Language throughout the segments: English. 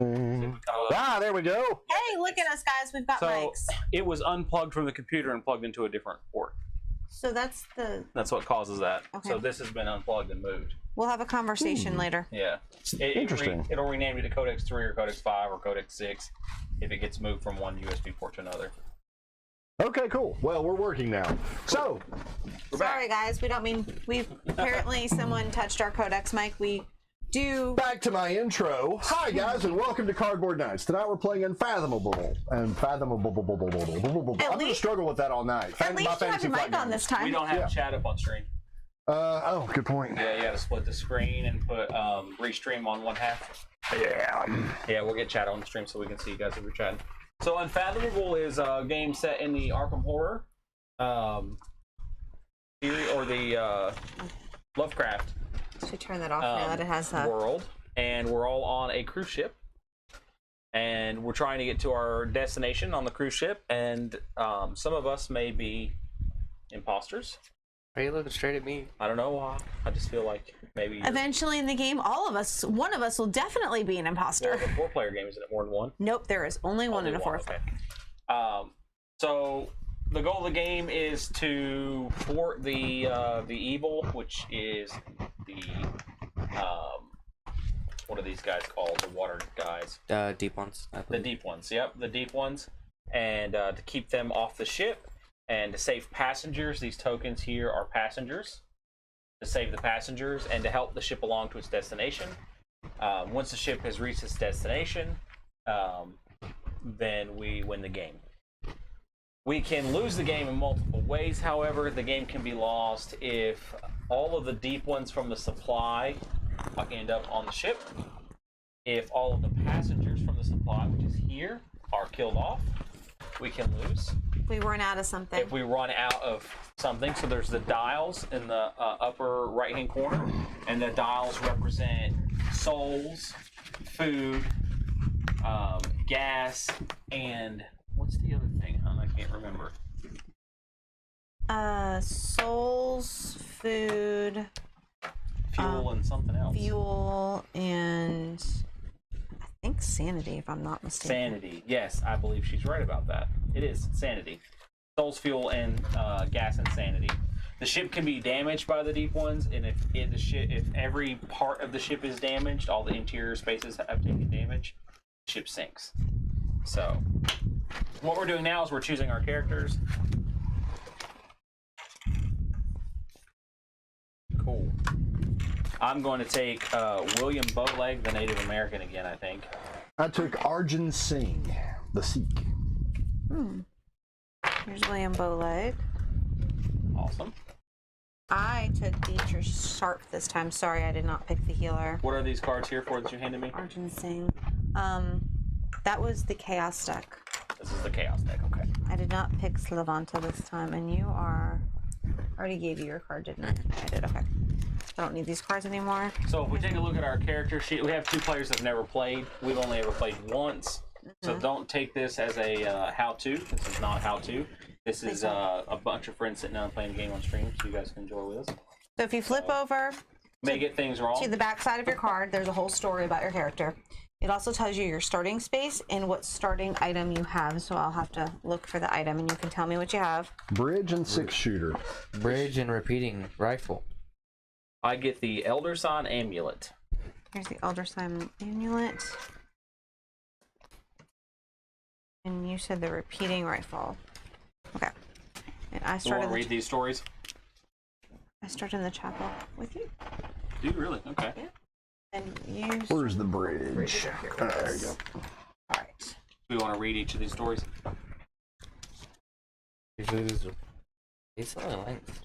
There we go. Hey, look at us, guys. We've got mics. It was unplugged from the computer and plugged into a different port. So that's what causes that. Okay. So this has been unplugged and moved. We'll have a conversation later. Yeah. Interesting. It'll rename you to Codex 3 or Codex 5 or Codex 6 if it gets moved from one USB port to another. Okay, cool. Well, we're working now. So, Sorry, guys. We don't mean apparently someone touched our Codex mic. We do. back to my intro. Hi, guys, and welcome to Cardboard Nights. Tonight we're playing Unfathomable. I'm going to struggle with that all night. At least you have your mic on this time. We don't have chat up on stream. Oh, good point. Yeah, you got to split the screen and put restream on one half. Yeah, we'll get chat on the stream so we can see you guys if you're chatting. So Unfathomable is a game set in the Arkham Horror theory, or the Lovecraft Should turn that off now that it has a world, and we're all on a cruise ship, and we're trying to get to our destination on the cruise ship, and some of us may be imposters. Are you looking straight at me? I don't know why. I just feel like maybe Eventually in the game, all of us, one of us will definitely be an imposter. Well, the 4-player game, isn't it more than one? Nope, there is only one in a fourth. Okay. So the goal of the game is to thwart the evil, which is the what are these guys called? The water guys. Deep ones. The deep ones. Yep, the deep ones, and to keep them off the ship and to save passengers. These tokens here are passengers. To save the passengers and to help the ship along to its destination. Once the ship has reached its destination, then we win the game. We can lose the game in multiple ways, however. The game can be lost if all of the deep ones from the supply end up on the ship, if all of the passengers from the supply, which is here, are killed off. We can lose. If we run out of something. If we run out of something. So there's the dials in the upper right hand corner, and the dials represent souls, food, gas, and what's the other thing, hon? I can't remember. Souls, food, Fuel, and something else. fuel, and I think sanity, if I'm not mistaken. Sanity. Yes, I believe she's right about that. It is sanity. Souls, fuel, and gas and sanity. The ship can be damaged by the deep ones, and if every part of the ship is damaged, all the interior spaces have taken damage, the ship sinks. So, what we're doing now is we're choosing our characters. Cool. I'm going to take William Bowleg, the Native American again, I think. I took Arjun Singh, the Sikh. Here's William Bowleg. Awesome. I took Dietrich Sharp this time. Sorry, I did not pick the healer. What are these cards here for that you handed me? Arjun Singh. That was the Chaos deck. This is the Chaos deck, okay. I did not pick Slavanta this time, and you are... I already gave you your card, didn't I? I did, okay. I don't need these cards anymore. So if we take a look at our character sheet, we have 2 players that have never played. We've only ever played once. So don't take this as a how-to. This is not how-to. This is a bunch of friends sitting down and playing a game on stream, so you guys can enjoy with us. So if you flip over May get things wrong. to the back side of your card, there's a whole story about your character. It also tells you your starting space and what starting item you have. So I'll have to look for the item, and you can tell me what you have. Bridge and 6-shooter. Bridge and repeating rifle. I get the Elder Sign Amulet. Here's the Elder Sign Amulet. And you said the repeating rifle. Okay. And I You started. want to read these stories? I started in the chapel with you. Do you really? Okay. Yeah. And you. Where's the bridge? There you go. All right. Do we want to read each of these stories? Usually these are length.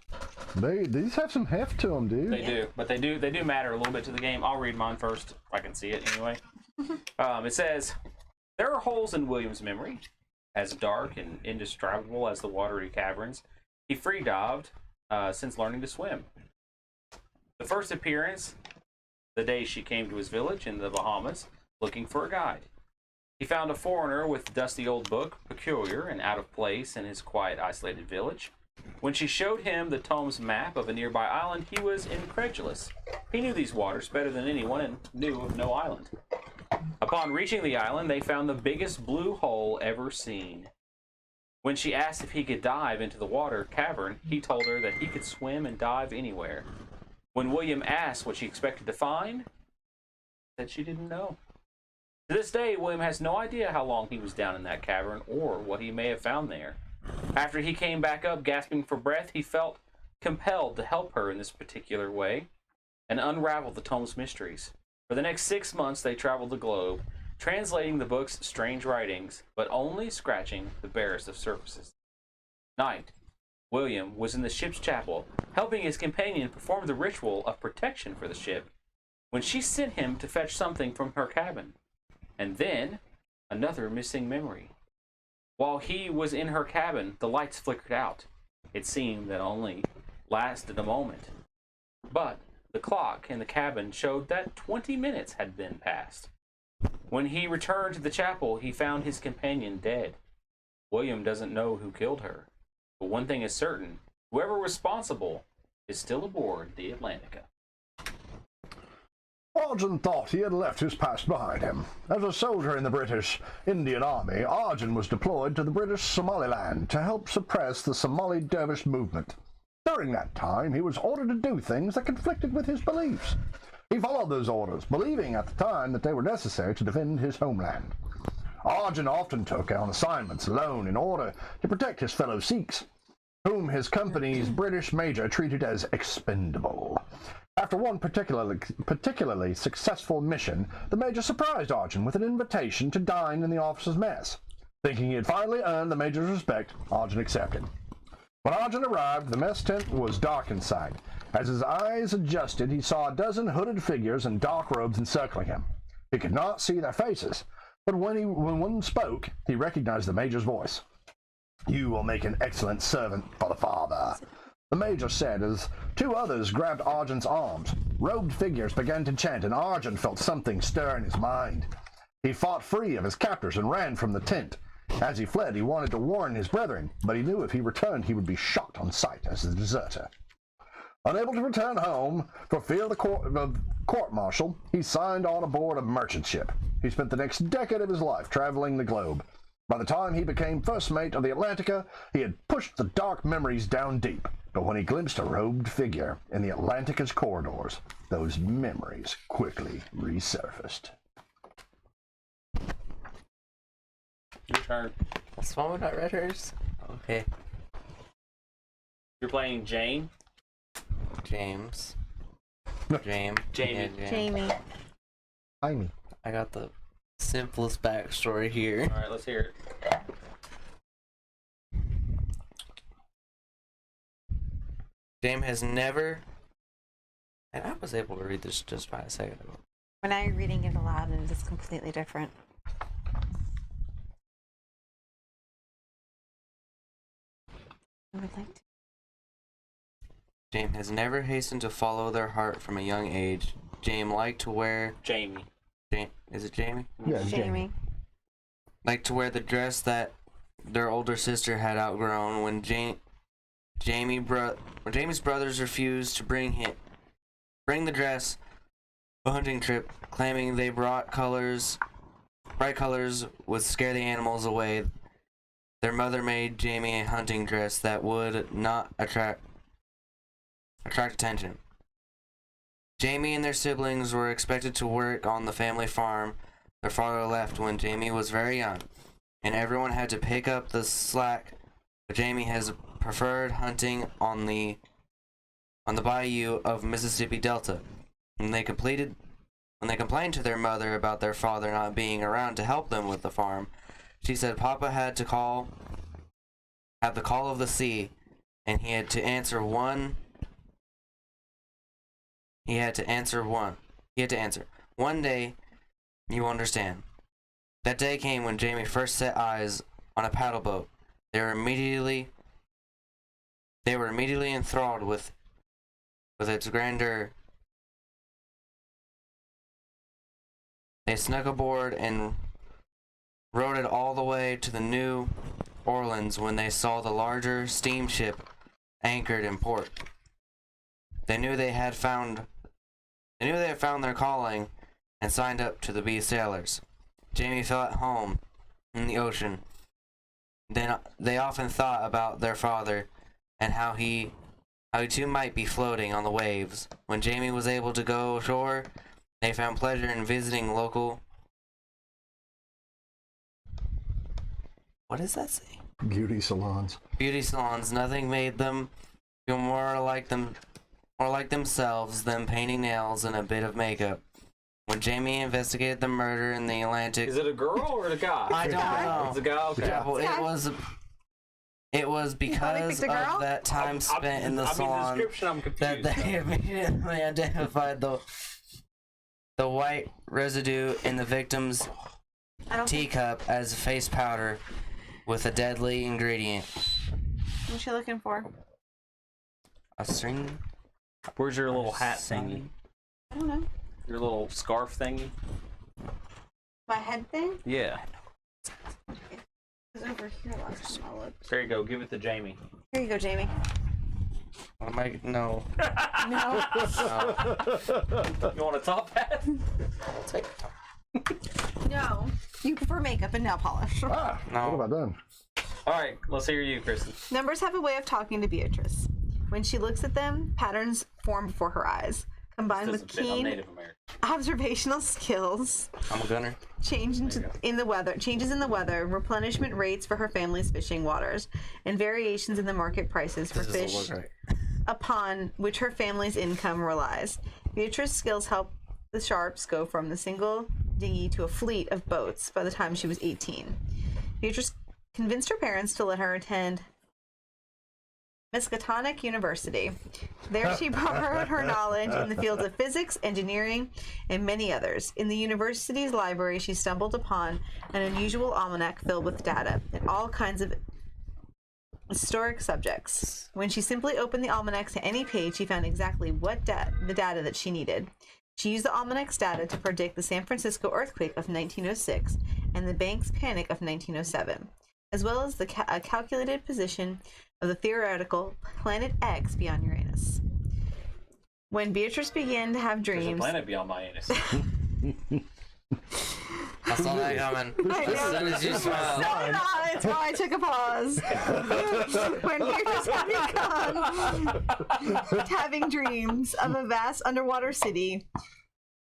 These have some heft to them, dude. They do, but they do matter a little bit to the game. I'll read mine first, if I can see it anyway. It says, there are holes in William's memory, as dark and indescribable as the watery caverns he free-dived since learning to swim. The first appearance, the day she came to his village in the Bahamas, looking for a guide. He found a foreigner with a dusty old book, peculiar and out of place in his quiet, isolated village. When she showed him the tome's map of a nearby island, he was incredulous. He knew these waters better than anyone and knew of no island. Upon reaching the island, they found the biggest blue hole ever seen. When she asked if he could dive into the water cavern, he told her that he could swim and dive anywhere. When William asked what she expected to find, said she didn't know. To this day, William has no idea how long he was down in that cavern or what he may have found there. After he came back up, gasping for breath, he felt compelled to help her in this particular way and unravel the tome's mysteries. For the next 6 months, they traveled the globe, translating the book's strange writings, but only scratching the barest of surfaces. Night, William was in the ship's chapel, helping his companion perform the ritual of protection for the ship, when she sent him to fetch something from her cabin. And then, another missing memory. While he was in her cabin, the lights flickered out. It seemed that only lasted a moment. But the clock in the cabin showed that 20 minutes had been passed. When he returned to the chapel, he found his companion dead. William doesn't know who killed her, but one thing is certain: whoever responsible is still aboard the Atlantica. Arjun thought he had left his past behind him. As a soldier in the British Indian Army, Arjun was deployed to the British Somaliland to help suppress the Somali dervish movement. During that time, he was ordered to do things that conflicted with his beliefs. He followed those orders, believing at the time that they were necessary to defend his homeland. Arjun often took on assignments alone in order to protect his fellow Sikhs, whom his company's British major treated as expendable. After one particularly successful mission, the major surprised Arjun with an invitation to dine in the officers' mess. Thinking he had finally earned the major's respect, Arjun accepted. When Arjun arrived, the mess tent was dark inside. As his eyes adjusted, he saw a dozen hooded figures in dark robes encircling him. He could not see their faces, but when one spoke, he recognized the major's voice. "You will make an excellent servant for the father," the major said as two others grabbed Arjun's arms. Robed figures began to chant, and Arjun felt something stir in his mind. He fought free of his captors and ran from the tent. As he fled, he wanted to warn his brethren, but he knew if he returned, he would be shot on sight as a deserter. Unable to return home for fear of the court-martial, he signed on aboard a merchant ship. He spent the next decade of his life traveling the globe. By the time he became first mate of the Atlantica, he had pushed the dark memories down deep. But when he glimpsed a robed figure in the Atlantica's corridors, those memories quickly resurfaced. Your turn. That's why we not read hers? Okay. You're playing Jane. James. Jamie. Yeah, Jamie. Amy. I got the simplest backstory here. All right, let's hear it. James has never, and I was able to read this just by a second ago. When I'm reading it aloud, and it's completely different. I would like to. James has never hastened to follow their heart from a young age. James liked to wear. Jamie. Is it Jamie? Yeah, Jamie. Liked to wear the dress that their older sister had outgrown. When Jamie's brothers refused to bring the dress a hunting trip, claiming they brought bright colors would scare the animals away. Their mother made Jamie a hunting dress that would not attract attention. Jamie and their siblings were expected to work on the family farm. Their father left when Jamie was very young, and everyone had to pick up the slack. But Jamie has preferred hunting on the bayou of Mississippi Delta. When they complained to their mother about their father not being around to help them with the farm, she said Papa had the call of the sea, and he had to answer. One day, you will understand. That day came when Jamie first set eyes on a paddle boat. They were immediately enthralled with its grandeur. They snuck aboard and rowed it all the way to the New Orleans when they saw the larger steamship anchored in port. They knew they had found their calling, and signed up to be sailors. Jamie felt at home in the ocean. Then they often thought about their father and how he too might be floating on the waves. When Jamie was able to go ashore, they found pleasure in visiting local. What does that say? Beauty salons. Beauty salons. Nothing made them feel more like themselves than painting nails and a bit of makeup. When Jamie investigated the murder in the Atlantic, Is it a girl or a guy? I don't know. It's a guy. Okay. Yeah, well, it was because picked a girl? of that time spent in the The salon description, I'm that confused. they immediately identified the white residue in the victim's I don't think. teacup as face powder with a deadly ingredient. What's she looking for? A string? Where's your little hat thingy? I don't know. Your little scarf thingy? My head thing? Yeah. It's over here last time I looked. There you go. Give it to Jamie. Here you go, Jamie. No. No. You want a top hat? No. You prefer makeup and nail polish. Ah, No. what about them? All right. Let's hear you, Kristen. Numbers have a way of talking to Beatrice. When she looks at them, patterns form before her eyes. Combined with I'm keen Native American. observational skills, I'm a gunner. changes in the weather, replenishment rates for her family's fishing waters, and variations in the market prices for This doesn't fish look right. upon which her family's income relies. Beatrice's skills help the Sharps go from the single dinghy to a fleet of boats by the time she was 18. Beatrice convinced her parents to let her attend Miskatonic University. There she borrowed her knowledge in the fields of physics, engineering, and many others. In the university's library, she stumbled upon an unusual almanac filled with data in all kinds of historic subjects. When she simply opened the almanac to any page, she found exactly the data that she needed. She used the almanac's data to predict the San Francisco earthquake of 1906 and the bank's panic of 1907, as well as the calculated position of the theoretical planet X beyond Uranus. When Beatrice began to have There's a dreams, planet beyond my anus. I saw that coming. I As know. soon as you smiled. No, it's why I took a pause. When Beatrice had having dreams of a vast underwater city,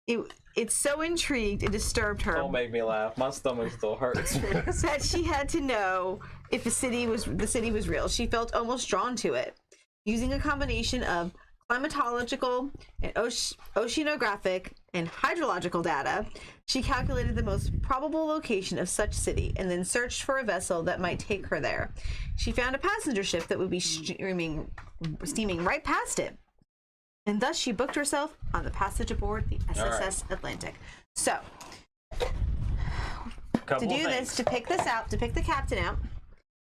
it so intrigued it disturbed her Don't make me laugh. My stomach still hurts. that she had to know if the city was real. She felt almost drawn to it. Using a combination of climatological and oceanographic and hydrological data, she calculated the most probable location of such city and then searched for a vessel that might take her there. She found a passenger ship that would be steaming right past it. And thus she booked herself on the passage aboard the SSS Atlantic. So, Couple to do of this, things. to pick this out, to pick the captain out,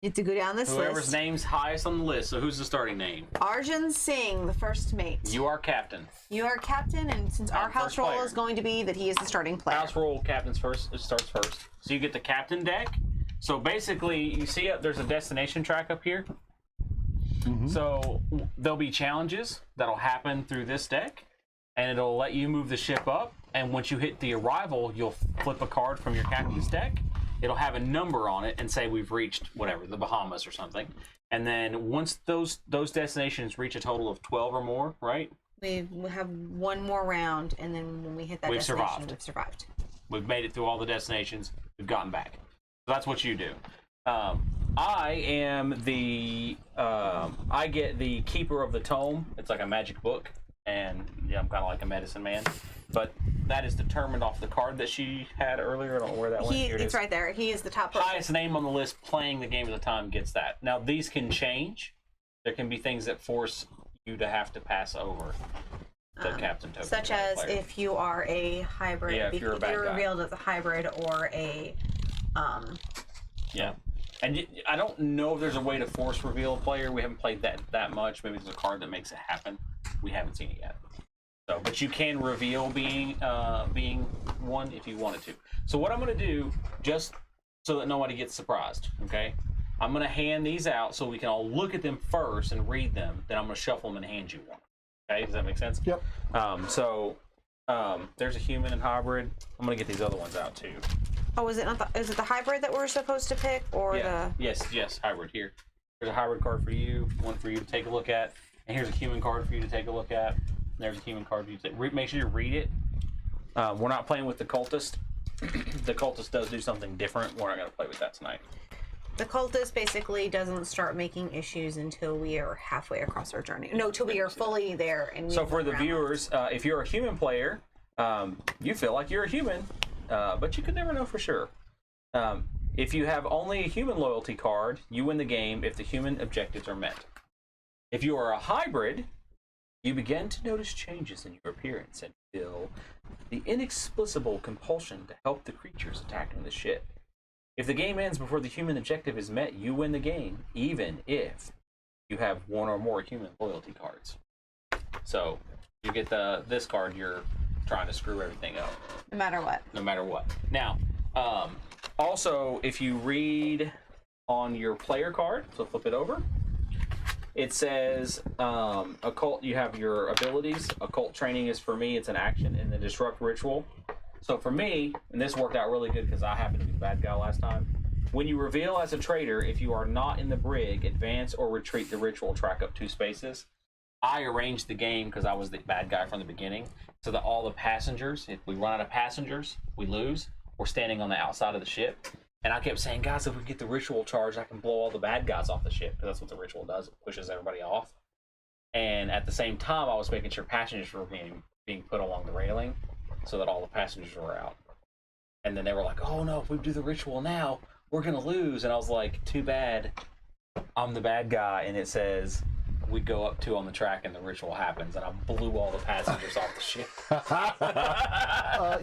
you have to go down this Whoever's list. name's highest on the list. So who's the starting name? Arjun Singh, the first mate. You are captain. You are captain, and since our I'm house first role player. is going to be that he is the starting player. House rule captain's first. It starts first. So you get the captain deck. So basically, you see there's a destination track up here. So there'll be challenges that'll happen through this deck, and it'll let you move the ship up. And once you hit the arrival, you'll flip a card from your captain's deck. It'll have a number on it and say we've reached whatever, the Bahamas or something. And then once those destinations reach a total of 12 or more, right? We have one more round, and then when we hit that We've destination, survived. we've survived. We've made it through all the destinations. We've gotten back. So that's what you do. I am the I get the keeper of the tome. It's like a magic book, and yeah, I'm kind of like a medicine man. But that is determined off the card that she had earlier. I don't know where that went. Here it It's is. right there. He is the top person. Highest name on the list playing the game at the time gets that. Now these can change. There can be things that force you to have to pass over the captain token. Such to the as player. if you are a hybrid, Yeah, if you're a bad guy. revealed as a hybrid or a Yeah. And I don't know if there's a way to force reveal a player. We haven't played that much. Maybe there's a card that makes it happen. We haven't seen it yet. So, but you can reveal being one if you wanted to. So what I'm going to do, just so that nobody gets surprised, okay? I'm going to hand these out so we can all look at them first and read them. Then I'm going to shuffle them and hand you one. Okay, does that make sense? Yep. So There's a human and hybrid. I'm gonna get these other ones out too. Oh, is it not? Is it the hybrid that we're supposed to pick, or Yeah. the? Yes, hybrid here. There's a hybrid card for you, one for you to take a look at, and here's a human card for you to take a look at. There's a human card for you to take. Make sure you read it. We're not playing with the cultist. The cultist does do something different. We're not gonna play with that tonight. The cultist basically doesn't start making issues until we are halfway across our journey. No, till we are fully there. And So for the viewers, if you're a human player, you feel like you're a human, but you could never know for sure. If you have only a human loyalty card, you win the game if the human objectives are met. If you are a hybrid, you begin to notice changes in your appearance and feel the inexplicable compulsion to help the creatures attacking the ship. If the game ends before the human objective is met, you win the game, even if you have one or more human loyalty cards. So you get this card, you're trying to screw everything up. no matter what. No matter what. Now, also, if you read on your player card, so flip it over, it says occult, you have your abilities. Occult training is for me, it's an action, and the disrupt ritual. So for me, and this worked out really good because I happened to be the bad guy last time, when you reveal as a traitor, if you are not in the brig, advance or retreat the ritual track up 2 spaces. I arranged the game because I was the bad guy from the beginning, so that all the passengers, if we run out of passengers, we lose. We're standing on the outside of the ship. And I kept saying, guys, if we get the ritual charge, I can blow all the bad guys off the ship, because that's what the ritual does. It pushes everybody off. And at the same time, I was making sure passengers were being put along the railing so that all the passengers were out. And then they were like, oh no, if we do the ritual now, we're going to lose. And I was like, too bad. I'm the bad guy. And it says, we go up 2 on the track and the ritual happens. And I blew all the passengers off the ship.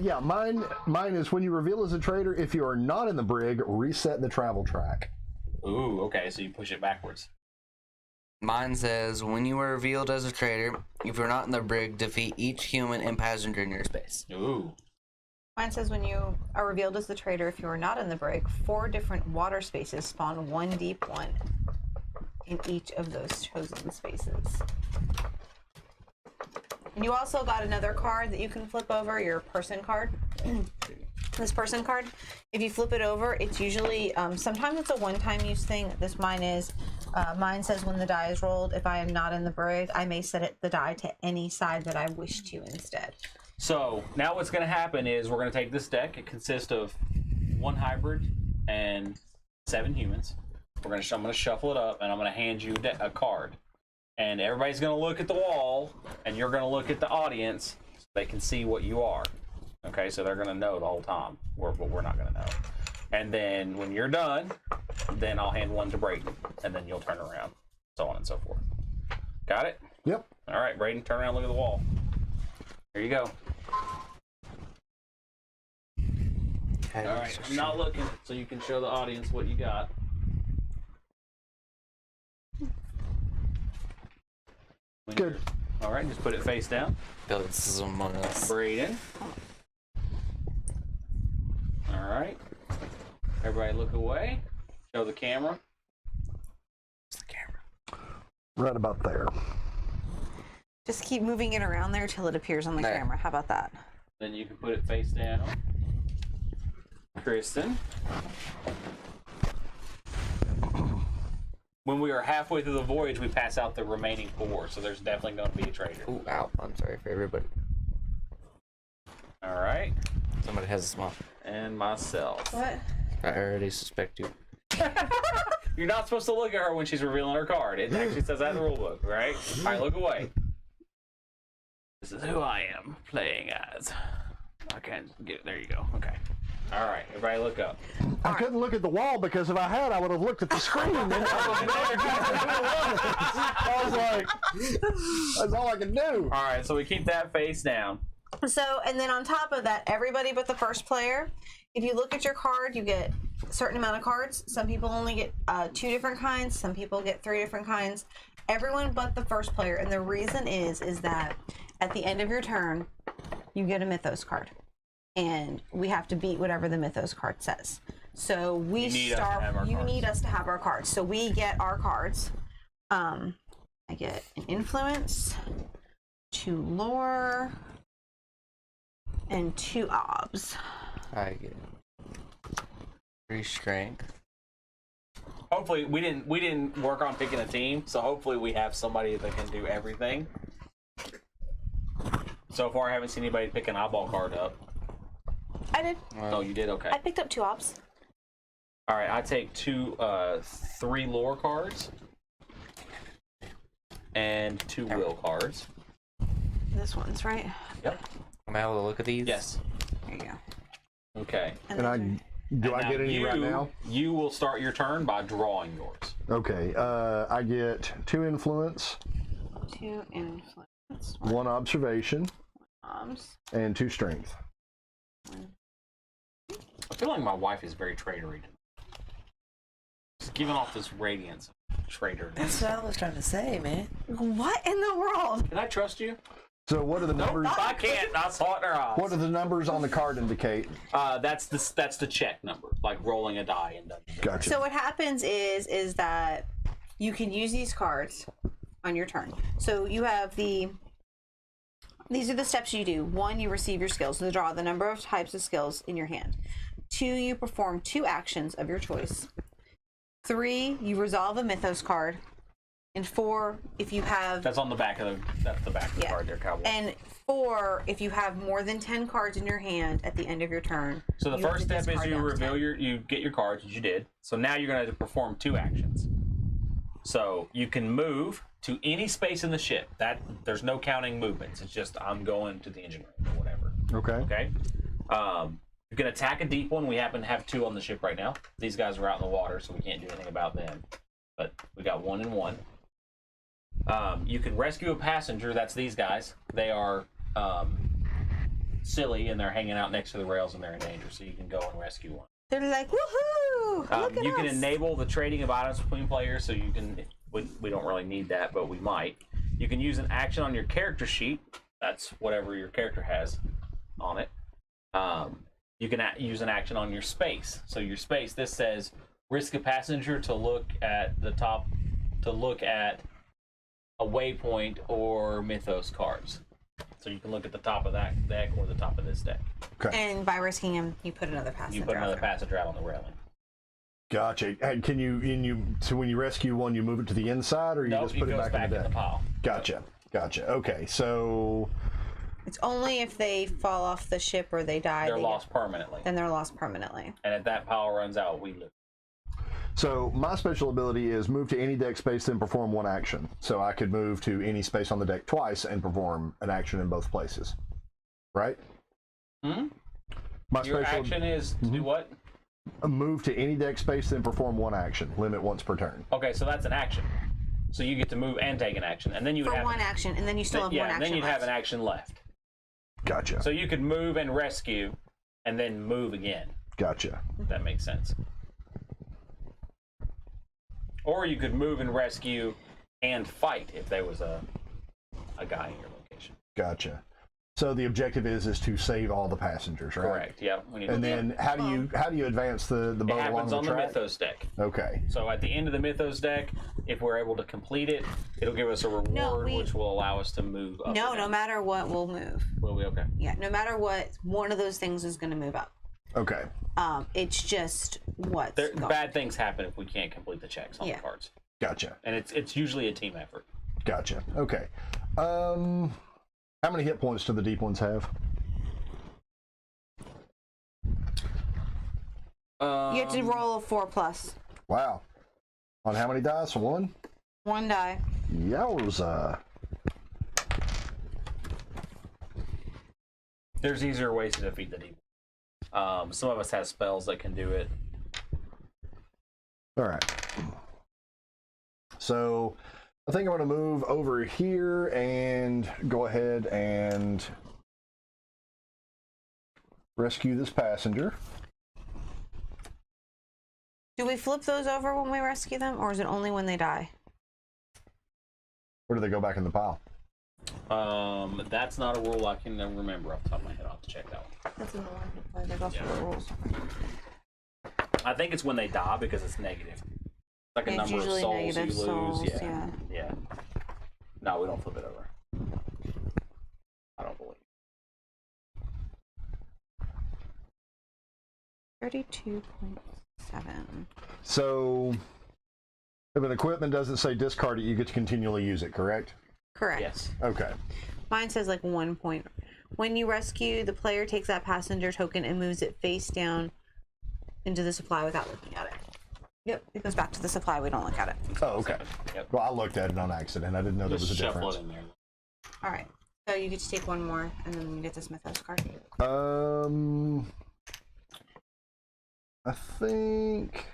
Yeah, mine is when you reveal as a traitor, if you are not in the brig, reset the travel track. Ooh, okay, so you push it backwards. Mine says, when you are revealed as a traitor, if you're not in the brig, defeat each human and passenger in your space. Ooh. Mine says when you are revealed as the traitor, if you are not in the brig, 4 different water spaces spawn 1 deep one in each of those chosen spaces. And you also got another card that you can flip over, your person card. This person card, if you flip it over, it's usually, sometimes it's a one-time use thing. This mine is, mine says when the die is rolled, if I am not in the brig, I may set the die to any side that I wish to instead. So now what's going to happen is we're going to take this deck. It consists of 1 hybrid and 7 humans. I'm going to shuffle it up, and I'm going to hand you a card. And everybody's going to look at the wall, and you're going to look at the audience so they can see what you are. Okay, so they're going to know the whole time, but we're not going to know. And then when you're done, then I'll hand 1 to Braden, and then you'll turn around, so on and so forth. Got it? Yep. All right, Braden, turn around, look at the wall. Here you go. All right, I'm not looking, so you can show the audience what you got. Good. All right, just put it face down. Feel like this is Among Us. Braden. All right. Everybody look away. Show the camera. It's the camera. Right about there. Just keep moving it around there till it appears on the There. camera. How about that? Then you can put it face down. Kristen. When we are halfway through the voyage, we pass out the remaining 4, so there's definitely going to be a traitor. Ooh, ow. I'm sorry for everybody. All right. Somebody has a small. And myself. What? I already suspect you. You're not supposed to look at her when she's revealing her card. It actually says that in the rule book, right? All right, look away. This is who I am playing as. I can't get. There you go. Okay. All right, everybody look up. I couldn't look at the wall because if I had, I would have looked at the screen. And I was like, that's all I can do. All right, so we keep that face down. So, and then on top of that, everybody but the first player, if you look at your card, you get a certain amount of cards. Some people only get 2 different kinds. Some people get 3 different kinds. Everyone but the first player. And the reason is that at the end of your turn, you get a Mythos card. And we have to beat whatever the Mythos card says. So we need us to have our cards. So we get our cards. I get an influence, 2 lore, and 2 obs. I get 3 strength. Hopefully, we didn't work on picking a team, so hopefully we have somebody that can do everything. So far, I haven't seen anybody pick an eyeball card up. I did. Oh, you did? Okay. I picked up 2 obs. All right, I take 3 lore cards and 2 will cards. This one's right. Yep. Am I able to look at these? Yes. There you go. Okay. And I do I Now get any right now? You will start your turn by drawing yours. Okay. I get 2 influence, 2 influence. 1 observation, Obs. and 2 strength. I feel like my wife is very traitory. She's giving off this radiance of traitor. That's what I was trying to say, man. What in the world? Can I trust you? So what are the numbers? I can't. I saw it in her eyes. What do the numbers on the card indicate? That's the check number, like rolling a die and Dungeons. Gotcha. So what happens is that you can use these cards on your turn. So you have these are the steps you do. 1, you receive your skills. So draw the number of types of skills in your hand. 2, you perform 2 actions of your choice. 3, you resolve a mythos card. And 4, if you have... That's on the back of the card there, Cowboy. And 4, if you have more than 10 cards in your hand at the end of your turn. So the you have first to step is discard you down to reveal 10. you get your cards, which you did. So now you're going to perform 2 actions. So you can move to any space in the ship. There's no counting movements. It's just I'm going to the engine room or whatever. Okay. Okay. You can attack a deep one. We happen to have 2 on the ship right now. These guys are out in the water, so we can't do anything about them. But we got 1 and 1. You can rescue a passenger. That's these guys. They are silly and they're hanging out next to the rails and they're in danger. So you can go and rescue one. They're like, woohoo! Look at You can us. enable the trading of items between players. So you can. We don't really need that, but we might. You can use an action on your character sheet. That's whatever your character has on it. You can use an action on your space. So your space. This says risk a passenger to look at the top. To look at a waypoint or mythos cards. So you can look at the top of that deck or the top of this deck. Okay. And by risking him, you put another passenger You put another out there. passenger out on the railing. Gotcha. And so when you rescue one, you move it to the inside, or you No, just it put it goes back back in the in deck? the pile. Gotcha. Okay. So It's only if they fall off the ship or they die. They're lost permanently. Then they're lost permanently. And if that pile runs out, we lose. So my special ability is move to any deck space, then perform 1 action. So I could move to any space on the deck twice and perform an action in both places. Right? Hmm? My Your special action is to do what? move to any deck space, then perform 1 action. Limit once per turn. Okay, so that's an action. So you get to move and take an action, and then you would For have 1 action, and then you still have 1 action then you'd have left. an action left. Gotcha. So you could move and rescue, and then move again. Gotcha. If that makes sense. Or you could move and rescue and fight if there was a guy in your location. Gotcha. So the objective is to save all the passengers, right? Correct. Yeah. We need And to then how do you advance the boat it along happens the on the track? Mythos deck. Okay. So at the end of the Mythos deck, if we're able to complete it, it'll give us a reward, which will allow us to move up. No matter what, we'll move. Will we? Okay. Yeah, no matter what, one of those things is going to move up. Okay. It's just what's Bad things happen if we can't complete the checks on the cards. Gotcha. And it's usually a team effort. Gotcha. Okay. How many hit points do the deep ones have? You have to roll a 4+. Wow. On how many dice? 1? 1 die. Yowza. There's easier ways to defeat the demon. Some of us have spells that can do it. All right. So I think I'm going to move over here and go ahead and rescue this passenger. Do we flip those over when we rescue them, or is it only when they die? Or do they go back in the pile? That's not a rule I can remember off the top of my head. I'll have to check that one. That's in the one. There's also the rules. I think it's when they die because it's negative. Like a It's number of usually souls negative you lose. souls, Yeah. Yeah. No, we don't flip it over. I don't believe. 32.7. So, if an equipment doesn't say discard it, you get to continually use it, correct? Correct. Yes. Okay. Mine says like 1 point. When you rescue, the player takes that passenger token and moves it face down into the supply without looking at it. Yep, it goes back to the supply. We don't look at it. Oh, okay. Yep. Well, I looked at it on accident. I didn't know there was Just a shuffle difference. it in there. All right. So you get to take one more, and then you get this Mythos card. I think.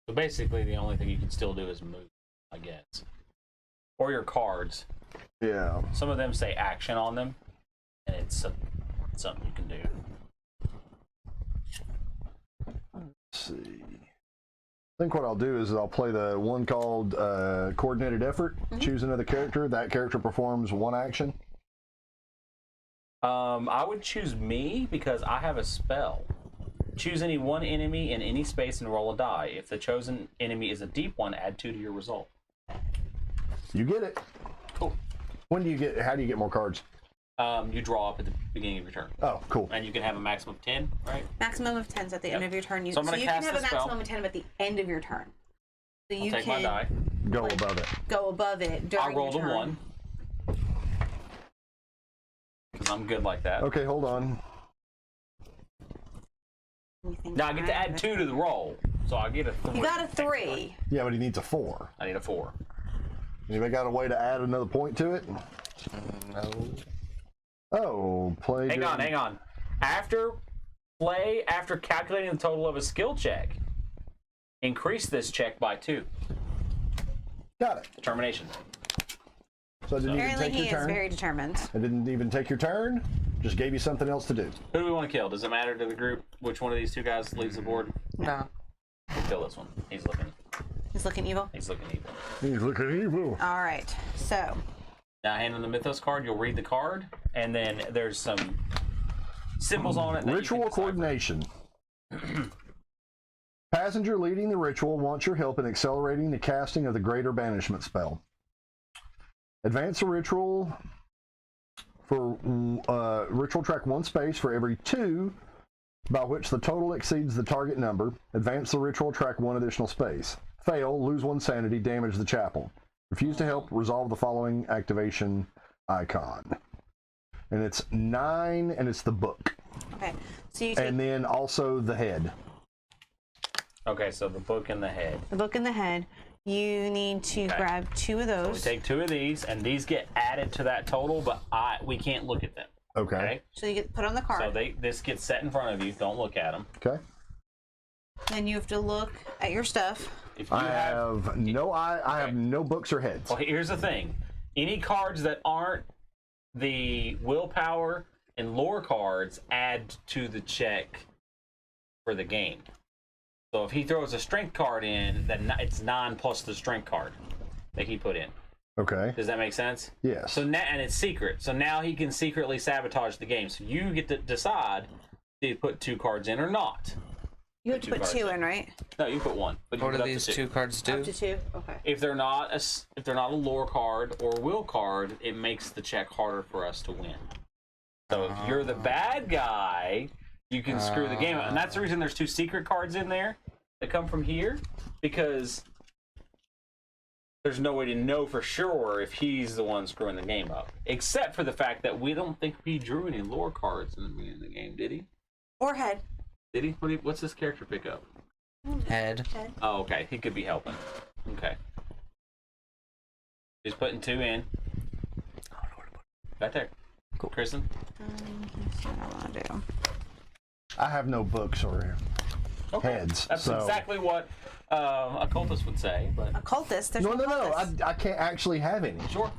So basically, the only thing you can still do is move, I guess. Or your cards. Yeah. Some of them say action on them, and it's something you can do. Let's see. I think what I'll do is I'll play the one called Coordinated Effort. Choose another character. That character performs one action. I would choose me because I have a spell. Choose any one enemy in any space and roll a die. If the chosen enemy is a deep one, add 2 to your result. You get it. Cool. When do you get? How do you get more cards? You draw up at the beginning of your turn. Oh, cool. And you can have a maximum of 10, right? Maximum of 10s at the end of your turn. So I'm gonna you can cast have a the spell. maximum of 10 at the end of your turn. So you I'll take can my die. Go like, above it. go above it during I rolled a your turn. 1. Because I'm good like that. Okay, hold on. You think Now I get to add 2 to the roll. So I get a 3. You got a 3. Yeah, but he needs a 4. I need a 4. Anybody got a way to add another point to it? No. Oh, play. Hang on. After calculating the total of a skill check, increase this check by 2. Got it. Determination. So I didn't even Apparently take he your is turn. very determined. I didn't even take your turn. Just gave you something else to do. Who do we want to kill? Does it matter to the group which one of these 2 guys leaves the board? No. We'll kill this one. He's looking evil. He's looking evil. He's looking evil. All right. So Now hand him the Mythos card. You'll read the card, and then there's some symbols on it. That Ritual you can decipher. coordination. Passenger leading the ritual wants your help in accelerating the casting of the Greater Banishment spell. Advance the ritual for ritual track 1 space for every 2 by which the total exceeds the target number. Advance the ritual track 1 additional space. Fail, lose 1 sanity, damage the chapel. Refuse to help, resolve the following activation icon. And it's 9, and it's the book. okay. So you take And then also the head. Okay, so the book and the head. the book in the head. You need to grab 2 of So we those. take 2 of these, and these get added to that total, but we can't look at them. Okay. Okay. So you get put on the card. So this gets set in front of you. Don't look at them. Okay. Then you have to look at your stuff. If you I have no books or heads. Well, here's the thing. Any cards that aren't the willpower and lore cards add to the check for the game. So if he throws a strength card in, then it's 9 plus the strength card that he put in. Okay. Does that make sense? Yes. So now, and it's secret. So now he can secretly sabotage the game. So you get to decide do you put 2 cards in or not. You have to put 2 in, right? No, you put 1. But you What put do up to these 2. 2 cards do? Up to 2. Okay. If they're not a lore card or will card, it makes the check harder for us to win. So if you're the bad guy, you can screw the game up. And that's the reason there's 2 secret cards in there that come from here, because there's no way to know for sure if he's the one screwing the game up. Except for the fact that we don't think he drew any lore cards in the beginning of the game, did he? Or head. Did he? What's this character pick up? Head. Oh, okay. He could be helping. Okay. He's putting 2 in. Right there. Cool. Kristen? That's what I want to do. I have no books or heads. That's so. exactly what a cultist would say, but Occultist. There's No. cultist. I can't actually have any. sure.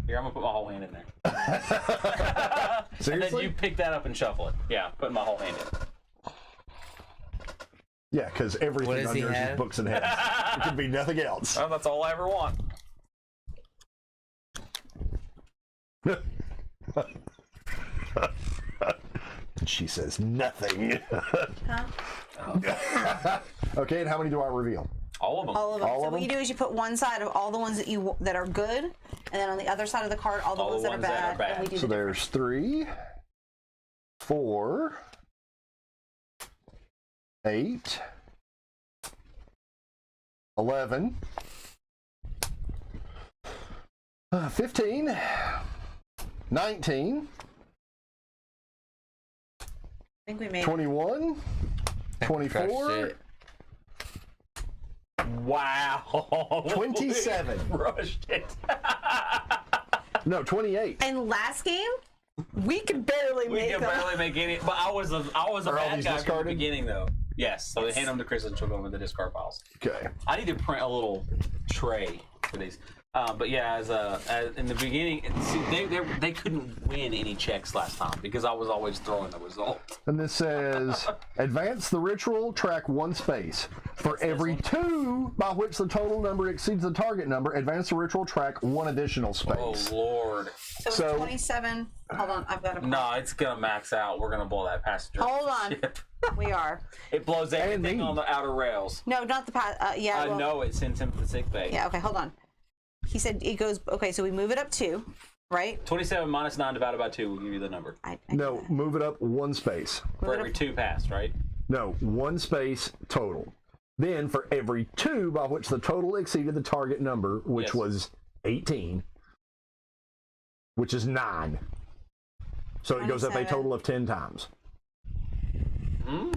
Here, I'm gonna put my whole hand in there. And then Seriously? you pick that up and shuffle it. Yeah, putting my whole hand in. Yeah, because What everything does on he yours is have? books and heads. It could be nothing else. Well, that's all I ever want. She says nothing. Huh? Okay, and how many do I reveal? All of them. All of them. All So of what you them? do is you put one side of all the ones that are good, and then on the other side of the card, all the ones that are bad. And we do So the there's 3, 4, 8, 11, 15, 19, I think we made 21, 24, Wow. 27. Rushed it. No, 28. And last game, we could barely We make can them. barely make any. But I was a Are all bad these guy from the discarded? beginning, though. Yes. So they hand them to Chris and she'll go in the discard piles. Okay. I need to print a little tray for these. But yeah, as in the beginning, see, they couldn't win any checks last time because I was always throwing the result. And this says, advance the ritual, track 1 space. For every 2 by which the total number exceeds the target number, advance the ritual, track 1 additional Oh space. Lord! So, So- 27. Hold on, I've got a. No, it's gonna max out. We're gonna blow that passenger. Hold on. ship. We are. It blows everything me. on the outer rails. No, not the pass. Yeah. I well, know it sends him to the sick bay. Yeah. Okay. Hold on. He said it goes. Okay, so we move it up 2, right? 27 minus 9 divided by 2 will give you the number. I No, move it up 1 space. For every 2 passed, right? No, 1 space total. Then for every 2 by which the total exceeded the target number, which Yes. was 18, which is 9. So it goes up a 27. total of 10 times. Hmm?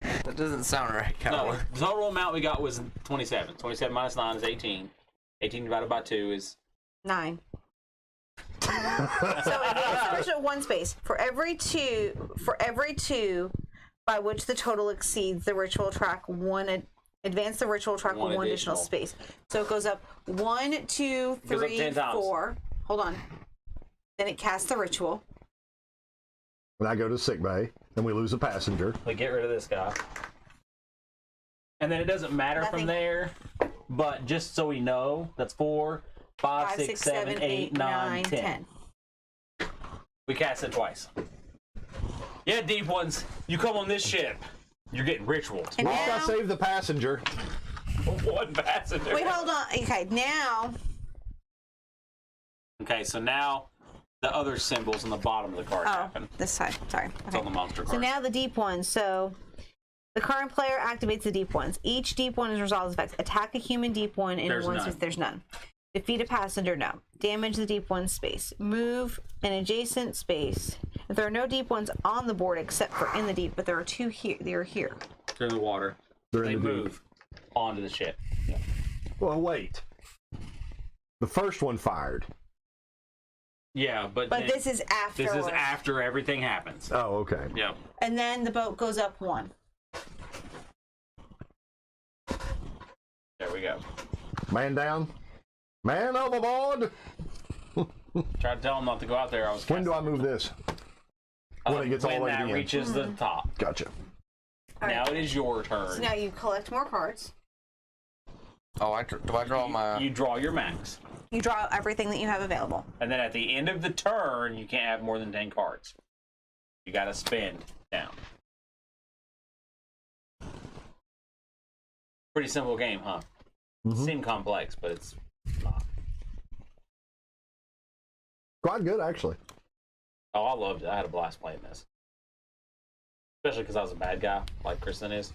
That doesn't sound right, No, Cowboy. the total amount we got was 27. 27 minus 9 is 18. 18 divided by 2 is 9. So advance the ritual 1 space for every two by which the total exceeds the ritual track 1. Advance the ritual track One 1 additional additional. space. So it goes up 1, 2, Goes up 3, 10 times. 4. Hold on. Then it casts the ritual. When I go to sick bay, and we lose a passenger. like get rid of this guy. And then it doesn't matter Nothing. from there, but just so we know, that's 4, 5, 5, 6, 7, 8, 9, 10. We cast it twice. Yeah, deep ones, you come on this ship, you're getting ritual. And Well, I now, saved the passenger. One passenger. wait, hold on. Okay, now Okay, so now the other symbols on the bottom of the card happen. this side. Sorry. It's Okay. on the monster card. So now the deep ones. So the current player activates the deep ones. Each deep one is resolves effects. Attack a human deep one in There's one none. space. There's none. Defeat a passenger. No. Damage the deep one space. Move an adjacent space. If there are no deep ones on the board except for in the deep, but there are 2 here. They are here. They're in the water. They're They in the deep. move onto the ship. Well, wait. The first one fired. Yeah, but But then this is after. this is after everything happens. Oh, okay. Yep. And then the boat goes up 1. There we go. Man down. Man overboard. Tried to tell him not to go out there. I was. When do I move this? When it gets all the way to that the end. reaches the top. Gotcha. All Now right. it is your So turn. now you collect more cards. Oh, do I draw my? You draw your max, You draw everything that you have available. and then at the end of the turn, you can't have more than 10 cards. You got to spend down. Pretty simple game, huh? Seemed complex, but it's not. Quite good, actually. Oh, I loved it. I had a blast playing this. Especially because I was a bad guy, like Kristen is.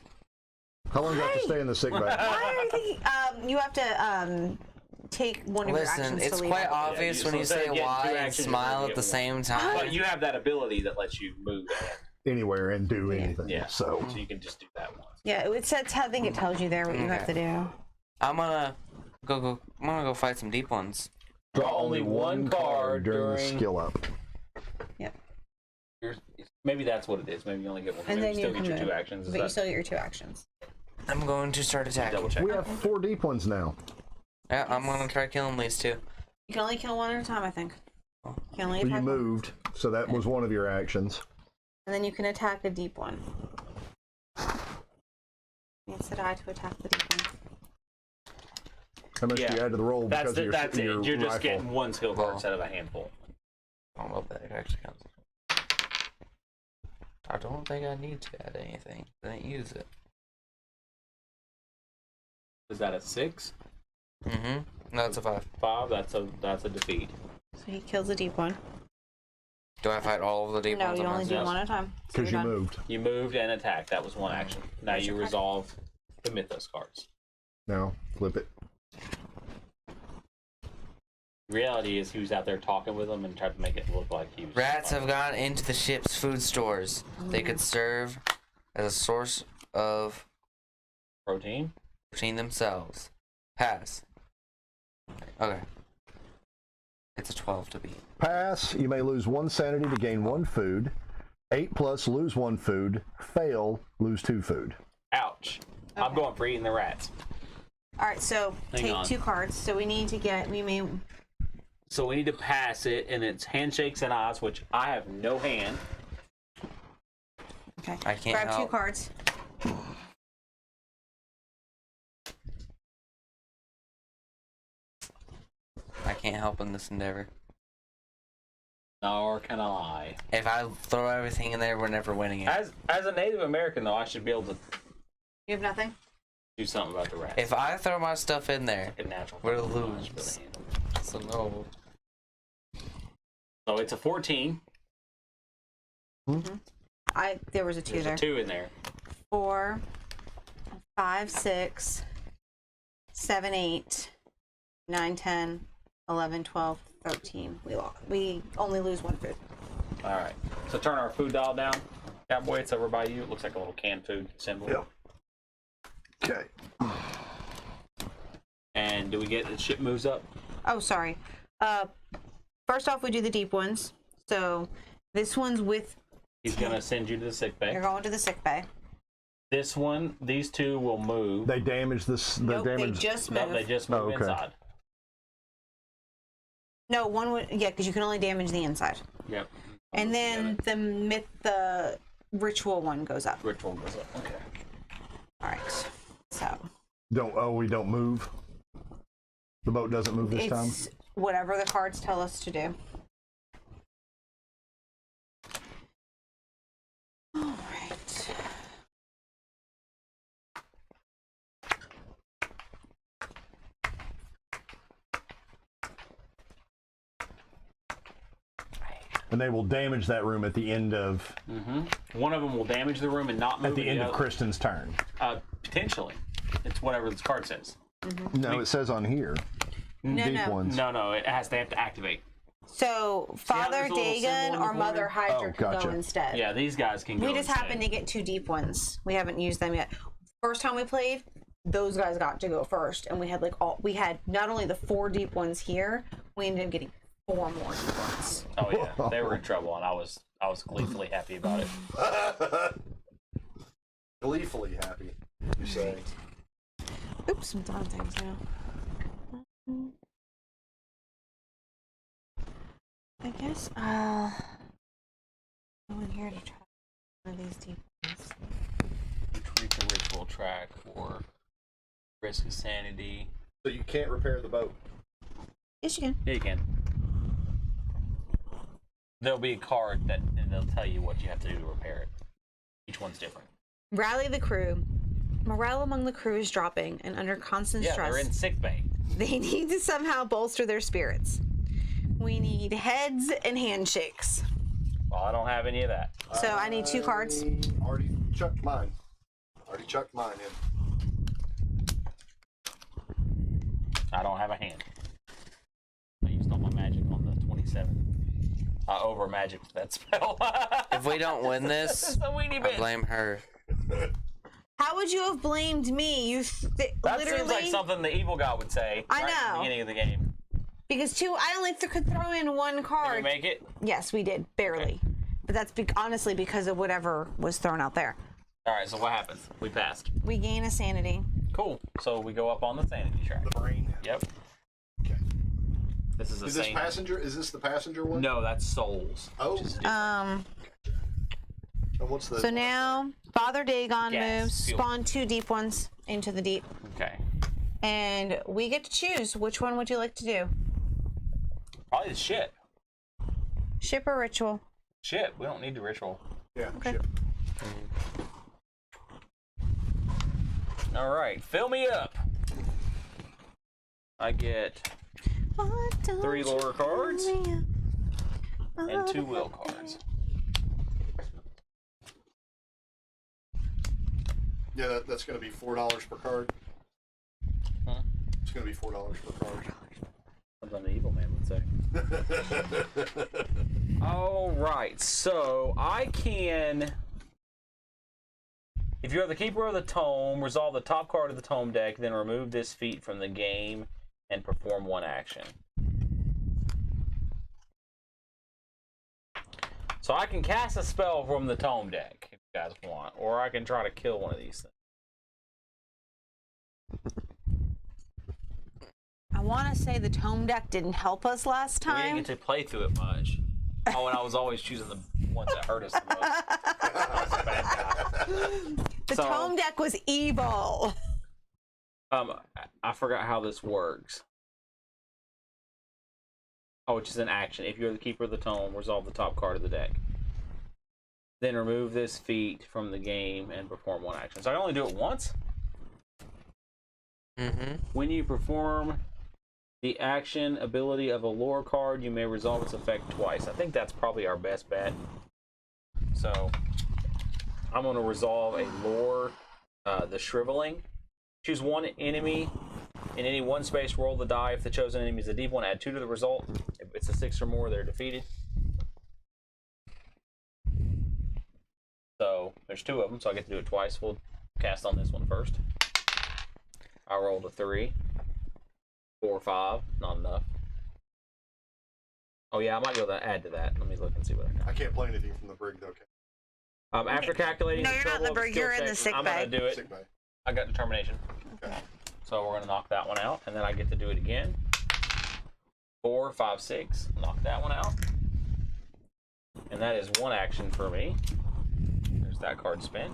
How long do you have to stay in the sick bay? Why are you thinking? You have to take one of your Listen, actions it's to leave. quite out. obvious you- when so you instead of say getting two why and actions, you're smile gonna at get the one. same time. But you have that ability that lets you move ahead. Anywhere and do anything. Yeah. So So you can just do that once. Yeah, it says. I think it tells you there what you have to do. I'm gonna go fight some deep ones. Draw only one card during the during- skill up. Yeah, Maybe that's what it is. Maybe you only get one. and Maybe then you you still can get your move. 2 actions. Is But you that still get your 2 actions. I'm going to start attacking. double check? We have 4 deep ones now. Yeah, I'm gonna try killing these two. You can only kill one at a time, I think. You can only Well, you attack one. moved, so that was one of your actions. And then you can attack a deep one. Needs to die to attack the deep one. How much do you Yeah. add to the roll That's because of that's your it. You're just rifle? getting one skill card Well. instead of a handful. I don't know if that actually counts. I don't think I need to add anything. I didn't use it. Is that a 6? Mm-hmm. No, it's a 5. 5. That's a defeat. So he kills a deep one. Do I fight all of the deep No, ones you at only once? do Yes. one at a time. So Because you you're done. moved. You moved and attacked. That was one action. Now Where's you your card? resolve the Mythos cards. Now, flip it. Reality is he was out there talking with them and tried to make it look like he was. Rats have gone into the ship's food stores. They could serve as a source of Protein. protein themselves. Pass. Okay. It's a 12 to beat. Pass, you may lose 1 sanity to gain 1 food. 8 plus, lose 1 food. Fail, lose 2 food. Ouch. I'm Okay. going for eating the rats. All right, so Hang take on. 2 cards. So we need to get, we may, So we need to pass it, and it's handshakes and eyes, which I have no hand. okay. I can't Grab 2 help. cards. I can't help in this endeavor. Nor can I. If I throw everything in there, we're never winning it. As a Native American, though, I should be able to You have nothing? do something about the rats. If I throw my stuff in there, Like a natural we're phenomenon, lose. I should be able to handle. so no. So it's a 14. There was a 2 There's there. a 2 in there. 4, 5, 6, 7, 8, 9, 10, 11, 12, 13. We only lose 1 food. All right. So turn our food dial down. Cowboy, it's over by you. It looks like a little canned food symbol. Yep. Okay. And do we get the ship moves up? Oh, sorry. First off, we do the deep ones. So this one's with, He's going to send you to the sick bay. you're going to the sick bay. This one, these 2 will move. They damage this. They Nope, they damage. just No, move. they just move Oh, okay. inside. No, one would, yeah, because you can only damage the inside. Yep. And then the ritual one goes up. Ritual goes up. Okay. All right. So We don't move. The boat doesn't move this time. it's whatever the cards tell us to do. All right. And they will damage that room at the end of One of them will damage the room and not move at the end of other. Kristen's turn. Potentially. It's whatever this card says. No, it says on here. No, Deep no. ones. No, they have to activate. So Father there's a little symbol Dagon in the or Mother corner? Hydra Oh, can gotcha. go instead. Yeah, these guys can go. We just happen to get 2 deep ones. We haven't used them yet. First time we played, those guys got to go first, and we had not only the 4 deep ones here, we ended up getting 4 more deep ones. Oh yeah, they were in trouble, and I was gleefully happy about it. Gleefully happy, you say. Oops, I'm throwing things now. I guess I'll go in here to try one of these deep ones. Retreat the ritual track or risk of sanity. So you can't repair the boat. Yes, you can. Yeah, you can. There'll be a card and they'll tell you what you have to do to repair it. Each one's different. Rally the crew. Morale among the crew is dropping, and under constant Yeah, stress, they're in sick bay. they need to somehow bolster their spirits. We need heads and handshakes. Well, I don't have any of that. So I need 2 cards. Already chucked mine. I don't have a hand. I used all my magic on the 27. I over magicked that spell. If we don't win this, It's a weenie I bit. blame her. How would you have blamed me? You That literally seems like something the evil guy would say. I right At know. the beginning of the game. because 2. I only could throw in 1 Did card. we make it? Yes, we did barely, but that's honestly because of whatever was thrown out there. All right. So what happens? We passed. We gain a sanity. Cool. So we go up on the sanity track. The brain. Yep. Okay. This is the Is this same. passenger? Is this the passenger one? No, that's souls. Oh. Which is different. And what's the? So now Father Dagon Gas, moves, fuel. spawn 2 deep ones into the deep, Okay. and we get to choose which one would you like to do, Probably the ship. ship or ritual. Ship. We don't need the ritual. Yeah, Okay. ship. All right, fill me up. I get 3 lore cards and 2 will cards. Yeah, that's going to be $4 per card. Huh? It's going to be $4 per card. Something the evil man would say. All right, so I can, if you're the keeper of the tome, resolve the top card of the tome deck, then remove this feat from the game and perform 1 action. So I can cast a spell from the tome deck if you guys want, or I can try to kill one of these things. I want to say the tome deck didn't help us last We didn't time. get to play through it much. Oh, and I was always choosing the ones that hurt us the most. I was a bad guy. The So- tome deck was evil. I forgot how this works. Oh, which is an action. If you're the keeper of the tome, resolve the top card of the deck. Then remove this feat from the game and perform 1 action. So I can only do it once. Mm-hmm. When you perform the action ability of a lore card, you may resolve its effect twice. I think that's probably our best bet. So I'm going to resolve a lore, the Shriveling. Choose 1 enemy in any 1 space, roll the die. If the chosen enemy is a deep one, add 2 to the result. If it's a 6 or more, they're defeated. So there's 2 of them, so I get to do it twice. We'll cast on this one first. I rolled a 3. 4 or 5, not enough. Oh yeah, I might be able to add to that. Let me look and see what I got. I can't play anything from the brig, though. After calculating No, the you're not in the total of brig, skill you're in the checks, sick I'm bay. gonna do it. Sick bay. I got determination. Okay. So we're gonna knock that one out, and then I get to do it again. 4, 5, 6. Knock that one out. And that is 1 action for me. There's that card spent.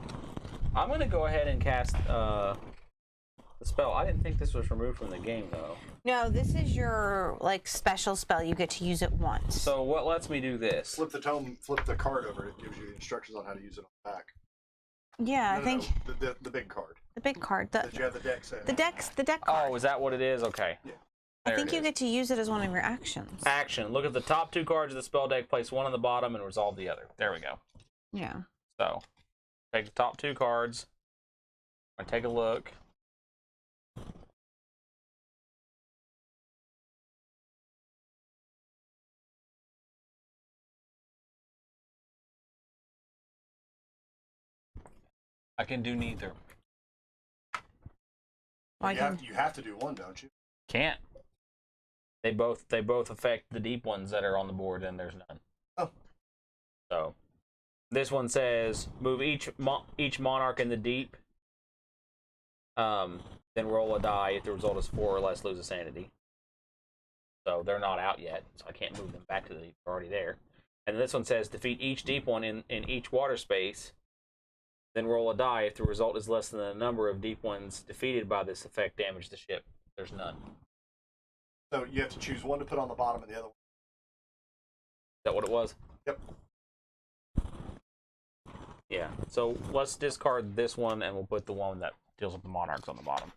I'm gonna go ahead and cast the spell. I didn't think this was removed from the game though. No, this is your like special spell. You get to use it once. So what lets me do this? Flip the card over. It gives you instructions on how to use it on the back. Yeah, No, I think no, the big card the big card, that you have the deck set. the deck card. Oh, is that what it is? Okay. Yeah. I There think it you is. get to use it as one of your actions. Action. Look at the top 2 cards of the spell deck, place 1 on the bottom, and resolve the other. There we go. Yeah. So, take the top 2 cards. I take a look. I can do neither. Well, I You can, have to do one, don't you? Can't. They both affect the deep ones that are on the board, and there's none. Oh. So, this one says move each monarch in the deep. Then roll a die. If the result is 4 or less, lose a sanity. So they're not out yet, so I can't move them back to the deep. They're already there. And this one says defeat each deep one in each water space. Then roll a die. If the result is less than the number of deep ones defeated by this effect, damage the ship. There's none. So you have to choose one to put on the bottom and the other one. Is that what it was? Yep. Yeah. So let's discard this one, and we'll put the one that deals with the monarchs on the bottom.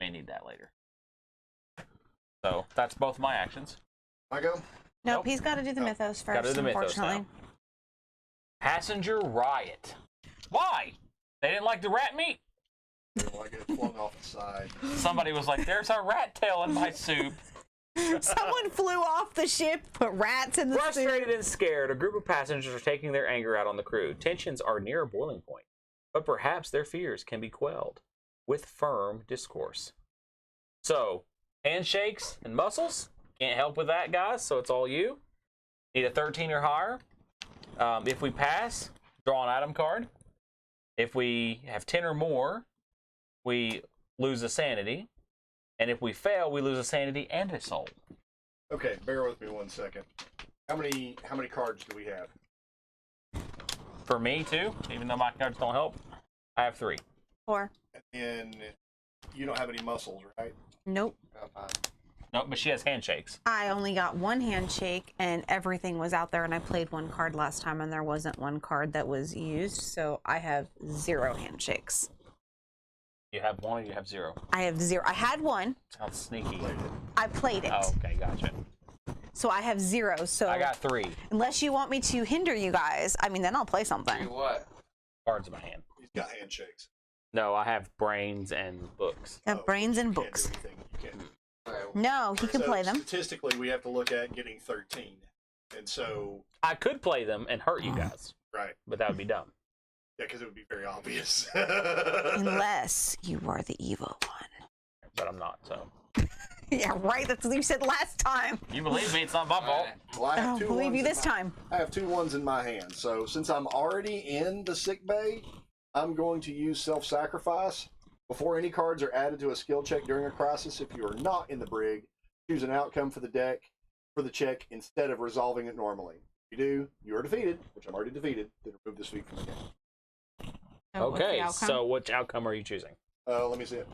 May need that later. So that's both my actions. I go. nope, Nope. he's got to do the mythos first. Gotta do the mythos unfortunately. now. Passenger riot. Why? They didn't like the rat meat? I get it flung off the side. Somebody was like, "There's a rat tail in my soup." Someone flew off the ship, put rats in the soup. Frustrated and scared, a group of passengers are taking their anger out on the crew. Tensions are near a boiling point, but perhaps their fears can be quelled with firm discourse. So, handshakes and muscles. Can't help with that, guys, so it's all you. Need a 13 or higher. If we pass, draw an item card. If we have 10 or more, we lose a sanity. And if we fail, we lose a sanity and a soul. Okay, bear with me 1 second. How many cards do we have? For me, too, even though my cards don't help, I have 3. 4. And you don't have any muscles, right? Nope. No, but she has handshakes. I only got one handshake, and everything was out there, and I played one card last time, and there wasn't one card that was used, so I have 0 handshakes. You have 1 or you have 0? I have 0. I had 1. Sounds sneaky. I played it. Oh, okay, gotcha. So I have 0. So I got 3 unless you want me to hinder you guys, I mean, then I'll play something. What? cards in my hand. He's got handshakes. No, I have brains and books. I have brains and You can't books. do anything. You can't. No, he can So play them. Statistically, we have to look at getting 13. And so, I could play them and hurt you guys, right. but that would be dumb. Yeah, because it would be very obvious. Unless you are the evil one. But I'm not, so. Yeah, right. That's what you said last time. You believe me, it's not my fault. Well, I I have don't two believe ones you in this my- time. I have 2 ones in my hand. So since I'm already in the sick bay, I'm going to use self-sacrifice. Before any cards are added to a skill check during a crisis, if you are not in the brig, choose an outcome for the deck for the check instead of resolving it normally. If you do, you are defeated, which I'm already defeated. Then remove this feat from the game. So what's the Okay, outcome? so which outcome are you choosing? Let me see it.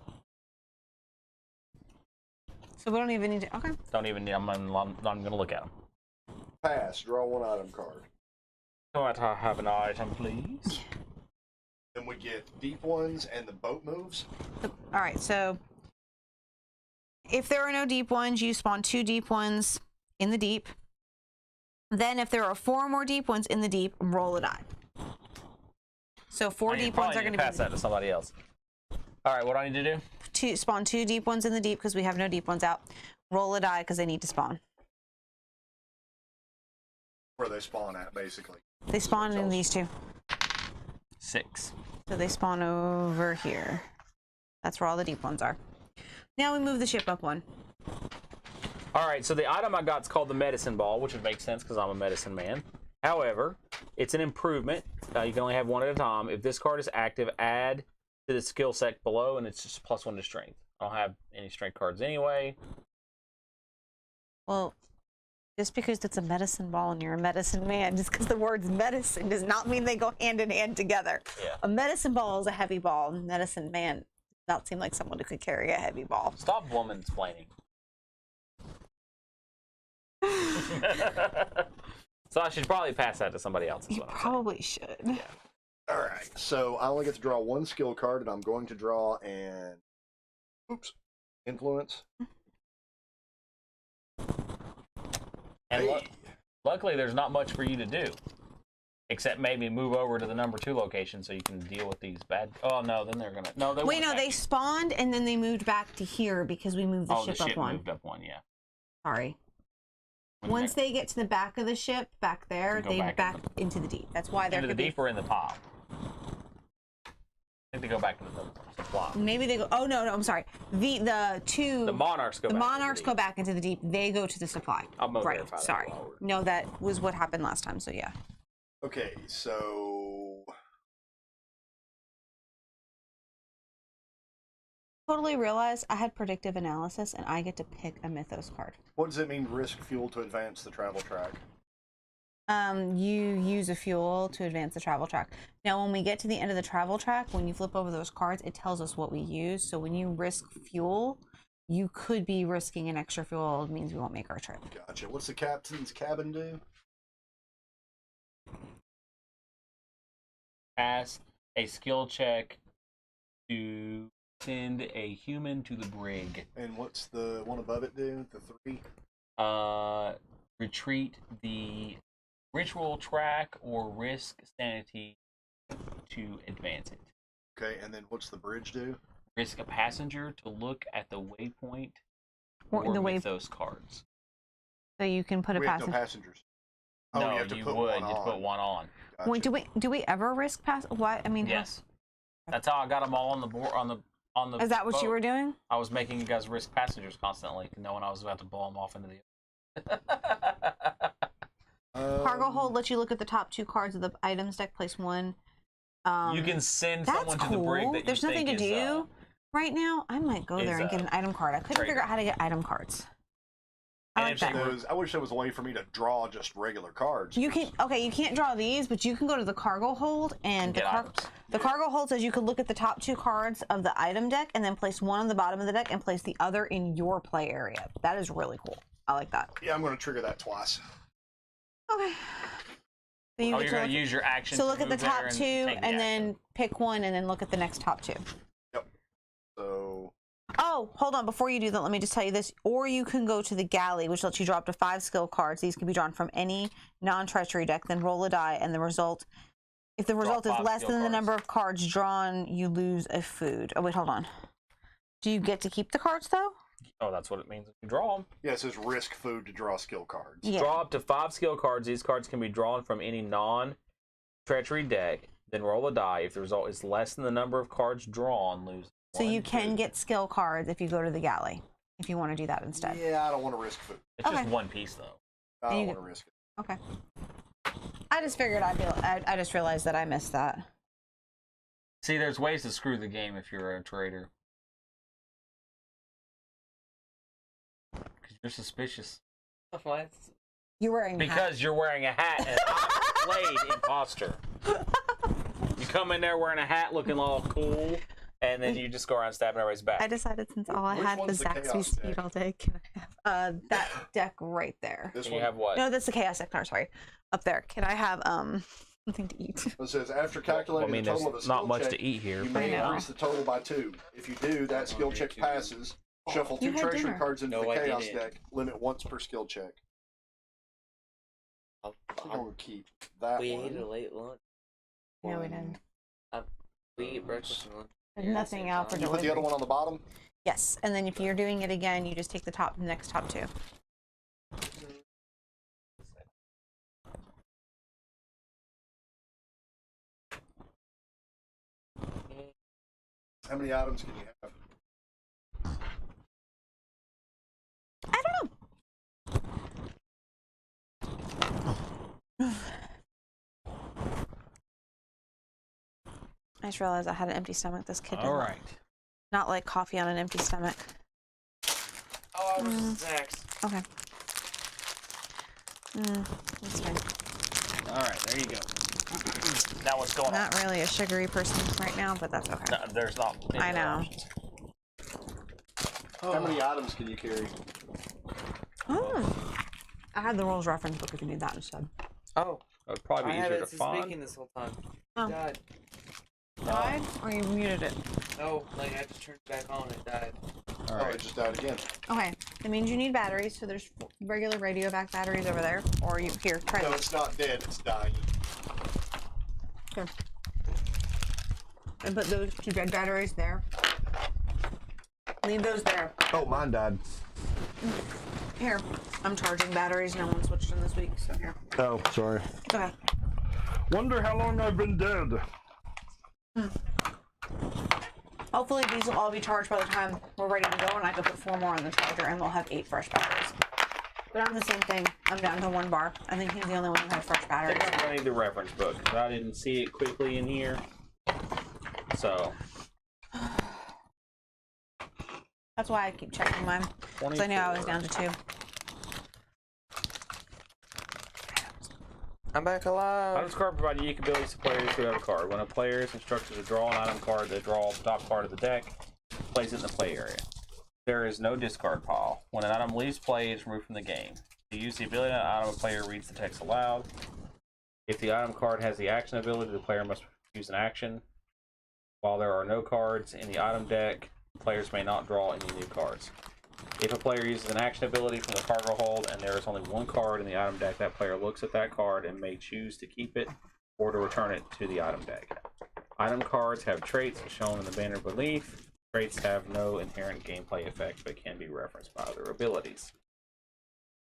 So we don't even need to. Okay. Don't even need, I'm not going to look at them. Pass. Draw 1 item card. Go ahead, have an item, please. Then we get deep ones and the boat moves. All right. So if there are no deep ones, you spawn 2 deep ones in the deep. Then if there are 4 more deep ones in the deep, roll a die. So 4 deep ones are going to pass be that to somebody else. All right, what do I need to do? spawn 2 deep ones in the deep because we have no deep ones out. Roll a die because they need to spawn. Where they spawn at, basically. They spawn in these 2. 6. So they spawn over here. That's where all the deep ones are. Now we move the ship up 1. All right, so the item I got is called the medicine ball, which would make sense because I'm a medicine man. However, it's an improvement. You can only have 1 at a time. If this card is active, add to the skill set below, and it's just +1 to strength. I don't have any strength cards anyway. Well, just because it's a medicine ball and you're a medicine man, just because the word's medicine does not mean they go hand in hand together. Yeah. A medicine ball is a heavy ball. Medicine man does not seem like someone who could carry a heavy ball. Stop woman-splaining. So I should probably pass that to somebody else. Is You what I'm probably should. saying. Yeah. All right. So I only get to draw 1 skill card, and I'm going to draw an influence. And Hey. luckily, there's not much for you to do, except maybe move over to the number 2 location so you can deal with these bad. Oh no, then they're gonna. No, they. Wait, won't no, attack they you. spawned and then they moved back to here because we moved the Oh, ship the up ship 1. moved up 1. Yeah. Sorry. When Once they get to the back of the ship, back there, They go they back back into the deep. That's why there into the could be. deep or in the top. I think they go back to the supply. Maybe they go. Oh no, I'm sorry. The 2. The monarchs go. The back monarchs into go the back into the deep. They go to the supply. I'll right. verify that Sorry. while we're- No, that was what happened last time. So yeah. Okay, so Totally realized I had predictive analysis and I get to pick a mythos card. what does it mean? Risk fuel to advance the travel track. You use a fuel to advance the travel track. Now, when we get to the end of the travel track, when you flip over those cards, it tells us what we use. So when you risk fuel, you could be risking an extra fuel. It means we won't make our trip. Gotcha. What's the captain's cabin do? Pass a skill check to send a human to the brig. And what's the one above it do? The 3? Retreat the ritual track or risk sanity to advance it. Okay, and then what's the bridge do? Risk a passenger to look at the waypoint Or in the with wave, those cards. so you can put a We have no passenger. passengers. Oh, No, you have to you put would. one You have to put on. one on. Gotcha. Wait, do we ever risk pass? What I mean, how- Yes. That's how I got them all on the board on the. is that what you boat. were doing? I was making you guys risk passengers constantly, knowing I was about to blow them off into the. Cargo hold lets you look at the top 2 cards of the items deck. Place 1. You can send That's someone to cool. the brig that you There's nothing to think is, do right now. I might go there and get an item card. I couldn't trade. figure out how to get item cards. I And like if they that. I wish there was a way for me to draw just regular cards. You can you can't draw these, but you can go to the cargo hold, and Get items. the cargo hold says you could look at the top 2 cards of the item deck and then place one on the bottom of the deck and place the other in your play area. That is really cool. I like that. Yeah, I'm going to trigger that twice. Okay. So you Oh, get you're to going to look- use your action. So to look at the move there top and 2 take the and action. then pick one and then look at the next top 2. Yep. So Oh, hold on. Before you do that, let me just tell you this. Or you can go to the galley, which lets you draw up to 5 skill cards. These can be drawn from any non-treachery deck. Then roll a die, and the result, if the result is 5 less skill than the cards. number of cards drawn, you lose a food. Oh, wait, hold on. Do you get to keep the cards, though? Oh, that's what it means if you draw them. yeah, it says risk food to draw skill cards. Yeah. Draw up to 5 skill cards. These cards can be drawn from any non-treachery deck. Then roll a die. If the result is less than the number of cards drawn, lose. So you 1, can 2. get skill cards if you go to the galley, if you want to do that instead. Yeah, I don't want to risk food. It's just Okay. one piece though. I And don't you want to risk it. Okay. I just figured I just realized that I missed that. See, there's ways to screw the game if you're a trader. Because you're suspicious. What? You're wearing a hat. Because you're wearing a hat and I played imposter. You come in there wearing a hat looking all cool, and then you just go around stabbing everybody's back. I decided since all I Which had was one's the Zaxby's chaos speed deck? all day, can I have that deck right there? This And you one have what? No, that's the chaos deck. No, sorry, up there. Can I have something to eat? it says after Well, calculating I mean, the there's total of a not skill much check, to eat here. you may I know. increase the total by 2. If you do, that skill check passes. Shuffle You 2 had treasury dinner. cards into No, the I chaos didn't. deck. Limit once per skill check. I'm going to keep that We one. ate a late lunch. No, we didn't. We eat breakfast and lunch. There's Yeah, nothing same out for time. You put the other delivery. one on the bottom? Yes, and then if you're doing it again, you just take the next top 2. How many items can you have? I don't know. I just realized I had an empty stomach. This kid did All not- right. not like coffee on an empty stomach. Oh, I was Zach's. Okay. That's fine. All right, there you go. Now what's going Not really a sugary person right now, but that's okay. on? No, there's not. any I know. options. How many items can you carry? I had the rules reference book if you need that instead. Oh, It'd probably I be had easier it to find. speaking this whole time. Oh. It died. Died? Or you muted it? No, like I just turned it back on. It died. All Oh, right. it just died again. Okay, that means you need batteries. So there's regular radio back batteries over there, or you here try No, this. it's not dead. It's dying. Here. And put those 2 dead batteries there. Leave those there. Oh, mine died. Here, I'm charging batteries. No one switched them this week, so here. Oh, sorry. It's okay. Wonder how long I've been dead. Hopefully these will all be charged by the time we're ready to go, and I can put 4 more on the charger, and we'll have 8 fresh batteries. But I'm the same thing. I'm down to 1 bar. I think he's the only one who has fresh I batteries. think I need the reference book. 'Cause I didn't see it quickly in here. So, That's why I keep checking mine. Because I knew I was 24. down to 2. I'm back alive. Items card provide unique abilities to players who have a card. When a player is instructed to draw an item card, they draw the top card of the deck, place it in the play area. There is no discard pile. When an item leaves play, it's removed from the game. To use the ability on an item, a player reads the text aloud. If the item card has the action ability, the player must use an action. While there are no cards in the item deck, players may not draw any new cards. If a player uses an action ability from the cargo hold and there is only 1 card in the item deck, that player looks at that card and may choose to keep it or to return it to the item deck. Item cards have traits shown in the banner beneath. Traits have no inherent gameplay effect but can be referenced by other abilities.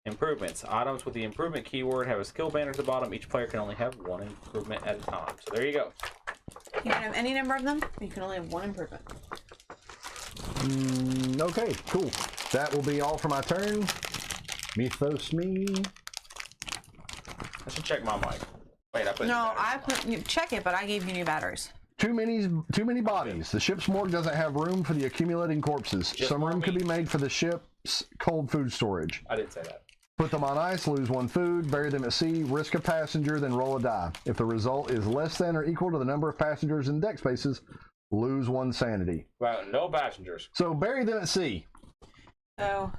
Improvements. Items with the improvement keyword have a skill banner at the bottom. Each player can only have 1 improvement at a time. So there you go. You can have any number of them. You can only have 1 improvement. Okay, cool. That will be all for my turn. Mythos me. I should check my mic. Wait, I put No, the batteries I on. put you check it, but I gave you new batteries. Too many bodies. The ship's morgue doesn't have room for the accumulating corpses. Just Some more room could meat. be made for the ship cold food storage. I did say that. Put them on ice, lose 1 food, bury them at sea, risk a passenger, then roll a die. If the result is less than or equal to the number of passengers in deck spaces, lose 1 sanity. Well, no passengers. So bury them at sea. So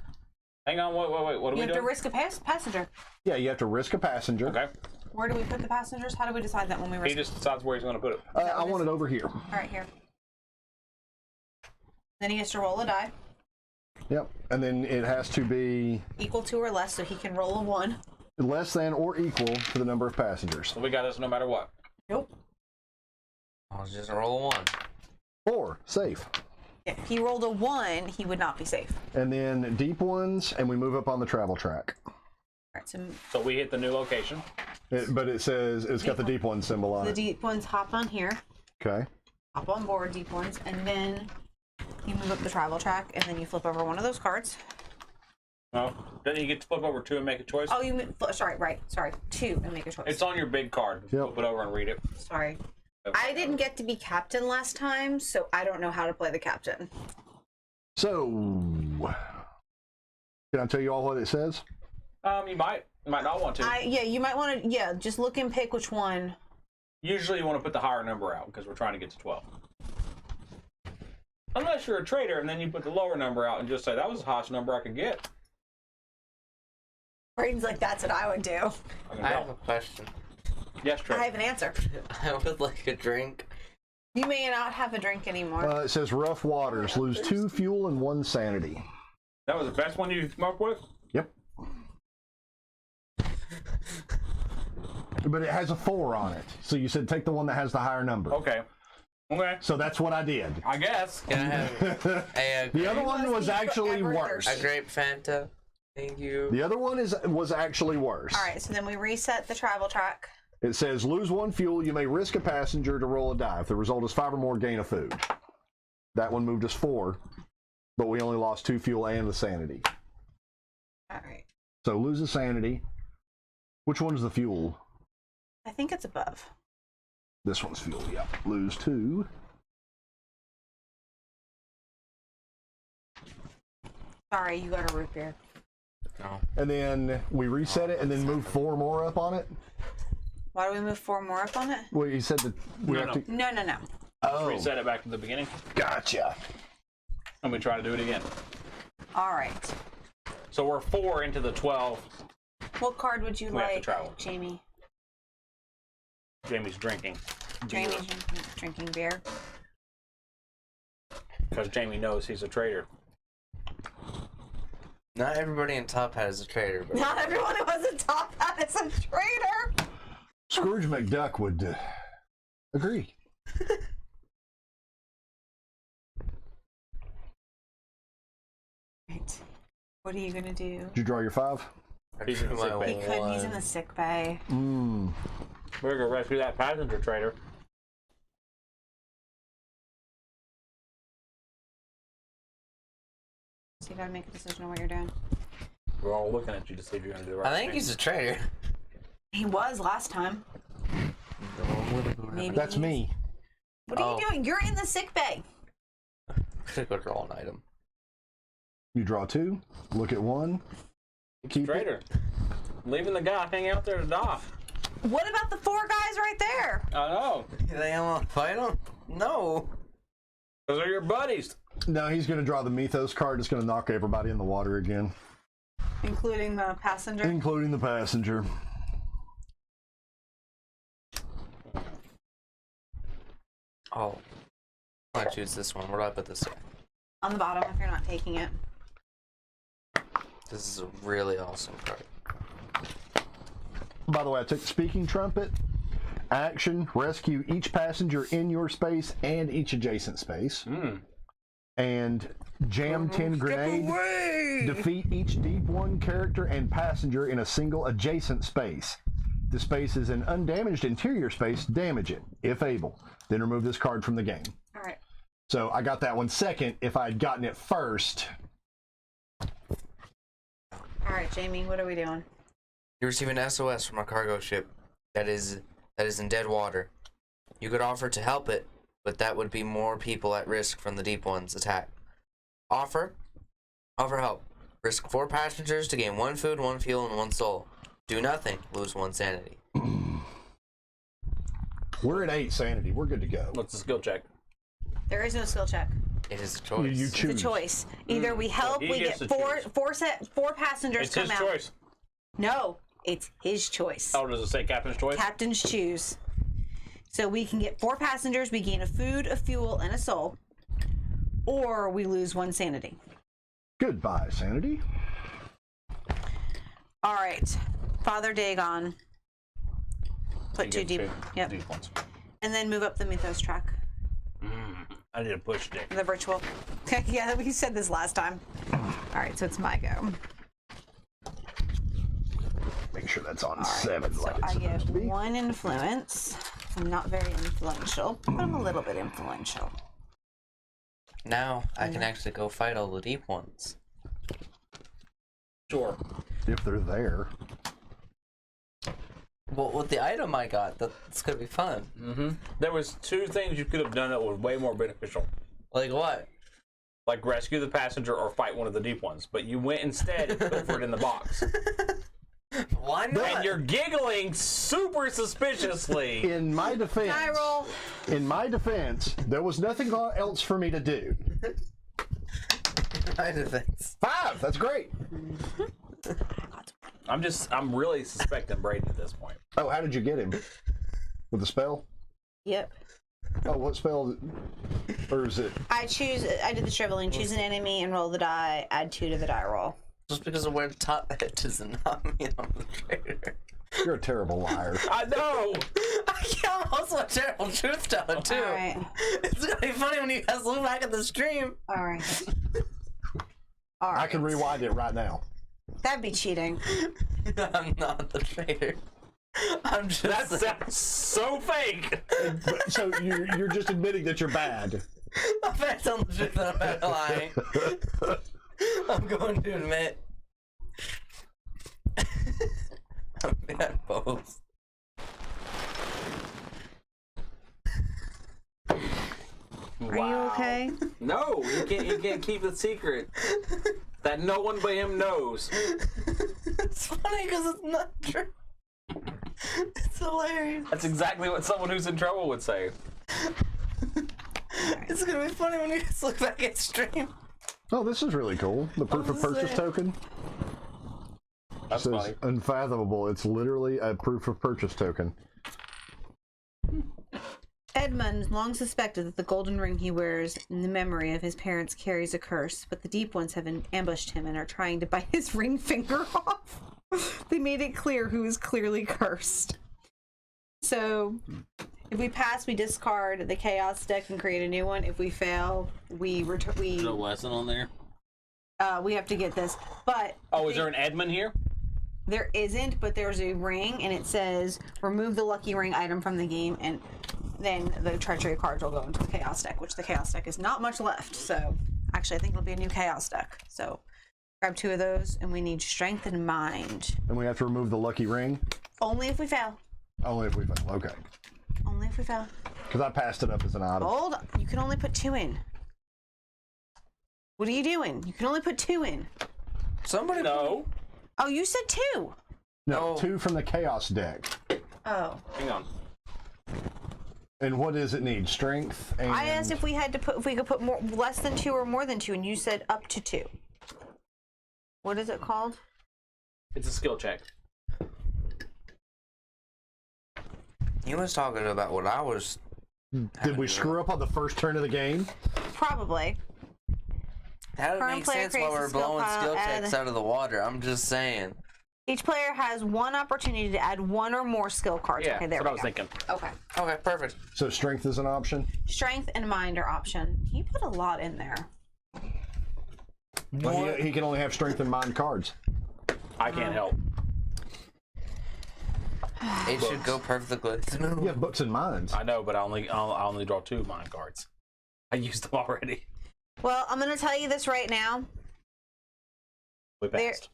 Hang on, wait. What are you we have to doing? risk a passenger. Yeah, you have to risk a passenger. Okay. Where do we put the passengers? How do we decide that when we risk? He just decides where he's going to put it. I want it over here. All right, here. Then he has to roll a die, Yep. And then it has to be equal to or less, so he can roll a 1. less than or equal to the number of passengers. So we got this no matter what. Nope. I'll just roll a 1. 4, safe. If he rolled a 1, he would not be safe. And then deep ones, and we move up on the travel track. All right, so So we hit the new location. But it says it's got the deep one symbol on the it. deep ones hop on here, Okay. hop on board deep ones, and then you move up the travel track, and then you flip over one of those cards. No. Then you get to flip over 2 and make a choice. Oh, sorry, 2 and make a choice. It's on your big card. Yep. Flip it over and read it. Sorry. I didn't get to be captain last time, so I don't know how to play the captain. So, can I tell you all what it says? You might not want to. You might want to, just look and pick which one. Usually you want to put the higher number out because we're trying to get to 12. Unless you're a trader and then you put the lower number out and just say, that was the highest number I could get. Braden's like, that's what I would do. I have a question. Yes, trader. I have an answer. I would like a drink. You may not have a drink anymore. It says rough waters, lose 2 fuel and 1 sanity. That was the best one you come up with? Yep. But it has a 4 on it. So you said take the one that has the higher number. Okay. Okay. So that's what I did. I guess. Can I have a The other one was actually worse. a grape Fanta? Thank you. The other one was actually worse. All right, so then we reset the travel track. It says lose 1 fuel. You may risk a passenger to roll a die. If the result is 5 or more, gain a food. That one moved us 4, but we only lost 2 fuel and the sanity. All right. So lose a sanity. Which one's the fuel? I think it's above. This one's fuel. Yeah. Lose 2. Sorry, you got a root beer. No. And then we reset it and then move 4 more up on it. Why do we move 4 more up on it? Well, you said that we No, have no. to. No. Oh, Reset it back to the beginning. gotcha. And we try to do it again. All right. So we're 4 into the 12. What card would you We have to like, travel. Jamie? Jamie's drinking. Jamie's drinking beer. Because Jamie knows he's a trader. Not everybody in Top Hat is a trader. But Not everyone who has a top hat is a traitor. Scrooge McDuck would agree. Right. What are you gonna do? Did you draw your 5? He's in the sick bay. He could. He's in the sick bay. Mmm. We're going to rescue that passenger trader. So you gotta make a decision on what you're doing. We're all looking at you to see if you're going to do the right I think thing. he's a trader. He was last time. Maybe That's he is. me. What are you Oh. doing? You're in the sick bay. Could go draw an item. You draw 2. Look at 1. Keep it. Trader. Leaving the guy hanging out there to die. What about the 4 guys right there? I know. They want to fight him? No. Those are your buddies. No, he's going to draw the Mythos card. It's going to knock everybody in the water again, Including the passenger. including the passenger. Oh. I'm going to choose this one. Where do I put this guy? On the bottom if you're not taking it. This is a really awesome card. By the way, I took the speaking trumpet. Action, rescue each passenger in your space and each adjacent space. And jam 10 grenade. Defeat each deep 1 character and passenger in a single adjacent space. If the space is an undamaged interior space, damage it, if able. Then remove this card from the game. All right. So I got that one second. If I had gotten it first, All right, Jamie, what are we doing? You receive an SOS from a cargo ship that is in dead water. You could offer to help it, but that would be more people at risk from the deep one's attack. Offer help. Risk 4 passengers to gain 1 food, 1 fuel, and 1 soul. Do nothing. Lose 1 sanity. We're at 8 sanity. We're good to go. What's the skill check? There is no skill check. It is a choice. You It's a choose. choice. Either we help, he we gets get to choose. four passengers It's come his out. choice. No, it's his choice. Oh, does it say captain's choice? Captains choose. So we can get 4 passengers, we gain a food, a fuel, and a soul. Or we lose 1 sanity. Goodbye, sanity. All right. Father Dagon. Put 2 deep. Yep. Deep ones. And then move up the mythos track. I need a push stick. The virtual. Yeah, we said this last time. All right, so it's my go. Make sure that's on All right, 7 so like it's I get supposed to be. 1 influence. I'm not very influential, but I'm a little bit influential. Now I can actually go fight all the deep ones. Sure. If they're there. Well, with the item I got, that's gonna be fun. There was 2 things you could have done that were way more beneficial. Like what? Like rescue the passenger or fight one of the deep ones. But you went instead and put it in the box. Why not? And you're giggling super suspiciously. In my defense, Die roll. there was nothing else for me to do. My defense. 5. That's great. I'm really suspecting Braden at this point. Oh, how did you get him? With a spell? Yep. Oh, what spell? Or is it? I did the shriveling. Choose an enemy and roll the die. Add 2 to the die roll. Just because of where the top edge does not mean I'm the traitor. You're a terrible liar. I know! I'm also a terrible truth teller, too. All right. It's gonna be funny when you guys look back at the stream. All right. All right. I can rewind it right now. That'd be cheating. I'm not the traitor. I'm just. That sounds so fake! So you're just admitting that you're bad. I'm bad telling the truth and I'm bad lying. I'm going to admit. I'm bad both. Are you okay? No, you can't keep the secret that no one but him knows. It's funny because it's not true. It's hilarious. That's exactly what someone who's in trouble would say. It's gonna be funny when you guys look back at stream. Oh, this is really cool. The proof of purchase token. That's Says funny. Unfathomable. It's literally a proof of purchase token. Edmund long suspected that the golden ring he wears in the memory of his parents carries a curse, but the deep ones have ambushed him and are trying to bite his ring finger off. They made it clear who is clearly cursed. So, if we pass, we discard the chaos deck and create a new one. If we fail, we There's no lesson on there. we have to get this. But Oh, is there an Edmund here? there isn't, but there's a ring, and it says remove the lucky ring item from the game, and then the treachery cards will go into the chaos deck, which the chaos deck is not much left. So actually, I think it'll be a new chaos deck. So grab 2 of those, and we need strength and mind. And we have to remove the lucky ring. Only if we fail. Only if we fail. Okay. Only if we fail. Because I passed it up as an item. Hold on. You can only put 2 in. What are you doing? You can only put 2 in. Somebody. No. Oh, you said 2. No, No. 2 from the chaos deck. Oh. Hang on. And what does it need? Strength and... I asked if we could put more, less than 2 or more than 2, and you said up to 2. What is it called? It's a skill check. He was talking about what I was. Did we screw up on the first turn of the game? Probably. That would Current make player sense while creates a we're skill blowing pile, skill add- checks out of the water. I'm just saying. Each player has 1 opportunity to add 1 or more skill cards. Yeah, Okay, there that's what I we was go. thinking. Okay. Okay, perfect. So strength is an option? Strength and mind are option. You put a lot in there. Well, he can only have strength and mind cards. I can't help. It should go perfectly smooth. You have books and minds. I know, but I only draw 2 mind cards. I used them already. Well, I'm going to tell you this right now. We passed.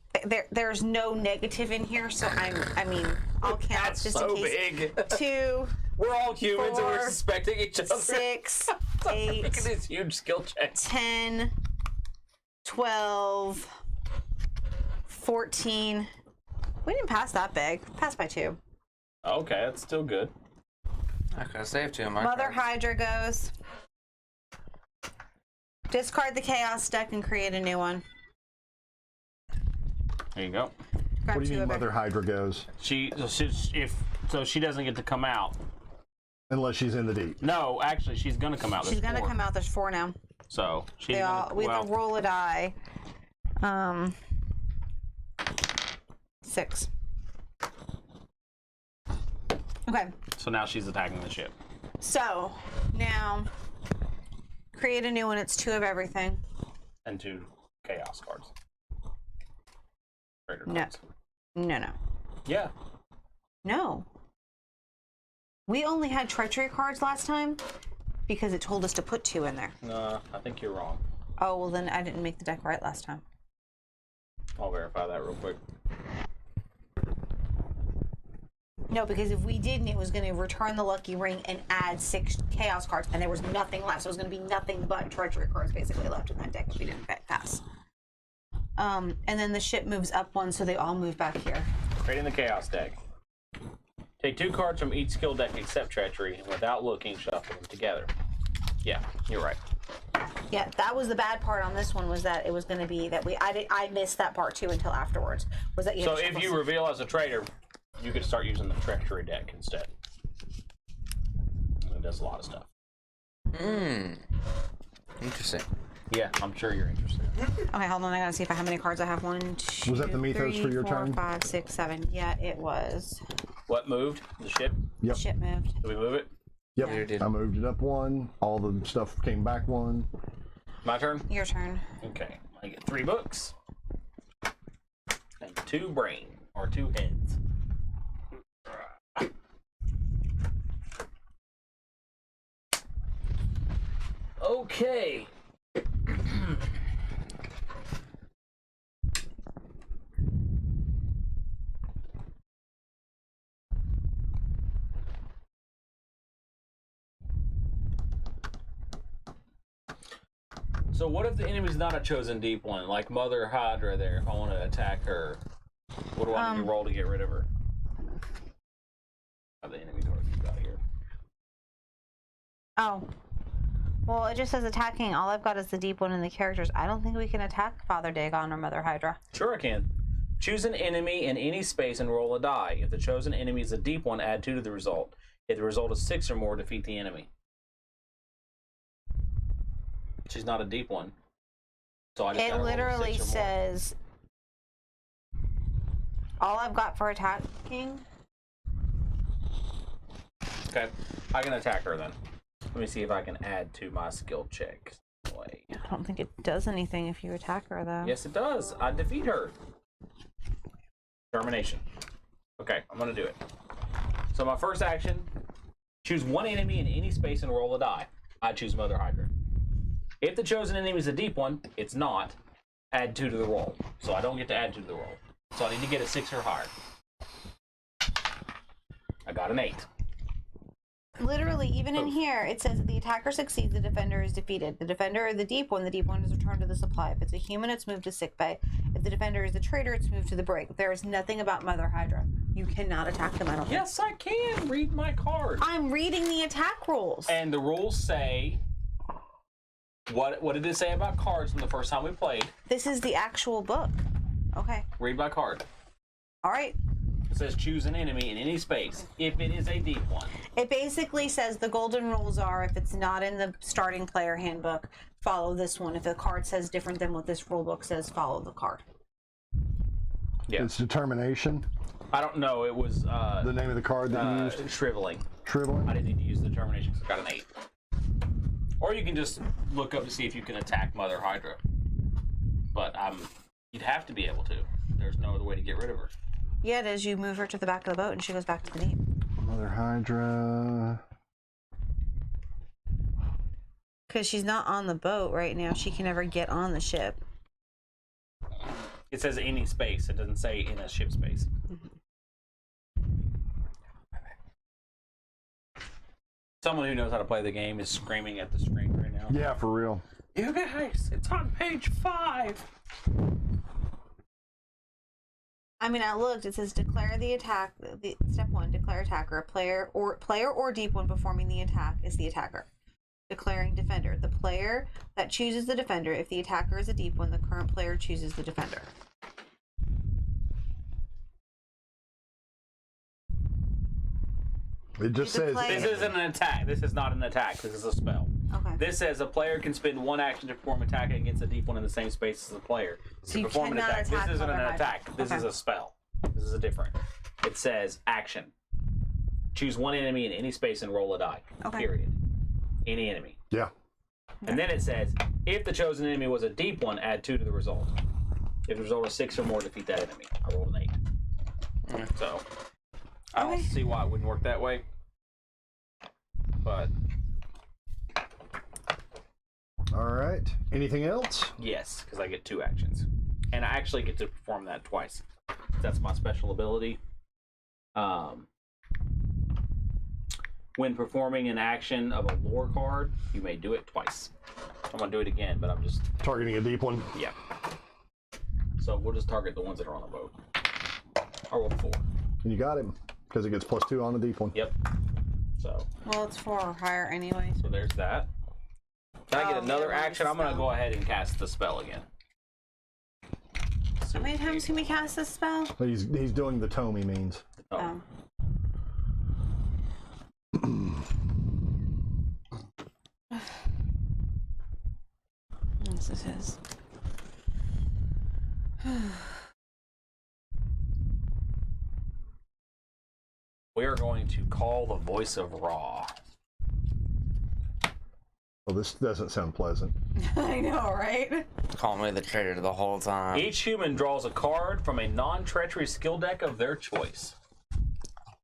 There's no negative in here, so I mean, I'll count That's just so in case. big. 2, We're all humans and we're 4, suspecting each other. 6, Making 8, these huge skill checks. 10, 12, 14. We didn't pass that big. Passed by 2. Okay, that's still good. I could have saved 2 of my Mother cards. Hydra goes. Discard the Chaos deck and create a new one. There you go. Grab What do 2 you mean of Mother it. Hydra goes? She doesn't get to come out. Unless she's in the deep. No, actually, she's gonna come out. She's There's gonna 4. come out. There's 4 now. So she's They all gonna, we well, have to roll a die. 6. Okay. so now she's attacking the ship. So now create a new one. It's 2 of everything. And 2 chaos cards. Traitor No. cards. No. Yeah. No. We only had treachery cards last time because it told us to put 2 in there. No, I think you're wrong. Oh, well then I didn't make the deck right last time. I'll verify that real quick. No, because if we didn't, it was going to return the lucky ring and add 6 chaos cards, and there was nothing left. So it was going to be nothing but treachery cards basically left in that deck if we didn't pass. And then the ship moves up 1, so they all move back here. Creating the chaos deck. Take 2 cards from each skill deck except treachery, and without looking, shuffle them together. Yeah, you're right. Yeah, that was the bad part on this one, was that it was going to be that I missed that part too until afterwards. Was that you So had to if shuffle you reveal as a traitor, you could start using the treachery deck instead. It does a lot of stuff. Interesting. Yeah, I'm sure you're interested. Okay, hold on. I gotta see if I have many cards I have. 1, 2, Was that the Mythos 3, for your 4, turn? 5, 6, 7. Yeah, it was. What moved? The ship? Yep. Ship moved. Did we move it? Yep. You did. I moved it up 1. All the stuff came back 1. My turn? Your turn. Okay. I get 3 books. And 2 brain. Or 2 heads. Okay. So what if the enemy's not a chosen deep one, like Mother Hydra there, if I want to attack her? What do I need to roll to get rid of her? Have the enemy torches out here. Oh. Well, it just says attacking. All I've got is the deep one in the characters. I don't think we can attack Father Dagon or Mother Hydra. Sure I can. Choose an enemy in any space and roll a die. If the chosen enemy is a deep one, add 2 to the result. If the result is 6 or more, defeat the enemy. She's not a deep one. So I just It gotta roll a literally 6 or more. says all I've got for attacking. Okay, I can attack her then. Let me see if I can add to my skill check. Wait. I don't think it does anything if you attack her, though. Yes, it does. I defeat her. Termination. Okay, I'm gonna do it. So my first action, choose one enemy in any space and roll a die. I choose Mother Hydra. If the chosen enemy is a deep one, it's not. Add 2 to the roll. So I don't get to add 2 to the roll. So I need to get a 6 or higher. I got an 8. Literally, even in here, it says that the attacker succeeds, the defender is defeated. The defender is the deep one is returned to the supply. If it's a human, it's moved to sickbay. If the defender is the traitor, it's moved to the brig. There is nothing about Mother Hydra. You cannot attack them, I don't think. Yes, I can. Read my card. I'm reading the attack rules. And the rules say... What did it say about cards from the first time we played? This is the actual book. Okay. Read my card. All right. It says choose an enemy in any space if it is a deep one. It basically says the golden rules are if it's not in the starting player handbook, follow this one. If the card says different than what this rule book says, follow the card. Yeah. It's determination. I don't know. It was The name of the card that you used. shriveling. Shriveling. I didn't need to use the determination because I got an 8. Or you can just look up to see if you can attack Mother Hydra. But you'd have to be able to. There's no other way to get rid of her. Yeah, it is. You move her to the back of the boat and she goes back to the deep. Mother Hydra. Because she's not on the boat right now. She can never get on the ship. It says any space. It doesn't say in a ship space. Someone who knows how to play the game is screaming at the screen right now. Yeah, for real. You guys, it's on page 5. I mean, I looked. It says declare the attack. Step 1, declare attacker. A player or deep one performing the attack is the attacker. Declaring defender. The player that chooses the defender. If the attacker is a deep one, the current player chooses the defender. It just The says player- This isn't an attack. This is not an attack. This is a spell. Okay. This says a player can spend one action to perform attacking against a deep one in the same space as the player. So To you perform an cannot attack. attack This isn't an other attack. magic. This Okay. is a spell. This is a different. It says action. Choose one enemy in any space and roll a die. Okay. Period. Any enemy. yeah. And then it says, if the chosen enemy was a deep one, add 2 to the result. If the result is 6 or more, defeat that enemy. I rolled an 8. So, I don't Okay. see why it wouldn't work that way. But, All right. Anything else? yes, because I get 2 actions. And I actually get to perform that twice. That's my special ability. When performing an action of a lore card, you may do it twice. I'm going to do it again, but I'm just, Targeting a deep one. yeah. So we'll just target the ones that are on the boat. I rolled 4. And you got him because it gets +2 on the deep one. Yep. So Well, it's 4 or higher anyway. So there's that. Can I get Oh, another yeah, action? I'm going to spell. go ahead and cast the spell again. How many times can we cast this spell? He's doing the tome, he means. Oh. Yes, this is. We are going to call the voice of Ra. Well, this doesn't sound pleasant. I know, right? Call me the traitor the whole time. Each human draws a card from a non-treachery skill deck of their choice.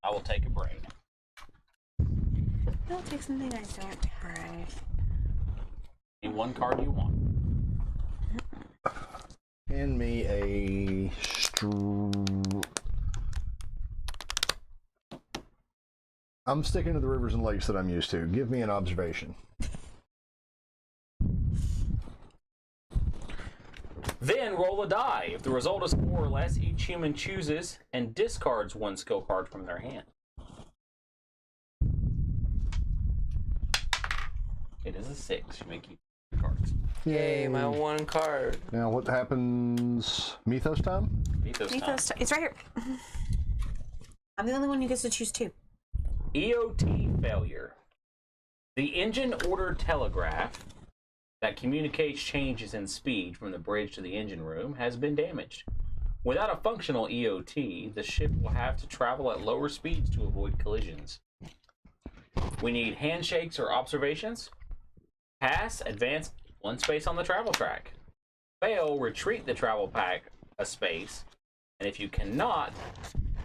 I will take a brain. I'll take something I don't have. Any one card you want. Hand me a I'm sticking to the rivers and lakes that I'm used to. Give me an observation. Then roll a die. If the result is 4 or less, each human chooses and discards 1 skill card from their hand. It is a 6. You may keep the cards. Yay, my one card. Now what happens? Mythos time? Mythos time. Mythos. It's right here. I'm the only one who gets to choose 2. EOT failure. The engine order telegraph that communicates changes in speed from the bridge to the engine room has been damaged. Without a functional EOT, the ship will have to travel at lower speeds to avoid collisions. We need handshakes or observations. Pass, advance 1 space on the travel track. Fail, retreat the travel pack a space. And if you cannot,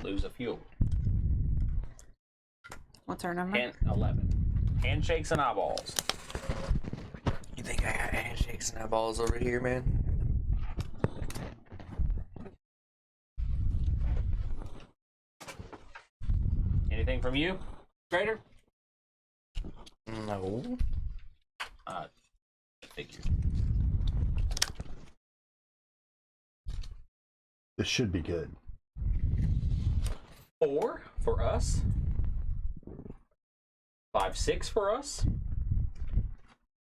lose a fuel. What's our number? And 11. Handshakes and eyeballs. You think I got handshakes and eyeballs over here, man? Anything from you, Trader? No. Figure. This should be good. 4 for us. 5, 6 for us.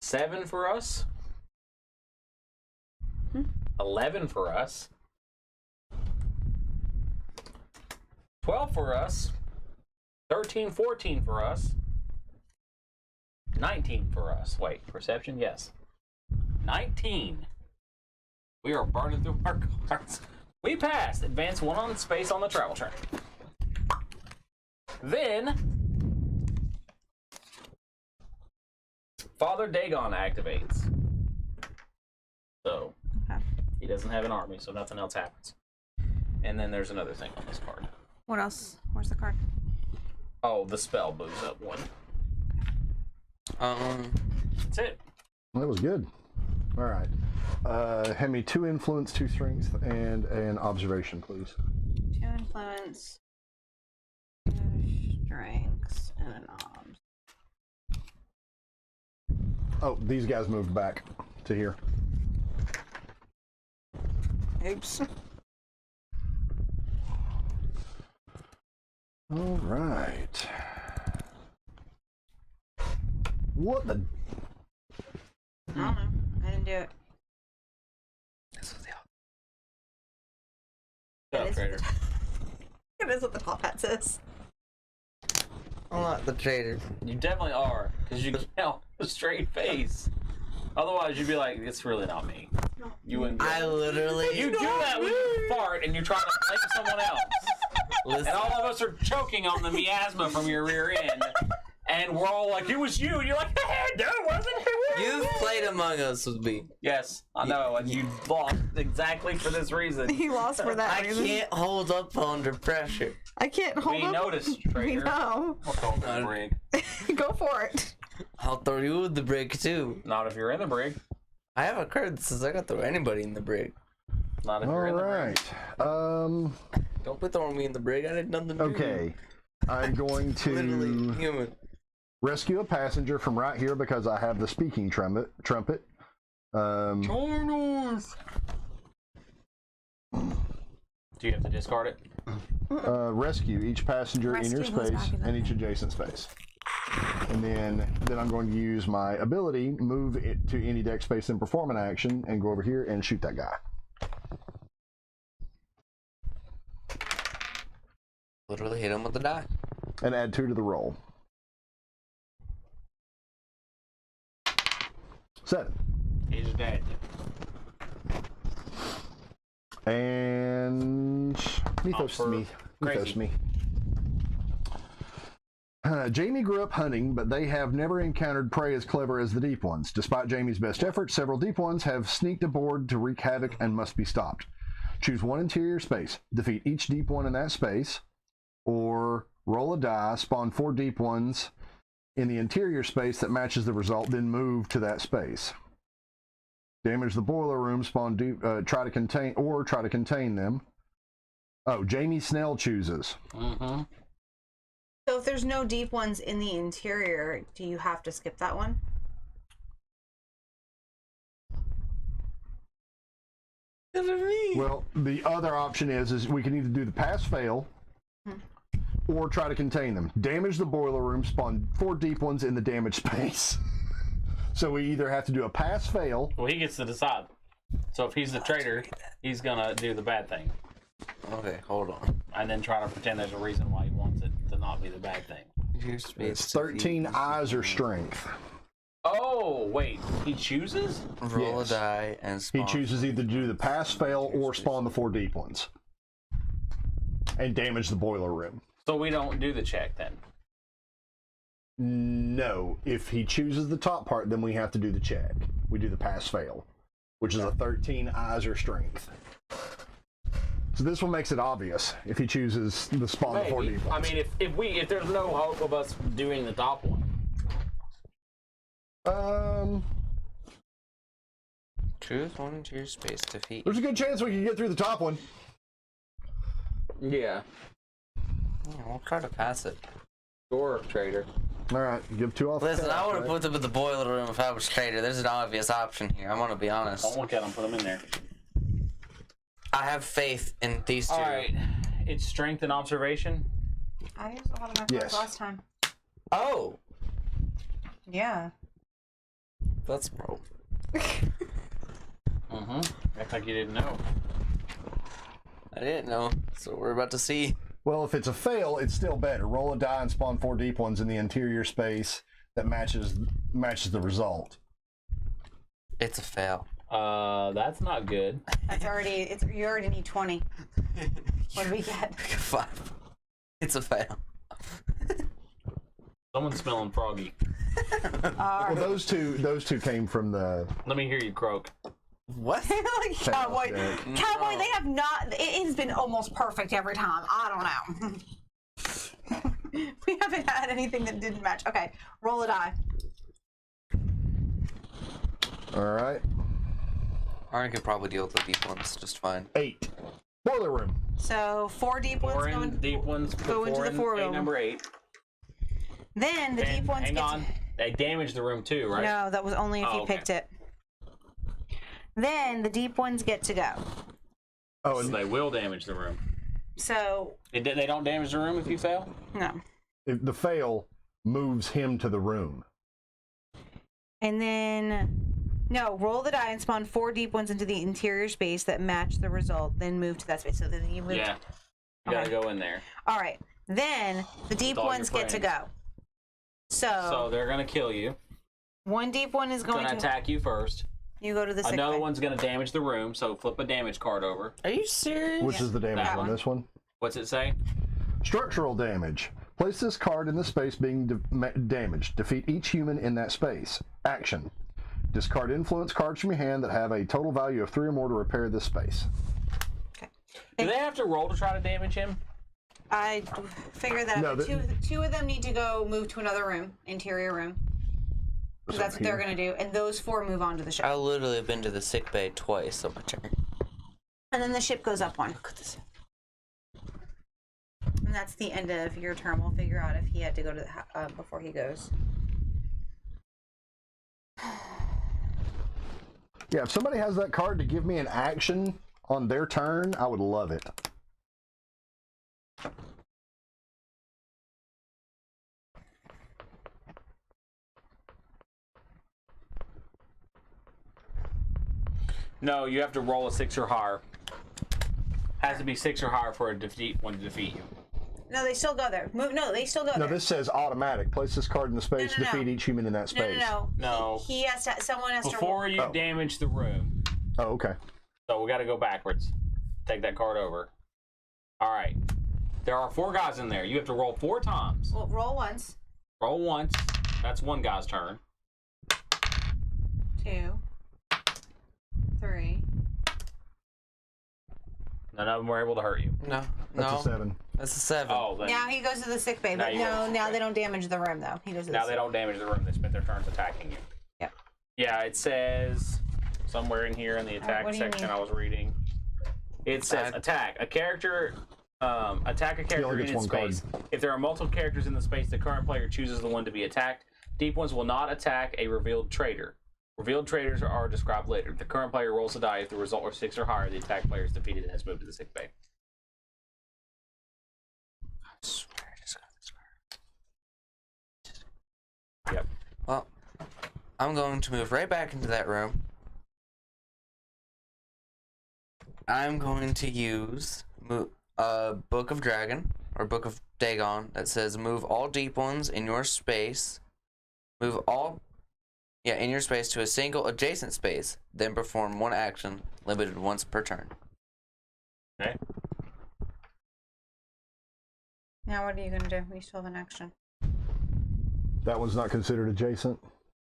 7 for us. 11 for us. 12 for us. 13, 14 for us. 19 for us. Wait, perception? Yes. 19. We are burning through our cards. We passed. Advance 1 on space on the travel track. Then, Father Dagon activates. So, Okay. he doesn't have an army, so nothing else happens. And then there's another thing on this card. What else? Where's the card? Oh, the spell moves up 1. That's it. That was good. All right. Hand me 2 influence, 2 strength, and an observation, please. 2 influence, 2 strengths, and an obs. Oh, these guys moved back to here. Oops. All right. What the? I don't know. I didn't do it. Shut up, Trader. It is what the top hat says. I'm not the traitor. You definitely are, because you can't have a straight face. Otherwise, you'd be like, it's really not me. You wouldn't be. I literally. You do that when you fart and you're trying to blame someone else. Listen, And all of us are choking on the miasma from your rear end. And we're all like, it was you. And you're like, no, it wasn't. you've played Among Us with me. Yes, I know. And you lost exactly for this reason. He lost for that I reason. can't hold up under pressure. I can't hold We up. noticed, We Trader. know. I'll call the brig. Go for it. I'll throw you in the brig too. Not if you're in the brig. I have a card that says I can throw anybody in the brig. Not if All you're in the brig. right. Don't be throwing me in the brig. I did nothing to do. Okay. I'm going Literally to human. rescue a passenger from right here because I have the speaking trumpet. Do you have to discard it? Rescue each passenger in your Rescue who's space back in and each adjacent space. And then I'm going to use my ability, move it to any deck space and perform an action, and go over here and shoot that guy. Literally hit him with the die. And add 2 to the roll. 7. He's dead. And Mythos for me. crazy. Me. Jamie grew up hunting, but they have never encountered prey as clever as the Deep Ones. Despite Jamie's best efforts, several Deep Ones have sneaked aboard to wreak havoc and must be stopped. Choose one interior space. Defeat each Deep One in that space, or roll a die, spawn 4 Deep Ones in the interior space that matches the result, then move to that space. Damage the boiler room, spawn try to contain them. Oh, Jamie Snell chooses. Mm-hmm. So if there's no deep ones in the interior, do you have to skip that one? Well, the other option is we can either do the pass-fail or try to contain them. Damage the boiler room, spawn 4 Deep Ones in the damaged space. So we either have to do a pass-fail. Well, he gets to decide. So if he's the traitor, he's gonna do the bad thing, Okay, hold on. and then try to pretend there's a reason why he wants it to not be the bad thing. Here's space. It's 13 eyes or strength. Oh wait, he chooses? Roll Yes. a die and He spawn. chooses either to do the pass-fail or spawn the 4 Deep Ones. And damage the boiler room. So we don't do the check then. No, if he chooses the top part, then we have to do the check. We do the pass-fail, which is a 13 eyes or strength. So this one makes it obvious if he chooses the spawn the 4 Maybe. Deep I Ones. mean, if there's no hope of us doing the top one. Choose one interior space. Defeat. There's a good chance we can get through the top one. Yeah. Yeah, we'll try to pass it. Sure, traitor. All right, give 2 off. the Listen, top, I would have right? put them in the boiler room if I was traitor. There's an obvious option here. I'm gonna be honest. Don't look at them. Put them in there. I have faith in these two. All right. It's strength and observation. I used a lot of my cards Yes. last time. Oh, Yeah. let's roll. Mm-hmm. Act like you didn't know. I didn't know. So we're about to see. Well, if it's a fail, it's still better. Roll a die and spawn 4 Deep Ones in the interior space that matches the result. It's a fail. That's not good. That's already. You already need 20. What do we get? 5. It's a fail. Someone's smelling froggy. Well, those two came from the Let me hear you croak. What? Like Cowboy. deck. Cowboy, they have not. It has been almost perfect every time. I don't know. We haven't had anything that didn't match. Okay, roll a die. All right. I could probably deal with the deep ones just fine. 8. Boiler room. So 4 deep ones Four go in, in. deep ones. go into the in four eight, room. number 8. Then the And deep ones hang get. on. They damaged the room too, right? No, that was only if Oh, you okay. picked it. Then the deep ones get to go. Oh, So and they will damage the room. So They don't damage the room if you fail? no. If the fail moves him to the room. And then no, roll the die and spawn 4 deep ones into the interior space that match the result. Then move to that space. So then you move. Yeah. You gotta go in there. All right. Then the deep all your ones get to friends. go. So So they're gonna kill you. one deep one is going Gonna to attack you first. You go to the sick Another bay. one's gonna damage the room, so flip a damage card over. Are you serious? Which is the damage That on one. this one? What's it say? Structural damage. Place this card in the space being damaged. Defeat each human in that space. Action. Discard influence cards from your hand that have a total value of 3 or more to repair this space. Do they have to roll to try to damage him? I figured that No, out. Two of them need to go move to another room, interior room. 'Cause that's what they're going to do. And those 4 move on to the ship. I literally have been to the sick bay twice on my turn. And then the ship goes up one. And that's the end of your turn. We'll figure out if he had to go to the before he goes. Yeah, if somebody has that card to give me an action on their turn, I would love it. No, you have to roll a 6 or higher. Has to be 6 or higher for one to defeat you. No, they still go there. No, they still go No, there. this says automatic. Place this card in the space, No. defeat each human in that space. No. He has to. Someone has to. Before you damage the room. Oh, okay. So we got to go backwards. Take that card over. All right. There are 4 guys in there. You have to roll 4 times. Well, roll once. Roll once. That's one guy's turn. 2, 3. None of them were able to hurt you. No, That's no. a 7. That's a 7. Oh, then Now he goes to the sick bay, Now but you go to the no, sick now bay. they don't damage the room though. He goes to the now sick they don't damage the room. They spent their turns attacking you. Yep. Yeah, it says somewhere in here in the attack what do you section mean? I was reading. It says attack a character. Attack a character gets in its one card. space. If there are multiple characters in the space, the current player chooses the one to be attacked. Deep ones will not attack a revealed traitor. Revealed traitors are described later. The current player rolls a die. If the result is 6 or higher, the attack player is defeated and has moved to the sick bay. I swear I just got this card. Yep. Well, I'm going to move right back into that room. I'm going to use Book of Dragon, or Book of Dagon, that says move all deep ones in your space. Move all, in your space to a single adjacent space. Then perform one action, limited once per turn. Okay. Now what are you gonna do? We still have an action. That one's not considered adjacent?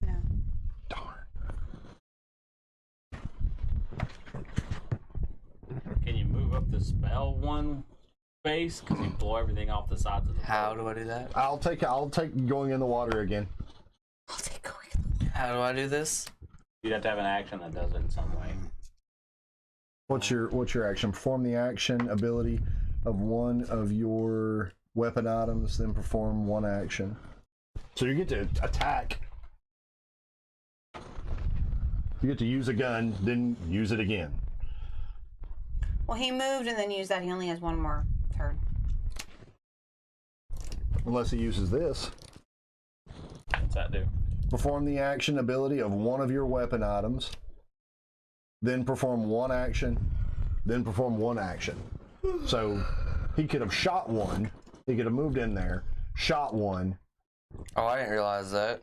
No. Darn. Can you move up the spell one space? Because you blow everything off the sides of the How boat. do I do that? I'll take going in the water again. I'll take going. How do I do this? You'd have to have an action that does it in some way. What's your action? Perform the action ability of one of your weapon items, then perform one action. So you get to attack. You get to use a gun, then use it again. Well, he moved and then used that. He only has one more turn. Unless he uses this. What's that do? Perform the action ability of one of your weapon items, then perform one action, then perform one action. So he could have shot one, he could have moved in there, shot one. Oh, I didn't realize that.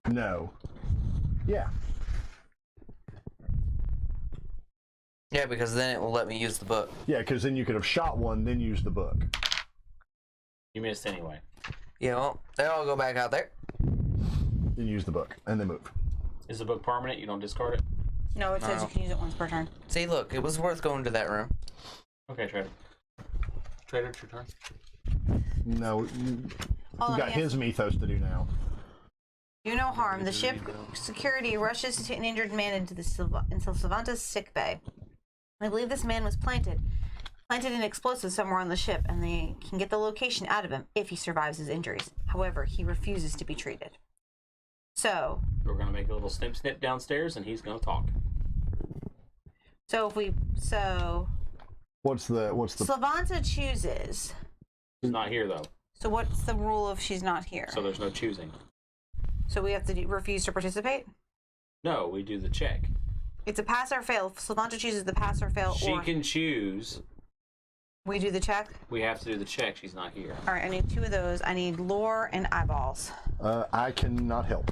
No. Yeah. Yeah, because then it will let me use the book. Yeah, because then you could have shot one, then use the book. You missed anyway. Yeah, well, they all go back out there. Then use the book, and then move. Is the book permanent? You don't discard it? No, it says No. you can use it once per turn. See, look, it was worth going to that room. Okay, Trader. Trader, it's your turn. No, you Hold on, got yes. his mythos to do now. Do no harm. The ship security rushes to an injured man into Sylvanta's sick bay. I believe this man was planted an explosive somewhere on the ship, and they can get the location out of him if he survives his injuries. However, he refuses to be treated. So, We're going to make a little snip downstairs, and he's going to talk. So What's the Slavanta chooses. She's not here though, So what's the rule if she's not here? so there's no choosing. So we have to refuse to participate? No, we do the check. It's a pass or fail. If Slavanta chooses the pass or fail, She or can choose. we do the check. We have to do the check. She's not here. All right, I need 2 of those. I need lore and eyeballs. I cannot help.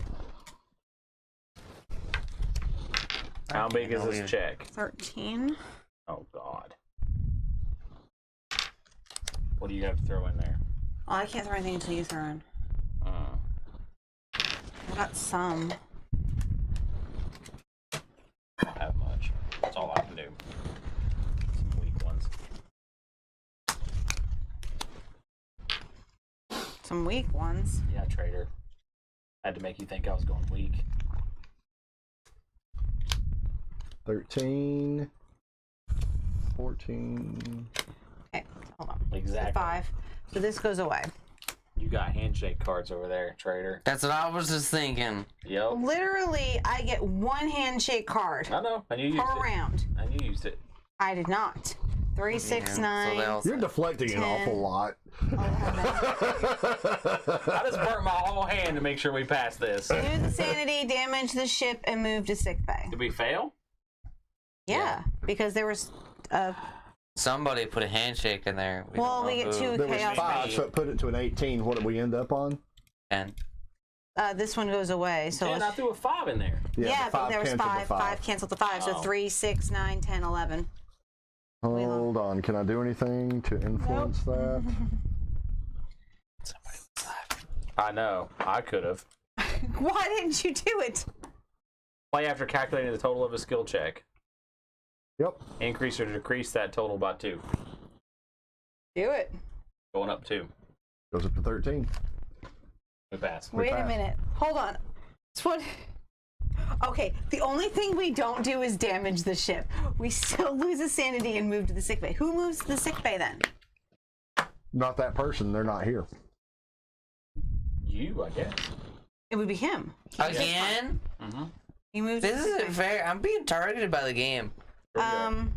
How big is this check? 13. Oh God. What do you have to throw in there? Oh, I can't throw anything until you throw in. I got some. I don't have much. That's all I can do. Some weak ones. Some weak ones. Yeah, trader. Had to make you think I was going weak. 13, 14. Okay, hold on. Exactly. 5. So this goes away. You got handshake cards over there, trader. That's what I was just thinking. Yep. Literally, I get 1 handshake card I know. And you used per it. round. And you used it. I did not. 3, 6, 9. You're deflecting an 10. awful lot. I just burnt my whole hand to make sure we passed this. Lose the sanity, damage the ship, and move to sickbay. Did we fail? Yeah, because there was. Somebody put a handshake in there. Well, we get 2 There was chaos. 5, so it put it to an 18. What did we end up on? 10. This one goes away. So And I threw a 5 in there. yeah, the but there was canceled the 5. 5 canceled the 5. So Oh. 3, 6, 9, 10, 11. Hold on. Can I do anything to influence that? Somebody was laughing. I know. I could have. Why didn't you do it? Play after calculating the total of a skill check. Yep. Increase or decrease that total by 2. Do it. Going up 2. Goes up to 13. We pass. Wait a fast. minute. Hold on. It's what? Okay, the only thing we don't do is damage the ship. We still lose a sanity and move to the sickbay. Who moves to the sickbay then? Not that person. They're not here. You, I guess. It would be him. Again? Mm-hmm. He moves. This to the isn't sickbay. fair. I'm being targeted by the game. Hold on.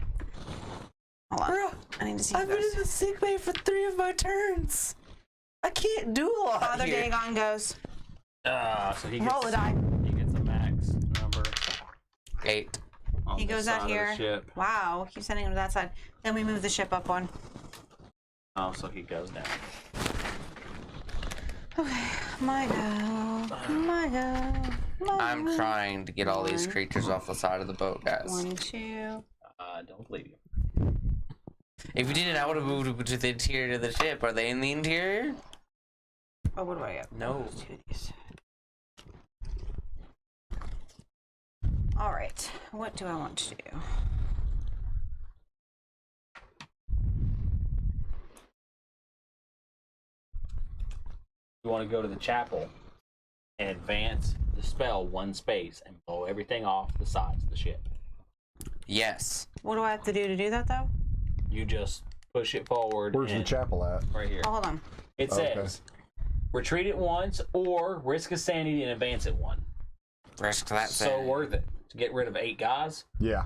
Bro, I need to see I've been this. in the sick bay for 3 of my turns. I can't do a lot Father here. Dagon goes. So he gets, Roll a die. He gets a max number. 8. On He the goes side out of the here. ship. Wow, keep sending him to that side. Then we move the ship up one. Oh, so he goes down. Okay, my go. My go. My I'm go. trying to get all these 1, creatures off the side of the boat, guys. 1, 2. I don't believe you. If you didn't, I would have moved to the interior of the ship. Are they in the interior? Oh, what do I get? No. Let's do these. All right. What do I want to do? You want to go to the chapel and advance the spell 1 space and blow everything off the sides of the ship. Yes. What do I have to do to do that, though? You just push it forward. Where's the and- chapel at? Right here. Oh, hold on. It Okay. says, retreat it once or risk a sanity and advance it 1. Risk that So thing. worth it to get rid of 8 guys. Yeah.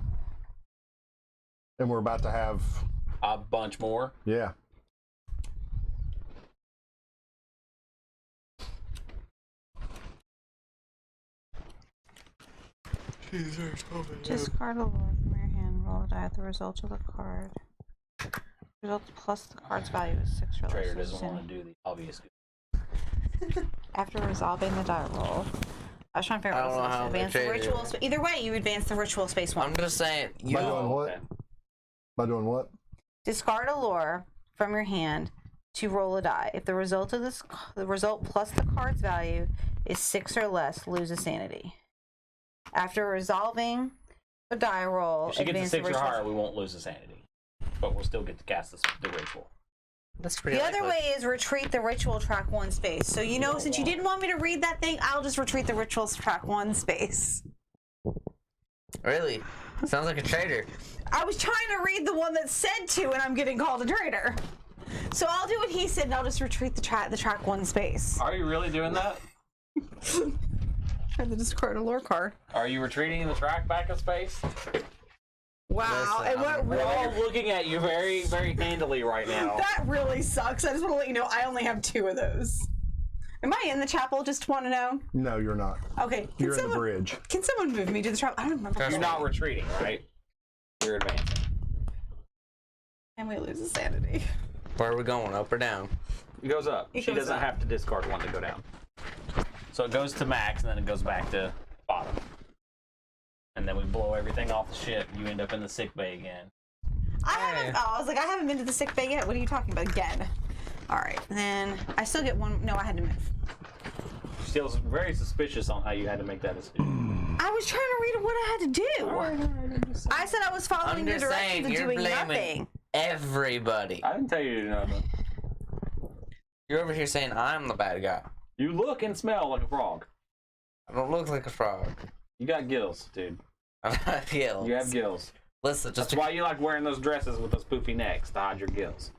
And we're about to have. A bunch more. Yeah. Discard a lord from your hand. Roll a die at the result of the card. Result plus the card's value is 6 or less. Trader doesn't want to do the obvious. After resolving the die roll. I was trying to figure I out don't know what how to the advance the trader- ritual. Either way, you advance the ritual space 1. I'm just saying, you By doing what? Okay. By doing what? Discard a lore from your hand to roll a die. If the result of the result plus the card's value is 6 or less, lose a sanity. After resolving the die roll, If she gets a advance the 6 or ritual. higher, we won't lose the sanity. But we'll still get to cast the ritual. that's pretty The other likely. way is retreat the ritual track 1 space. So you know, since you didn't want me to read that thing, I'll just retreat the rituals track 1 space. Really? Sounds like a traitor. I was trying to read the one that said to, and I'm getting called a traitor. So I'll do what he said, and I'll just retreat the track 1 space. Are you really doing that? Try to discard a lore card. Are you retreating the track back a space? Wow. Listen, And what We're all really, looking at you very, very handily right now. that really sucks. I just want to let you know I only have 2 of those. Am I in the chapel? Just want to know. No, you're not. Okay. You're in the bridge. Can someone move me to the chapel? I don't remember. You're not retreating, right? You're advancing. And we lose a sanity. Where are we going? Up or down? It goes up. It She goes doesn't up. have to discard one to go down. So it goes to max, and then it goes back to bottom. And then we blow everything off the ship. You end up in the sick bay again. I was like, I haven't been to the sick bay yet. What are you talking about again? All right, then I still get 1. No, I had to move. Still very suspicious on how you had to make that decision. I was trying to read what I had to do. I said I was following I'm the just directions saying, of you're doing blaming nothing. everybody. I didn't tell you to do nothing. You're over here saying I'm the bad guy. You look and smell like a frog. I don't look like a frog. You got gills, dude. I'm not gills. You have gills. Listen, That's why you like wearing those dresses with those poofy necks to hide your gills.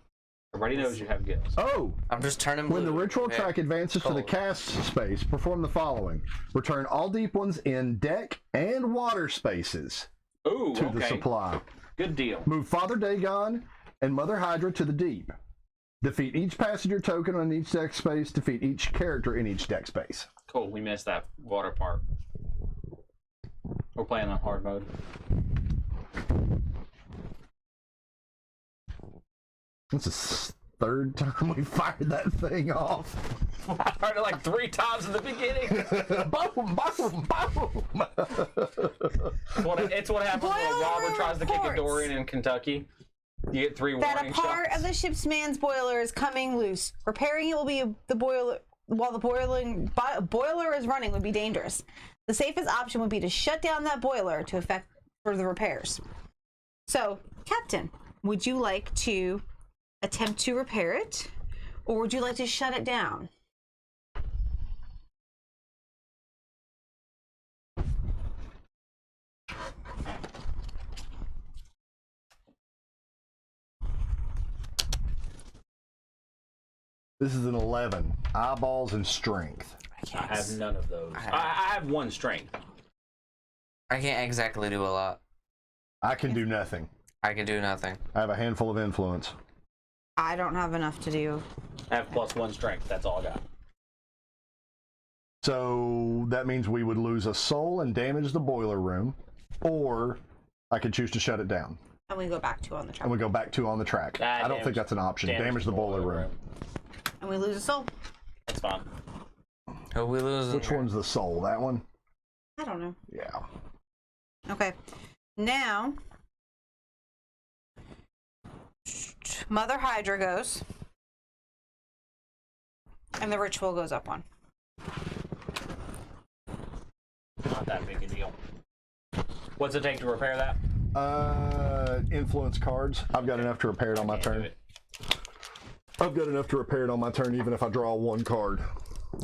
Everybody knows you have gills. Oh, I'm just turning when blue. the ritual Okay. track advances to the Cold. cast space, perform the following. Return all deep ones in deck and water spaces Ooh, to the okay. supply. Good deal. Move Father Dagon and Mother Hydra to the deep. Defeat each passenger token on each deck space. Defeat each character in each deck space. Cool, we missed that water part. We're playing on hard mode. This is the 3rd time we fired that thing off. I heard it like 3 times in the beginning. Boom, boom, boom. It's what happens when Boiler Robert room tries to kick a door reports in Kentucky. You get 3 That warning a part shots. of the ship's man's boiler is coming loose. Repairing it will be the boiler while the boiler is running would be dangerous. The safest option would be to shut down that boiler to effect further repairs. So, Captain, would you like to attempt to repair it, or would you like to shut it down? This is an 11. Eyeballs and strength. I have none of those. I have 1 strength. I can't exactly do a lot. I can do nothing. I can do nothing. I have a handful of influence. I don't have enough to do. I have +1 strength. That's all I got. So that means we would lose a soul and damage the boiler room, or I could choose to shut it down. And we go back to on the track. And we go back to on the track. I don't think that's an option. Damage the boiler room. And we lose a soul. That's fine. Who we losing? Which one's the soul? That one? I don't know. Yeah. Okay. Now, Mother Hydra goes. And the ritual goes up 1. Not that big a deal. What's it take to repair that? Influence cards. I've got enough to repair it on my Can't do turn. it. I've got enough to repair it on my turn, even if I draw 1 card.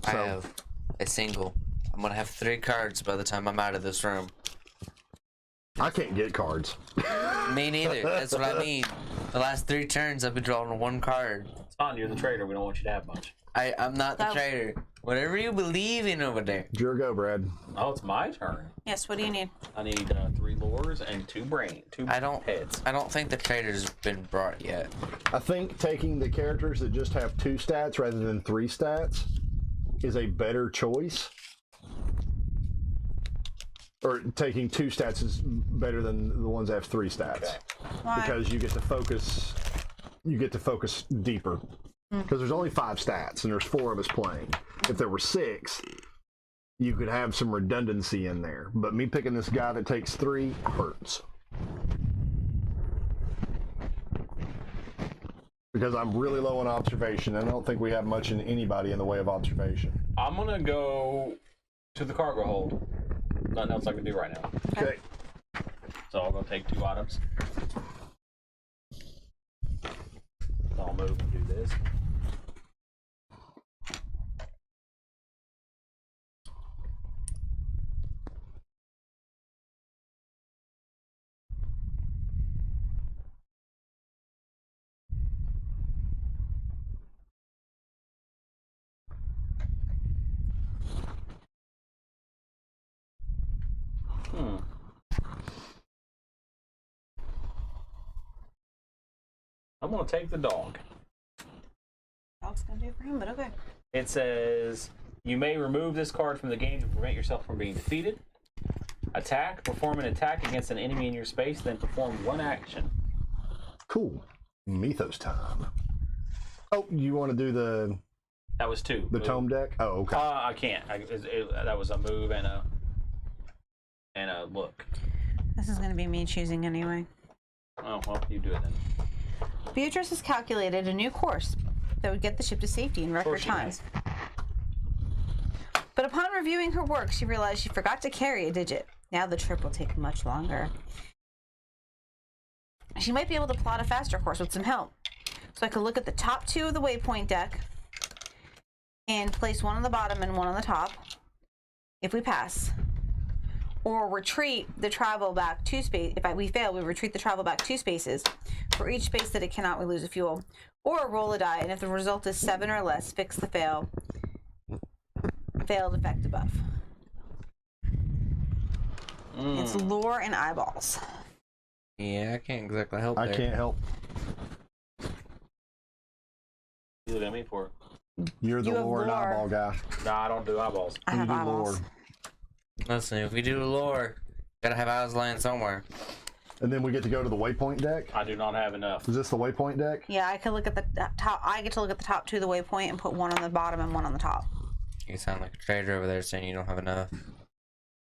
I So, have a single. I'm gonna have 3 cards by the time I'm out of this room. I can't get cards. Me neither. That's what I mean. The last 3 turns, I've been drawing 1 card. It's fine. You're the trader. We don't want you to have much. I'm not the That- trader. Whatever you believe in over there. It's your go, Brad. Oh, it's my turn. Yes, what do you need? I need 3 lures and 2 I don't heads. think the trader's been brought yet. I think taking the characters that just have 2 stats rather than 3 stats is a better choice. Or taking 2 stats is better than the ones that have 3 stats. Okay. Why? Because you get to focus deeper. Because there's only 5 stats and there's 4 of us playing. If there were 6, you could have some redundancy in there. But me picking this guy that takes 3 hurts. Because I'm really low on observation, and I don't think we have much in anybody in the way of observation. I'm gonna go to the cargo hold. Nothing else I can do right now. Okay. So I'll go take 2 items. I'll move and do this. I'm gonna take the dog. Dog's gonna do for him, but okay. It says you may remove this card from the game to prevent yourself from being defeated. Attack. Perform an attack against an enemy in your space, then perform one action. Cool. Mythos time. Oh, you want to do the That was 2. the Move. tome deck? Oh, okay. I can't. That was a move and a look. This is gonna be me choosing anyway. Oh well, you do it then. Beatrice has calculated a new course that would get the ship to safety in record course she times. But upon reviewing her work, she realized she forgot to carry a digit. Now the trip will take much longer. She might be able to plot a faster course with some help. So I could look at the top 2 of the waypoint deck and place one on the bottom and one on the top if we pass. Or retreat the travel back 2 space. If we fail, we retreat the travel back 2 spaces. For each space that it cannot, we lose a fuel. Or roll a die, and if the result is 7 or less, fix the failed effect above. It's lore and eyeballs. Yeah, I can't exactly help I there. can't help. You look at me for. You're the You have lore and lore. eyeball guy. No, I don't do eyeballs. I You have do eyeballs. lore. Listen, if we do lore, gotta have eyes laying somewhere. And then we get to go to the waypoint deck. I do not have enough. Is this the waypoint deck? Yeah, I could look at the top. I get to look at the top 2 of the waypoint and put one on the bottom and one on the top. You sound like a trader over there saying you don't have enough.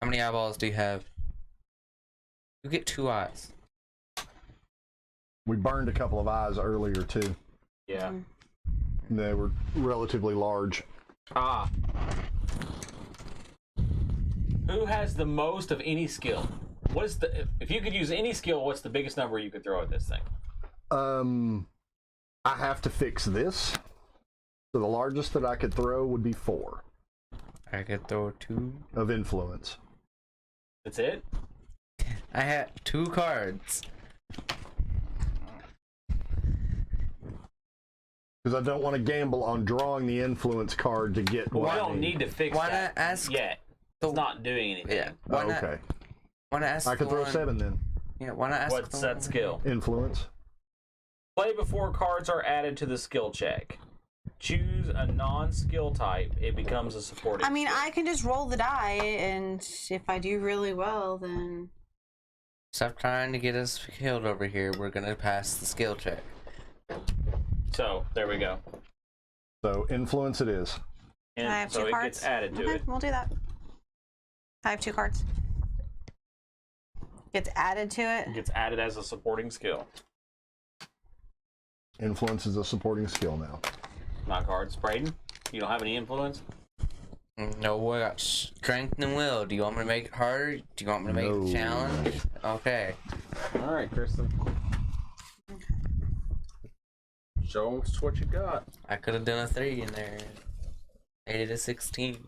How many eyeballs do you have? You get 2 eyes. We burned a couple of eyes earlier too. Yeah. They were relatively large. Ah. Who has the most of any skill? What is the if you could use any skill? What's the biggest number you could throw at this thing? I have to fix this. So the largest that I could throw would be 4 I could throw 2. of influence. That's it. I had 2 cards. Because I don't want to gamble on drawing the influence card to get Well, what we I don't need to fix Why that not ask yet. the- It's not doing anything. Yeah. Oh, Why not? okay. Why not ask I could the throw one- 7 then. Yeah. Why not ask? What's the that one- skill? Influence. Play before cards are added to the skill check. Choose a non-skill type. It becomes a supporting. I mean, skill. I can just roll the die, and if I do really well, then Stop trying to get us killed over here. We're gonna pass the skill check. So there we go. So influence it is. And I have so 2 it cards. gets added to Okay, it. we'll do that. I have 2 cards. Gets added to it. It gets added as a supporting skill. Influence is a supporting skill now. Not cards. Braden, you don't have any influence? No, I got strength and will. Do you want me to make it harder? Do you want me to make it No. a challenge? Okay. All right, Kristen. Show us what you got. I could have done a 3 in there. 8 to 16.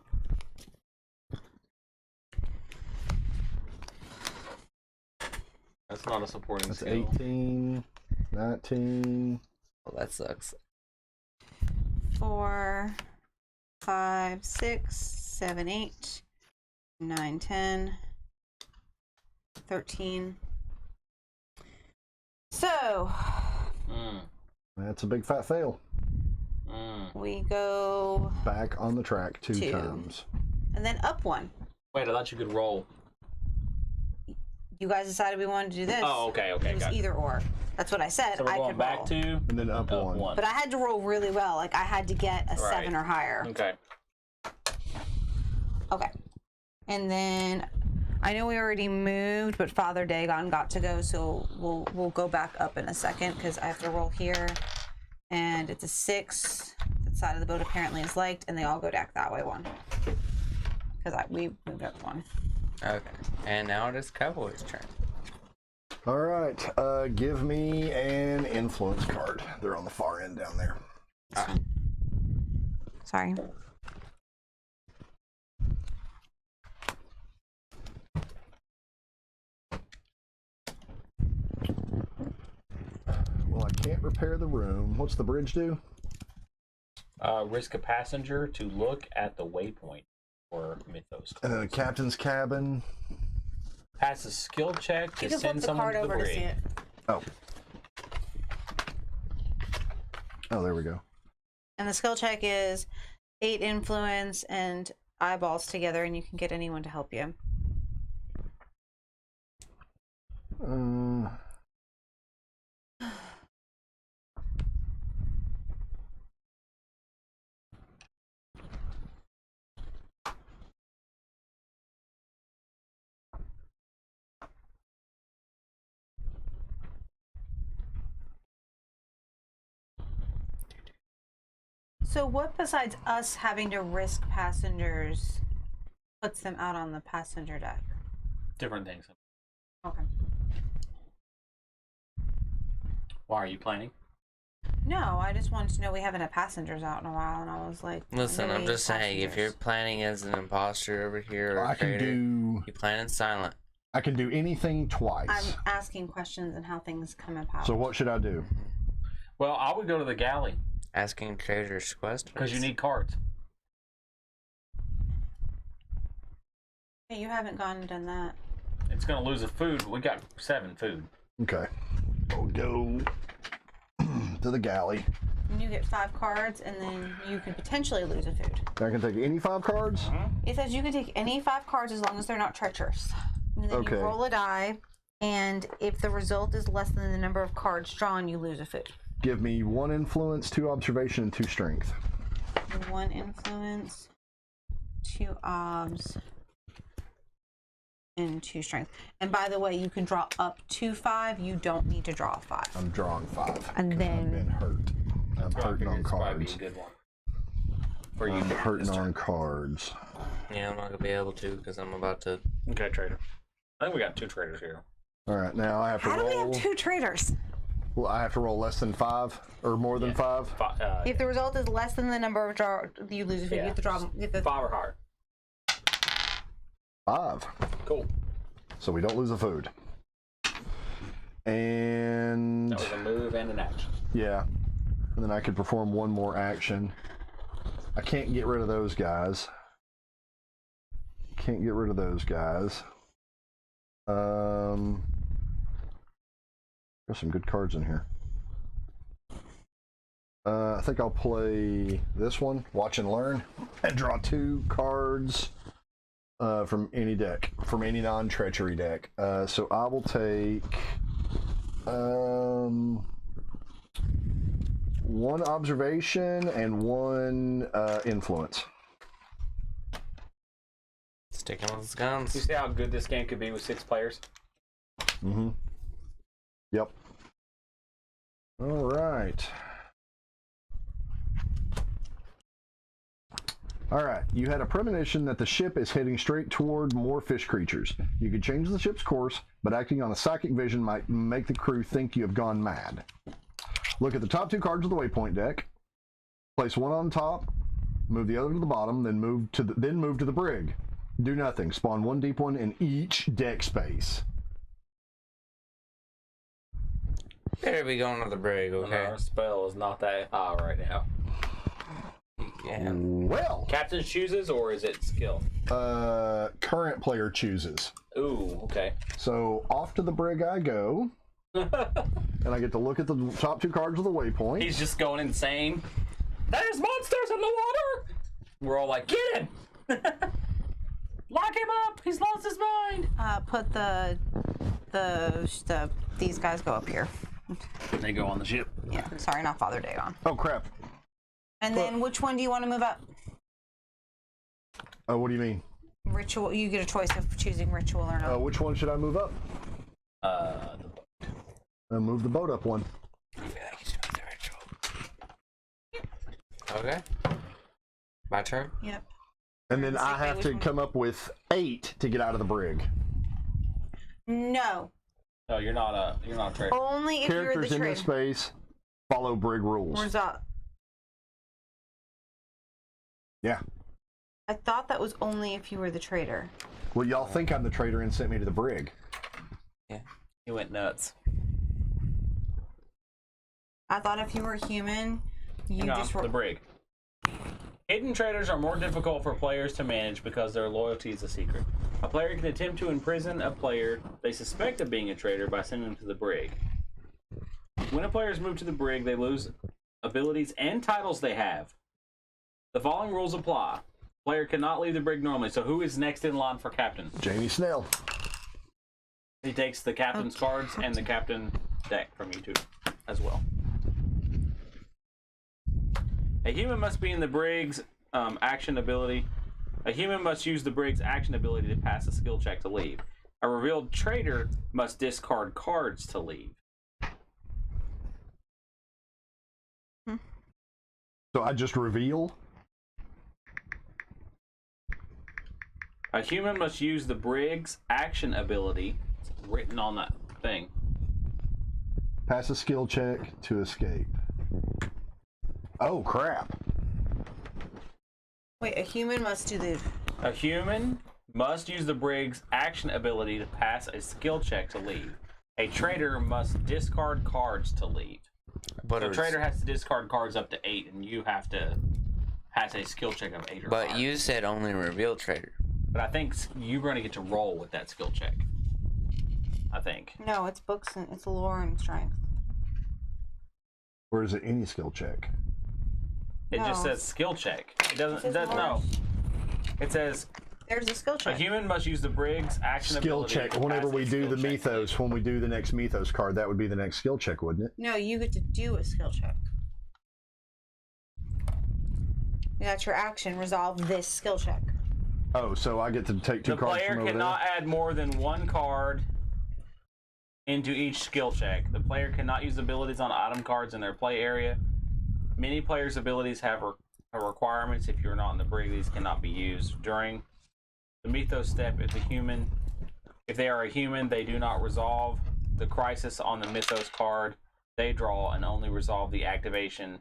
That's not a supporting That's skill. 18, 19. Well, that sucks. 4, 5, 6, 7, 8, 9, 10, 13. So That's a big fat fail. we go Back on the track 2 2. times. and then up 1. Wait, I thought you could roll. You guys decided we wanted to do this. Oh, okay, okay, It was got it. either or. That's what I said. So we're I going could back roll. to And then up 1. one. But I had to roll really well. Like I had to get a Right. 7 or higher. Okay. Okay. And then I know we already moved, but Father Dagon got to go, so we'll go back up in a second because I have to roll here. And it's a 6. That side of the boat apparently is liked, and they all go back that way 1. Because we moved up 1. Okay. And now it is Cowboy's turn. All right. Give me an influence card. They're on the far end down there. Sorry. Well, I can't repair the room. What's the bridge do? Risk a passenger to look at the waypoint for Mythos. Captain's cabin. Pass a skill check You to can flip send the someone card to the over to see brig. it. Oh. Oh, there we go. And the skill check is 8 influence and eyeballs together, and you can get anyone to help you. So what besides us having to risk passengers puts them out on the passenger deck? Different things. Okay. Why are you planning? No, I just wanted to know we haven't had passengers out in a while, and I was like, Listen, no, I'm we just have saying, if passengers. you're planning as an imposter over here or I a can traitor, do you plan in silent. anything twice. I'm asking questions and how things come about. So what should I do? Well, I would go to the galley Asking traitors questions. because you need cards. Hey, you haven't gone and done that. It's gonna lose a food, but we got 7 food. Okay. I'll go to the galley. And you get 5 cards, and then you could potentially lose a food. I can take any 5 cards? It says you can take any 5 cards as long as they're not treacherous. And then Okay. you roll a die, and if the result is less than the number of cards drawn, you lose a food. Give me 1 influence, 2 observation, and 2 strength. 1 influence, 2 obs, and 2 strength. And by the way, you can draw up to 5. You don't need to draw 5. I'm drawing 5. And I've then been hurt. I'm hurting on It's probably cards. a good one. For you, I'm hurting Mr. on cards. Yeah, I'm not gonna be able to because I'm about to. Okay, trader. I think we got 2 traders here. All right, now I have to how do we roll. have 2 traders? Well, I have to roll less than 5 or more than 5. If the result is less than the number of draw, you lose a food. You have to draw. You have to, 5 or higher. 5. Cool. So we don't lose a food. And That was a move and an action. yeah, and then I could perform 1 more action. I can't get rid of those guys. Can't get rid of those guys. There's some good cards in here. I think I'll play this one, Watch and Learn, and draw 2 cards from any deck, from any non-treachery deck. So I will take 1 observation and 1 influence. Sticking with his You guns. see how good this game could be with 6 players? Mm-hmm. Yep. All right. All right. You had a premonition that the ship is heading straight toward more fish creatures. You could change the ship's course, but acting on a psychic vision might make the crew think you have gone mad. Look at the top 2 cards of the waypoint deck. Place 1 on top, move the other to the bottom, then move to the brig. Do nothing. Spawn 1 deep one in each deck space. Better be going to the brig, okay? Our spell is not that high right now. Yeah. Well, Captain chooses, or is it skill? current player chooses. Ooh, okay. So off to the brig I go, and I get to look at the top 2 cards of the waypoint. He's just going insane. There's monsters in the water! We're all like, get him! Lock him up! He's lost his mind! put these guys go up here. They go on the ship. Yeah, sorry, not Father Dagon. Oh crap! And then which one do you want to move up? Oh, what do you mean? Ritual. You get a choice of choosing ritual or not. Which one should I move up? Move the boat up 1. Okay. My turn? Yep. And then I Okay, have which to one? come up with 8 to get out of the brig. No. No, you're not a trader. Only if you're Characters the in this trader. space follow brig rules. Result. Yeah. I thought that was only if you were the trader. Well, y'all think I'm the traitor and sent me to the brig. Yeah. He went nuts. I thought if you were human, you No, just the brig. Hidden traders are more difficult for players to manage because their loyalty is a secret. A player can attempt to imprison a player they suspect of being a traitor by sending them to the brig. When a player is moved to the brig, they lose abilities, and titles they have. The following rules apply. Player cannot leave the brig normally. So who is next in line for captain? Jamie Snell. He takes the captain's cards and the captain deck from you two as well. A human must be in the brig's action ability. A human must use the brig's action ability to pass a skill check to leave. A revealed traitor must discard cards to leave. So I just reveal. A human must use the brig's action ability, written on that thing. Pass a skill check to escape. Oh, crap. Wait, a human must do the. A human must use the brig's action ability to pass a skill check to leave. A traitor must discard cards to leave. But So a traitor has to discard cards up to 8, and you have to pass a skill check of 8 or But 5. you said only reveal trader. But I think you're going to get to roll with that skill check. I think. No, it's books and it's lore and strength. Or is it any skill check? It just No. says skill check. It doesn't. says No. It says There's a skill a check. human must use the brig's action Skill ability check. to Whenever pass a we do skill the check to mythos, leave. when we do the next mythos card, that would be the next skill check, wouldn't it? No, you get to do a skill check. That's your action. Resolve this skill check. Oh, so I get to take two The cards player from over cannot add more than one card into each skill check. The player cannot use abilities on item cards in their play area. Many players' abilities have requirements. If you're not in the brig, these cannot be used. During the mythos step, if they are a human, they do not resolve the crisis on the mythos card. They draw and only resolve the activation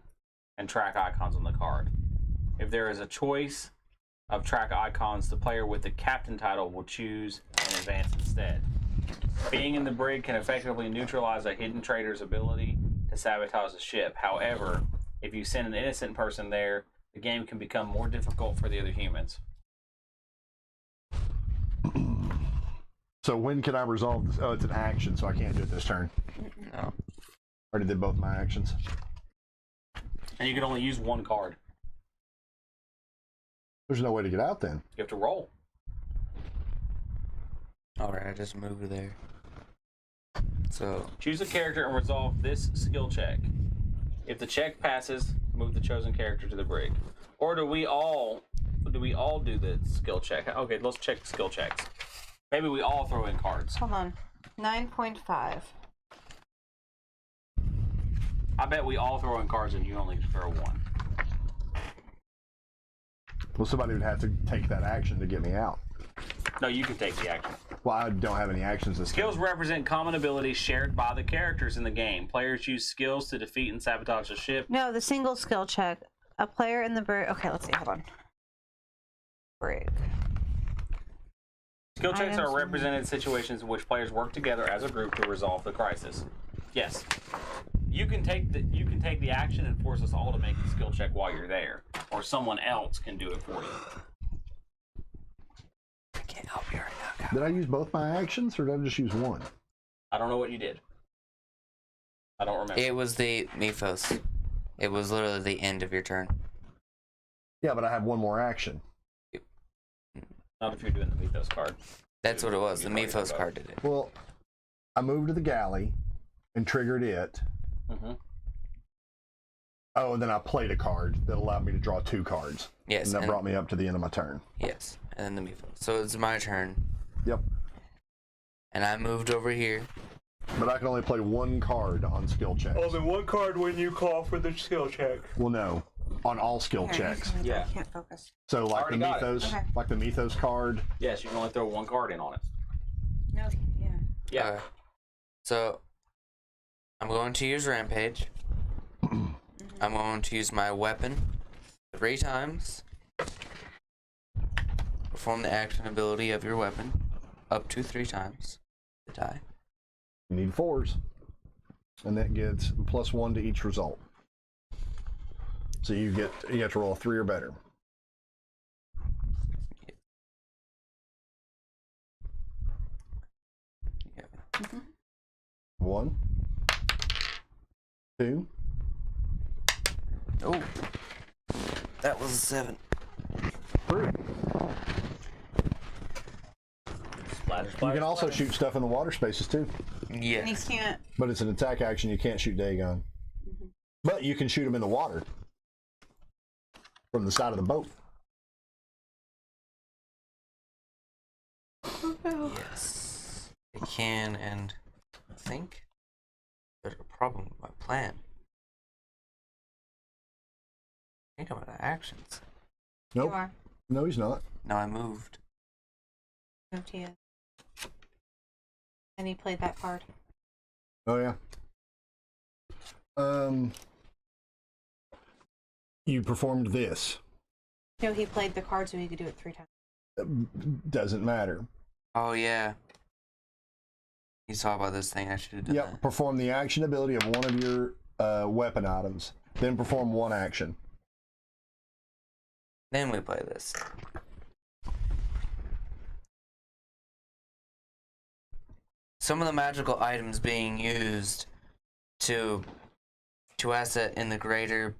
and track icons on the card. If there is a choice of track icons, the player with the captain title will choose and advance instead. Being in the brig can effectively neutralize a hidden traitor's ability to sabotage the ship. However, if you send an innocent person there, the game can become more difficult for the other humans. So when can I resolve this? Oh, it's an action, so I can't do it this turn. No. Already did both my actions. And you can only use one card. There's no way to get out then. You have to roll. Alright, I just moved there. So, Choose a character and resolve this skill check. If the check passes, move the chosen character to the brig. Or do we all do the skill check? Okay, let's check the skill checks. Maybe we all throw in cards. Hold on. 9.5. I bet we all throw in cards and you only throw one. Well, somebody would have to take that action to get me out. No, you can take the action. Well, I don't have any actions this Skills turn. represent common abilities shared by the characters in the game. Players use skills to defeat and sabotage the ship. No, the single skill check. A player in the brig. Okay, let's see. Hold on. Brig. Skill checks are Items. represented situations in which players work together as a group to resolve the crisis. Yes. You can take the action and force us all to make the skill check while you're there. Or someone else can do it for you. I can't help you right now, Did I use both my actions, or did I just use one? I don't know what you did. I don't remember. It was the mythos. It was literally the end of your turn. Yeah, but I have one more action. Not if you're doing the mythos card. That's what it was. The You've already mythos done card did it. Well, I moved to the galley and triggered it. Mm-hmm. Oh, and then I played a card that allowed me to draw two cards. Yes. And that and- brought me up to the end of my turn. Yes. And then the mythos. So it's my turn. Yep. And I moved over here. But I can only play one card on skill checks. Only one card when you call for the skill check. Well, no, on all skill Here, checks. Yeah. I can't focus. So like the Already got it. mythos, Okay. like the mythos card. Yes, you can only throw one card in on it. No, yeah. Yeah. Okay. So I'm going to use Rampage. I'm going to use my weapon 3 times. Perform the action ability of your weapon up to 3 times. The die. You need 4s, and that gets +1 to each result. So you have to roll a 3 or better. Yeah. 1, 2, Oh, that was a 7. True. Splatter, You splatter, can also splatter. shoot stuff in the water spaces too, And he Yes. can't. but it's an attack action. You can't shoot Dagon. But you can shoot them in the water from the side of the boat. Yes. I can, and I think there's a problem with my plan. I think I'm out of actions. Nope. You are. No, he's not. No, I moved. Moved to you. And he played that card. Oh yeah. You performed this. No, he played the card so he could do it 3 times. Doesn't matter. Oh, yeah. You saw about this thing. I should have done Yep. that. Perform the action ability of one of your weapon items. Then perform one action. Then we play this. Some of the magical items being used to asset in the greater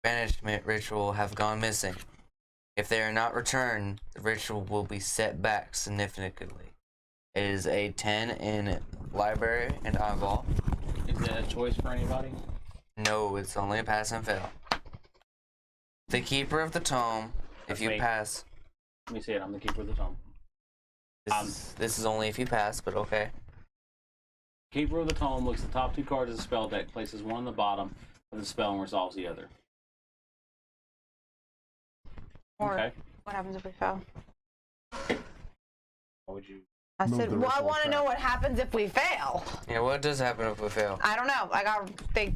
banishment ritual have gone missing. If they are not returned, the ritual will be set back significantly. It is a 10 in library and eyeball. Is that a choice for anybody? No, it's only a pass and fail. The keeper of the tome, That's if you me. pass, Let me see it. I'm the keeper of the tome. this is only if you pass, but okay. Keeper of the tome looks at the top 2 cards of the spell deck, places one on the bottom of the spell, and resolves the other. Or Okay. what happens if we fail? What would you? I Move said, the well, I ritual want to know track. what happens if we fail. Yeah, what does happen if we fail? I don't know. I got think.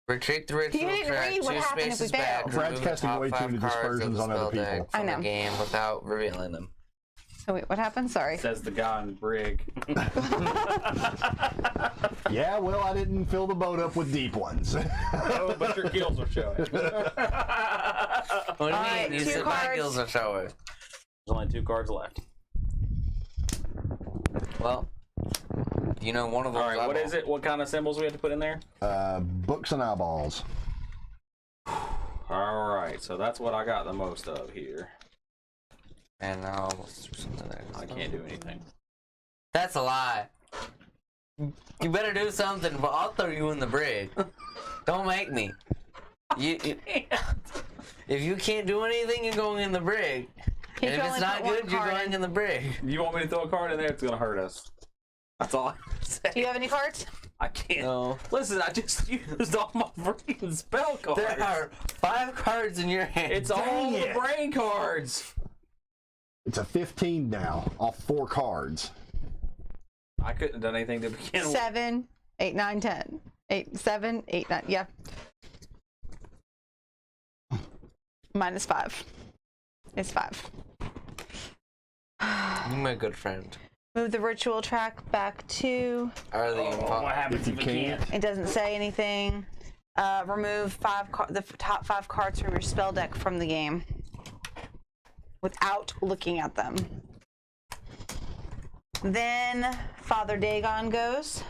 Retreat the ritual didn't track read what 2 happened if we spaces fail. back. Brad's remove the casting top way too 5 many cards of dispersions the on other spell deck people. from I know. the game without revealing them. So wait, what happened? Sorry. Says the guy in the brig. Yeah, well, I didn't fill the boat up with deep ones. Oh, but your gills are showing. What do you Alright, mean? You 2 said my cards. gills are showing. There's only 2 cards left. Well, you know one of them. All right, what is it? What kind of symbols we have to put in there? Books and eyeballs. All right, so that's what I got the most of here. And I almost threw something there. I can't do anything. That's a lie. You better do something, but I'll throw you in the brig. Don't make me. If you can't do anything, you're going in the brig. He And if can it's only not put one good, you're card going in the brig. You want me to throw a card in there? It's gonna hurt us. That's all I can say. Do you have any cards? I can't. No. Listen, I just used all my freaking spell cards. There are 5 cards in your hand. It's all Dang the it. brain cards. It's a 15 now, off 4 cards. I couldn't have done anything to begin with. 7, 8, 9, 10. 8, 7, 8, 9. Yeah. Minus 5. It's 5. You're my good friend. Move the ritual track back to. Are the Oh, what happens If if, you we can't? It doesn't say anything. Remove the top 5 cards from your spell deck from the game without looking at them. Then Father Dagon goes.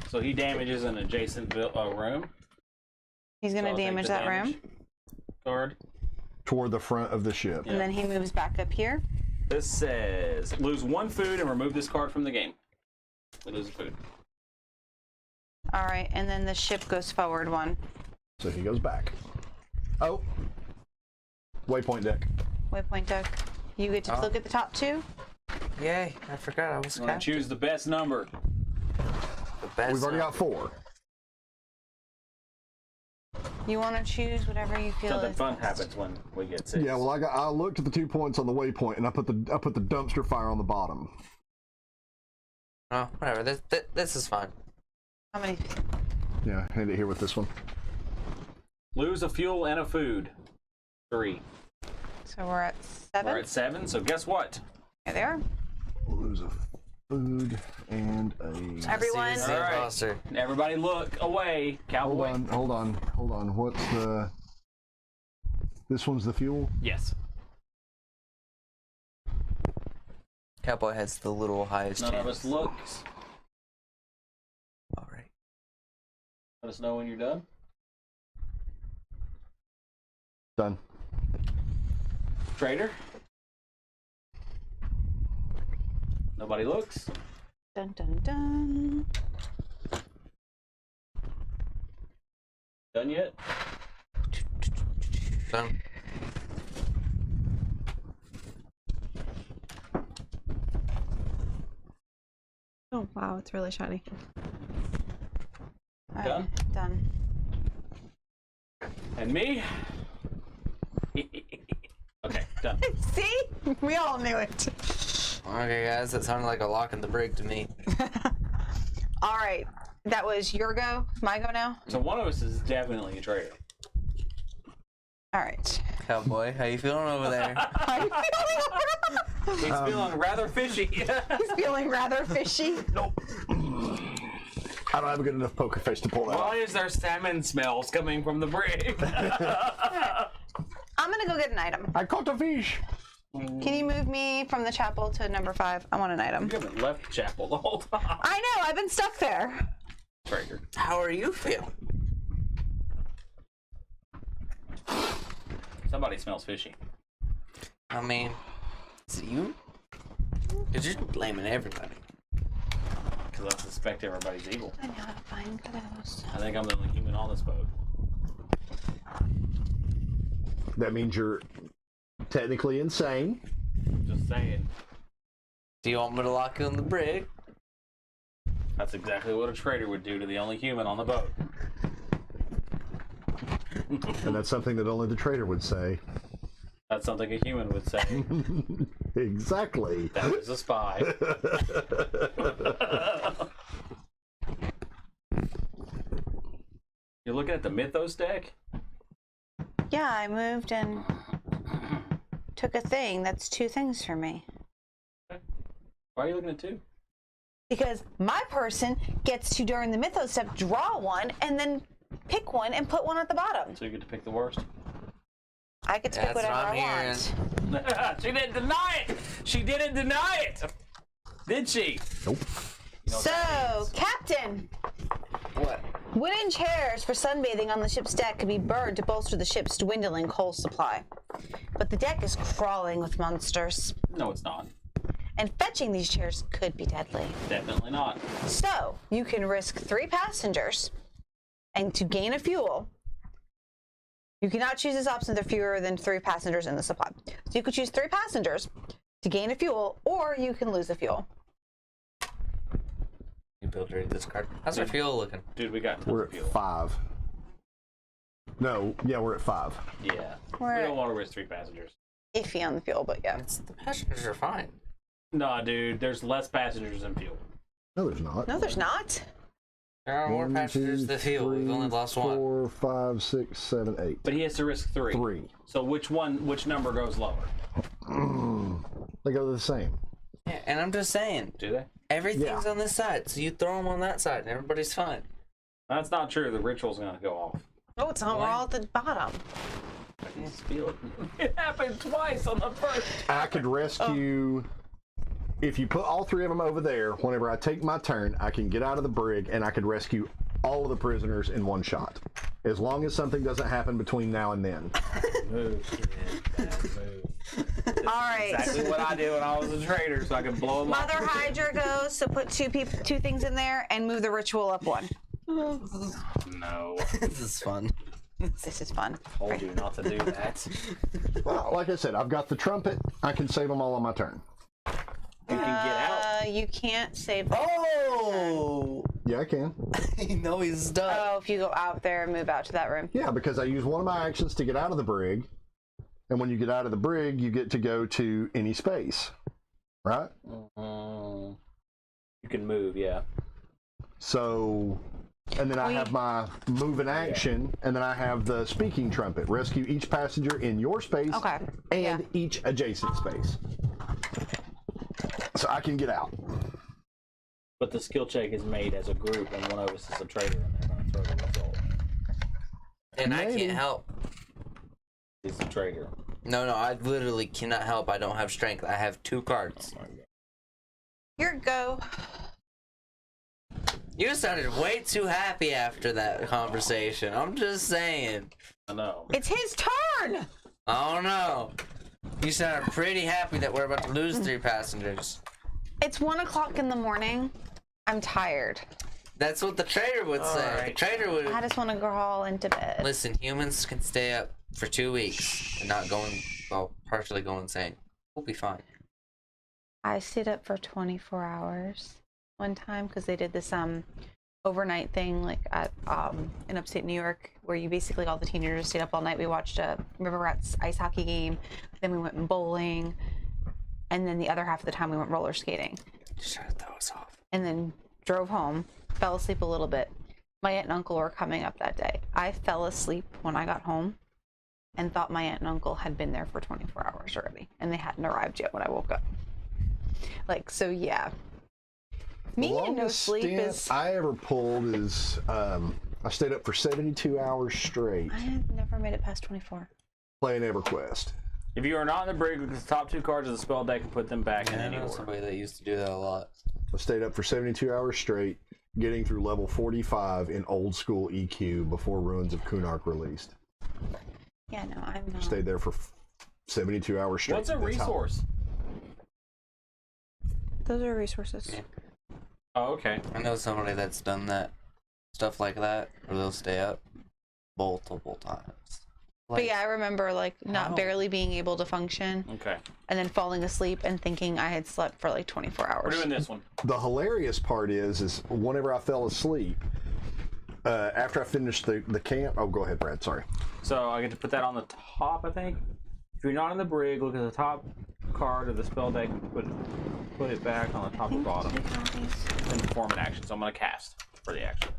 So he damages an adjacent room. He's going So to I'll take damage the that room. damage Card. Toward the front of the ship. And then he moves back up here. This says lose 1 food and remove this card from the game. We lose food. All right, and then the ship goes forward 1. So he goes back. Oh. Waypoint deck. Waypoint deck. You get to look at the top 2. Yay, I forgot I was I'm gonna captain. choose the best number. The best We've already got 4. You want to choose whatever you feel Something is fun best. happens when we get 6. Yeah, well, I looked at the 2 points on the waypoint, and I put the dumpster fire on the bottom. Oh, whatever. This is fine. How many? Yeah, hand it here with this one. Lose a fuel and a food. 3. So we're at 7. We're at 7. So guess what? Here they are. Lose a food and a. Everyone. See, All right. imposter. Everybody look away, cowboy. Hold on. What's the? This one's the fuel. Yes. Cowboy has the little highest None chance. of us looks. All right. Let us know when you're done. Done. Trader. Nobody looks. Dun dun dun. Done yet? Done. Oh wow, it's really shiny. All right, Done? Done. And me? Okay, done. See? We all knew it. Okay, guys, that sounded like a lock in the brig to me. All right. That was your go. My go now? So one of us is definitely a trader. All right. Cowboy, how you feeling over there? He's feeling rather fishy. He's feeling rather fishy. Nope. I don't have a good enough poker face to pull that off. Why is there salmon smells coming from the brig? I'm gonna go get an item. I caught a fish. Can you move me from the chapel to number 5? I want an item. You haven't left chapel the whole time. I know, I've been stuck there. Trader. How are you feeling? Somebody smells fishy. I mean, is it you? Because you're blaming everybody. Because I suspect everybody's evil. I know how to find those. I think I'm the only human on this boat. That means you're technically insane. Just saying. Do you want me to lock you in the brig? That's exactly what a trader would do to the only human on the boat. And that's something that only the trader would say. That's something a human would say. Exactly. That is a spy. You're looking at the Mythos deck? Yeah, I moved and took a thing. That's 2 things for me. Why are you looking at 2? Because my person gets to, during the mythos step, draw one and then pick one and put one at the bottom. So you get to pick the worst. I get to pick That's whatever what I I'm want. She didn't deny it! She didn't deny it! Did she? Nope. You know what that So, means. Captain, What? wooden chairs for sunbathing on the ship's deck could be burned to bolster the ship's dwindling coal supply. But the deck is crawling with monsters, No, it's not. and fetching these chairs could be deadly. Definitely not. So, you can risk 3 passengers, and to gain a fuel, you cannot choose this option if there are fewer than 3 passengers in the supply. So you could choose 3 passengers to gain a fuel, or you can lose the fuel. You build ready this card. How's our fuel looking? Dude, we got tons We're of at fuel. 5. No, yeah, we're at 5. Yeah. We're We don't want to risk 3 passengers. iffy on the fuel, but yeah. The passengers are fine. Nah, dude, there's less passengers than fuel. No, there's not. No, there's not. There are more 1, passengers 2, than fuel. We've only 3, lost 1. 4, 5, 6, 7, 8. But he has to risk 3. 3. So which number goes lower? They go the same. Yeah, and I'm just saying, Do they? everything's on this side, so you throw them on that side, and everybody's fine. That's not true. The ritual's gonna go off. Oh, it's not. We're all at the bottom. I can just feel it. It happened twice on the first. I could rescue. If you put all 3 of them over there, whenever I take my turn, I can get out of the brig and I could rescue all of the prisoners in one shot. As long as something doesn't happen between now and then. Move, kid. Bad move. All right. Exactly what I did when I was a trader, so I could blow them up. Mother Hydra goes, so put 2 things in there and move the ritual up 1. No. This is fun. This is fun. Told you not to do that. Well, like I said, I've got the trumpet. I can save them all on my turn. You can get out. You can't save them. Oh! Yeah, I can. No, he's stuck. Oh, if you go out there and move out to that room. Yeah, because I use one of my actions to get out of the brig. And when you get out of the brig, you get to go to any space. Right? You can move, yeah. So, and then I have my move in action, and then I have the speaking trumpet. Rescue each passenger in your space Okay. and Yeah. each adjacent space. So I can get out. But the skill check is made as a group, and one of us is a trader, and they're going to throw the result. And I Maybe. can't help. He's the trader. No, I literally cannot help. I don't have strength. I have 2 cards. Here, go. You sounded way too happy after that conversation. I'm just saying. I know. It's his turn! I don't know. You sounded pretty happy that we're about to lose 3 passengers. It's 1 o'clock in the morning. I'm tired. That's what the trader would say. right. The trader would. I just want to crawl into bed. Listen, humans can stay up for 2 weeks and not partially go insane. We'll be fine. I stayed up for 24 hours one time because they did this overnight thing like at in upstate New York where you basically all the teenagers stayed up all night. We watched a River Rats ice hockey game, then we went bowling, and then the other half of the time we went roller skating. Shut those off. And then drove home, fell asleep a little bit. My aunt and uncle were coming up that day. I fell asleep when I got home and thought my aunt and uncle had been there for 24 hours already, and they hadn't arrived yet when I woke up. Like, so yeah. Me The and no longest sleep stint is... I ever pulled is I stayed up for 72 hours straight I have never made it past 24. playing EverQuest. If you are not in the brig, look at the top 2 cards of the spell deck and put them back in I any know order. somebody that used to do that a lot. I stayed up for 72 hours straight, getting through level 45 in old school EQ before Ruins of Kunark released. Yeah, no, I'm not. Stayed there for 72 hours straight. What's a That's how- resource? Those are resources. Yeah. Oh, okay. I know somebody that's done that. Stuff like that, where they'll stay up multiple times. But yeah, I remember like not how? barely being able to function Okay. and then falling asleep and thinking I had slept for like 24 hours. We're doing this one. The hilarious part is whenever I fell asleep, after I finished the camp. Oh, go ahead, Brad. Sorry. So I get to put that on the top, I think. If you're not in the brig, look at the top card of the spell deck and put it back on the top or bottom. Then perform an action. So I'm going to cast for the action.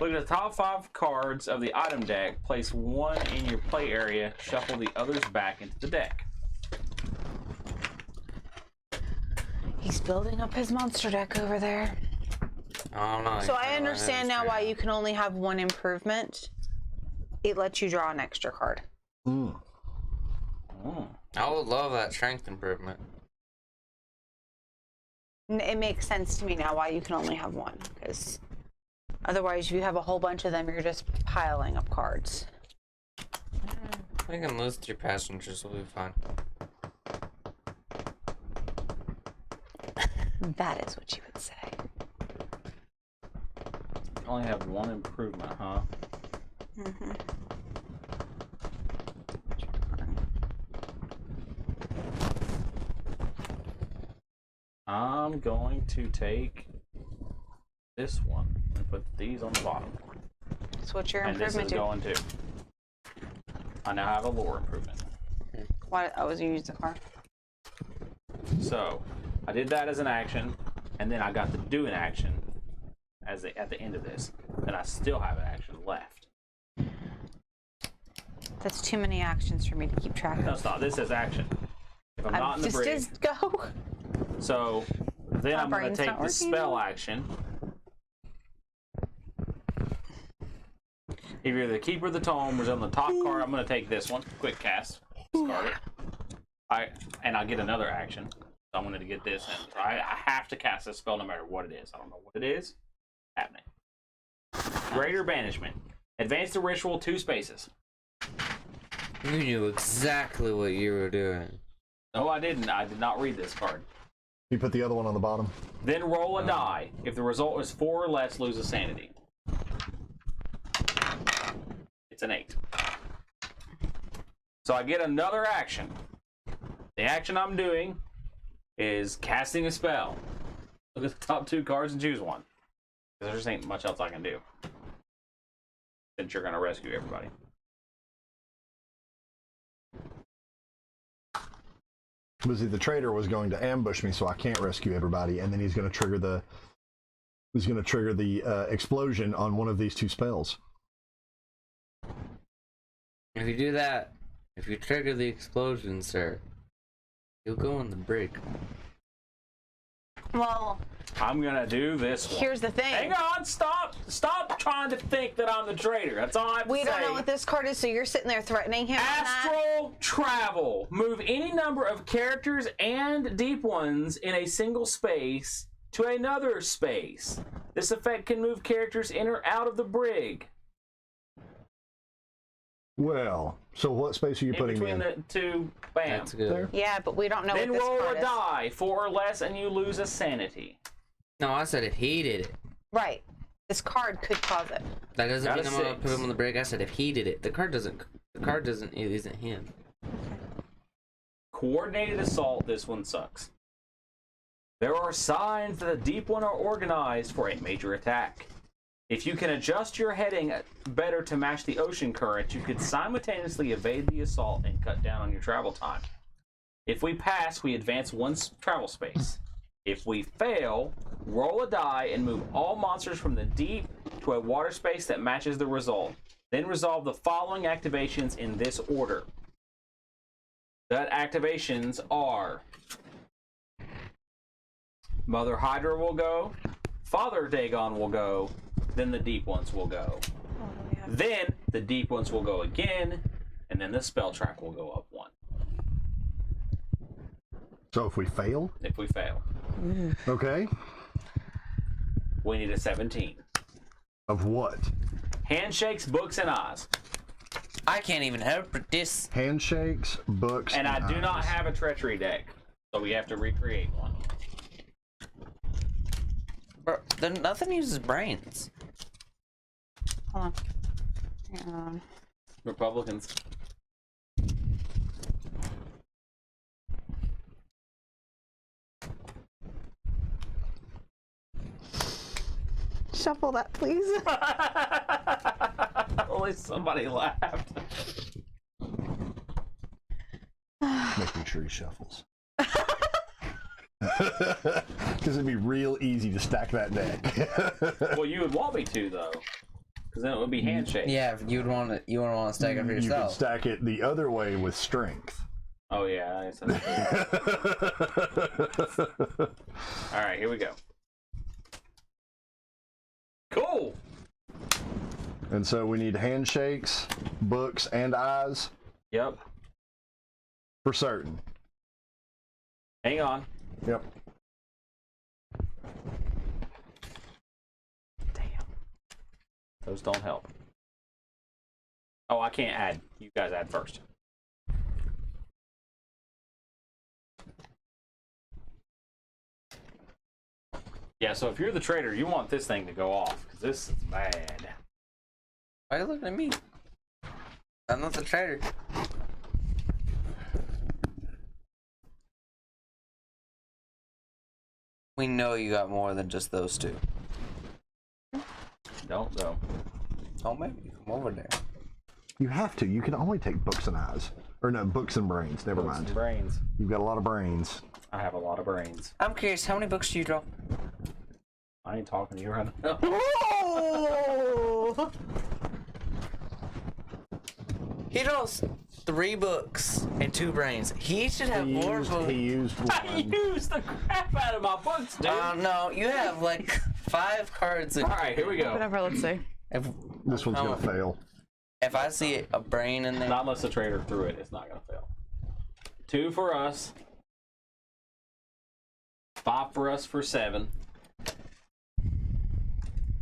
Look at the top 5 cards of the item deck. Place 1 in your play area. Shuffle the others back into the deck. He's building up his monster deck over there. I don't know. So I understand now why you can only have 1 improvement. It lets you draw an extra card. Mm. I would love that strength improvement. It makes sense to me now why you can only have 1, because otherwise if you have a whole bunch of them, you're just piling up cards. We can lose 3 passengers, we'll be fine. That is what you would say. Only have 1 improvement, huh? Mm-hmm. I'm going to take this one and put these on the bottom. So what's your And this is improvement to? going too. I now have a lore improvement. Why? Oh, was you use the card? So I did that as an action, and then I got to do an action at the end of this, and I still have an action left. That's too many actions for me to keep track No, of. it's not. This is action. If I'm not in the brig, Just go. so then My I'm going brain's to take not the working. spell action. If you're the keeper of the tome, or on the top card, I'm going to take this one. Quick cast. Discard it. And I'll get another action. So I'm going to get this. And I have to cast this spell no matter what it is. I don't know what it is. Happening. Greater Banishment. Advance the ritual 2 spaces. You knew exactly what you were doing. No, I didn't. I did not read this card. You put the other one on the bottom. Then roll a die. If the result is 4 or less, lose a sanity. It's an 8. So I get another action. The action I'm doing is casting a spell. Look at the top 2 cards and choose one. Because there just ain't much else I can do. Since you're going to rescue everybody. Was the trader was going to ambush me, so I can't rescue everybody, and then he's going to trigger the explosion on one of these 2 spells. If you do that, if you trigger the explosion, sir, you'll go in the brig. Well, I'm going to do this one. here's the thing. Hang on, stop trying to think that I'm the traitor. That's all I have to We say. don't know what this card is, so you're sitting there threatening him. on that? Astral travel. Move any number of characters and deep ones in a single space to another space. This effect can move characters in or out of the brig. Well, so what space are you In putting between in? the two, bam. That's good. There. Yeah, but we don't know Then what this roll card a is. die, 4 or less, and you lose a sanity. No, I said if he did it. Right. This card could cause it. That doesn't Got mean a I'm gonna 6. put him on the brig. I said if he did it. The card doesn't. It isn't him. Coordinated assault, this one sucks. There are signs that the deep one are organized for a major attack. If you can adjust your heading better to match the ocean current, you could simultaneously evade the assault and cut down on your travel time. If we pass, we advance 1 travel space. If we fail, roll a die and move all monsters from the deep to a water space that matches the result. Then resolve the following activations in this order. The activations are Mother Hydra will go, Father Dagon will go, then the deep ones will go. Then the deep ones will go again, and then the spell track will go up 1. So if we fail, If we fail, okay, we need a 17. of what? Handshakes, books, and eyes. I can't even help with this. Handshakes, books, And I do not eyes. have a treachery deck, so we have to recreate one. Bro, nothing uses brains. Hold on. Hang on. Republicans. Shuffle that, please. Only somebody laughed. Making sure he shuffles. Because it'd be real easy to stack that deck. Well, you would want me to, though. Because then it would be handshake. Yeah, if you'd want to. You would want to stack it for You could yourself. stack it the other way with strength. Oh, yeah. I said that. All right, here we go. Cool. And so we need handshakes, books, and eyes Yep. for certain. Hang on. Yep. Damn. Those don't help. Oh, I can't add. You guys add first. Yeah, so if you're the trader, you want this thing to go off, because this is bad. Why are you looking at me? I'm not the trader. We know you got more than just those two. Don't, though. Oh, maybe. Come over there. You have to. You can only take books and eyes. Or no, books and brains. Never Books mind. and brains. You've got a lot of brains. I have a lot of brains. I'm curious, how many books do you draw? I ain't talking to you right now. Oh! He draws 3 books and 2 brains. He should have more books. He used I one. used the crap out of my books, dude. No, you have like 5 cards. All right, here we go. Whatever, let's see. If, This one's gonna fail. if I see a brain in there, Not unless the trader threw it, it's not going to fail. 2 for us. 5 for us for 7.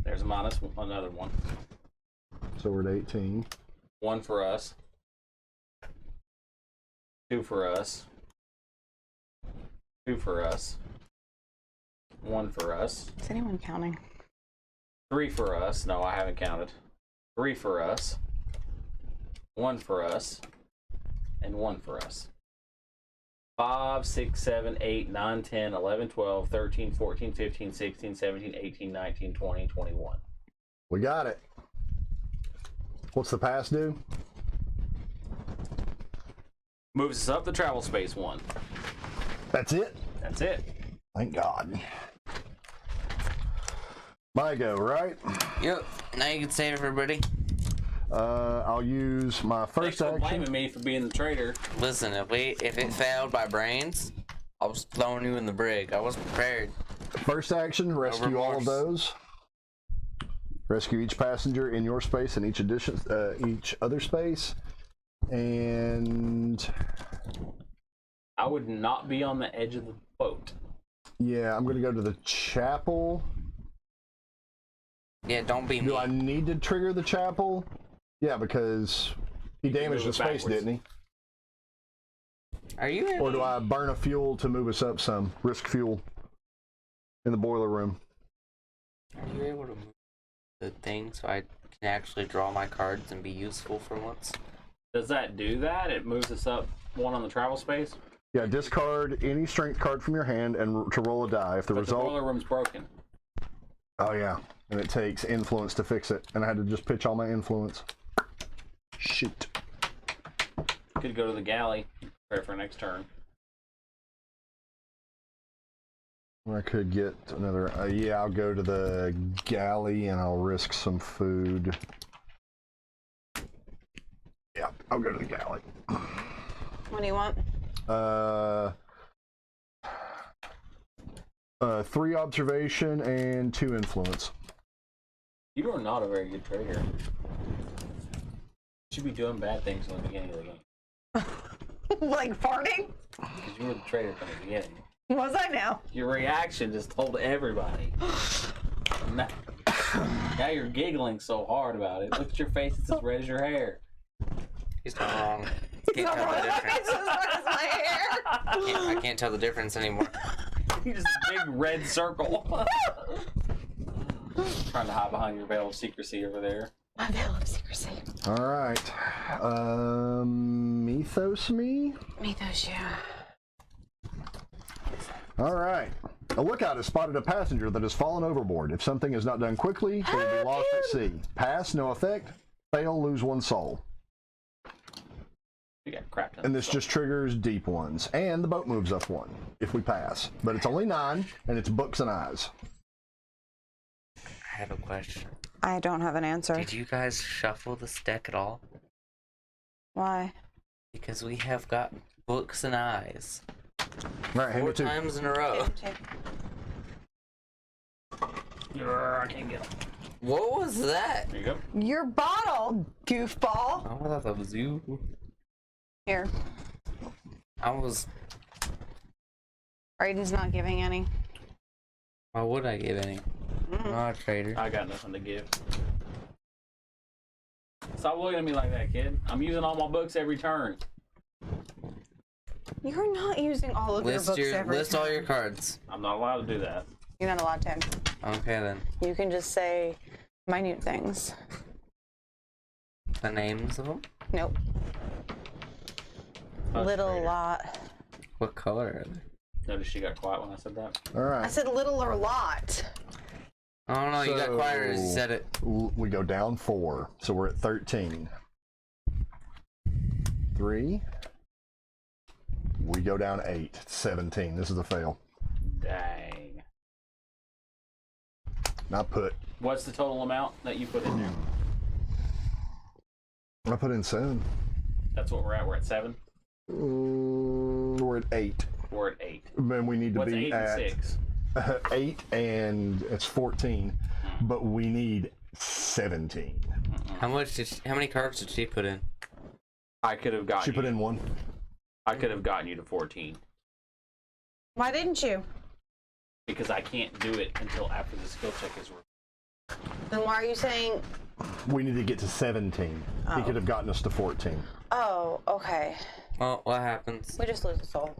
There's a minus another one. So we're at 18. 1 for us. 2 for us. 2 for us. 1 for us. Is anyone counting? 3 for us. No, I haven't counted. 3 for us. 1 for us. And 1 for us. 5, 6, 7, 8, 9, 10, 11, 12, 13, 14, 15, 16, 17, 18, 19, 20, 21. We got it. What's the pass do? Moves us up the travel space 1. That's it? That's it. Thank God. My go, right? yep. Now you can save it for everybody. I'll use my Thanks first for action. blaming me for being the traitor. Listen, if it failed by brains, I was throwing you in the brig. I was prepared. First action, rescue all of remorse. those. Rescue each passenger in your space and each other space. And I would not be on the edge of the boat. Yeah, I'm gonna go to the chapel. Yeah, don't be me. Do I need to trigger the chapel? Yeah, because he damaged the space, backwards. didn't he? Are you in? Or do I burn a fuel to move us up some? Risk fuel in the boiler room. Are you able to move the thing so I can actually draw my cards and be useful for once? Does that do that? It moves us up one on the travel space? Yeah, discard any strength card from your hand and to roll a die. If the But result... the boiler room's broken. Oh, yeah. And it takes influence to fix it. And I had to just pitch all my influence. Shoot. Could go to the galley. Prepare for next turn. I could get another... yeah, I'll go to the galley and I'll risk some food. Yeah, I'll go to the galley. What do you want? 3 observation and 2 influence. You are not a very good trader. You should be doing bad things in the beginning of the game. Like farting? Because you were the trader from the beginning. Was I now? Your reaction just told everybody. Now you're giggling so hard about it. Look at your face, it's as red as your hair. He's not wrong. Can't tell the difference. I can't tell the difference anymore. You're just a big red circle. Trying to hide behind your veil of secrecy over there. My veil of secrecy. All right. Mythos me? Mythos, yeah. All right. A lookout has spotted a passenger that has fallen overboard. If something is not done quickly, they will be lost at sea. Pass, no effect. Fail, lose 1 soul. You got crap done. And this just triggers deep ones. And the boat moves up 1 if we pass. But it's only 9, and it's books and eyes. I have a question. I don't have an answer. Did you guys shuffle this deck at all? Why? Because we have got books and eyes. All right, hand me 4 2. times in a row. I can't get them. What was that? There you go. Your bottle, goofball. Oh, I thought that was you. Here. I was... Raiden's not giving any. Why would I give any? I'm not a trader. I got nothing to give. Stop looking at me like that, kid. I'm using all my books every turn. You're not using all of your books every List time. all your cards. I'm not allowed to do that. You're not allowed to. Okay then. You can just say minute things. The names of them? Nope. Little Trader. lot. What color are they? Notice she got quiet when I said that. All I right. said little or lot. Oh no, you got So- quieter as you said it. We go down 4, so we're at 13. 3. We go down 8. 17. This is a fail. Dang. Not put. What's the total amount that you put in there? I put in 7. That's what we're at. We're at 7. We're at 8. We're at 8. Then we need to What's be 8 at and 6? 8, and it's 14. But we need 17. How many cards did she put in? I could have gotten. She put in 1. I could have gotten you to 14 Why didn't you? because I can't do it until after the skill check is. Then why are you saying? We need to get to 17. He could have gotten us to 14. Oh, okay. Well, what happens? We just lose a soul.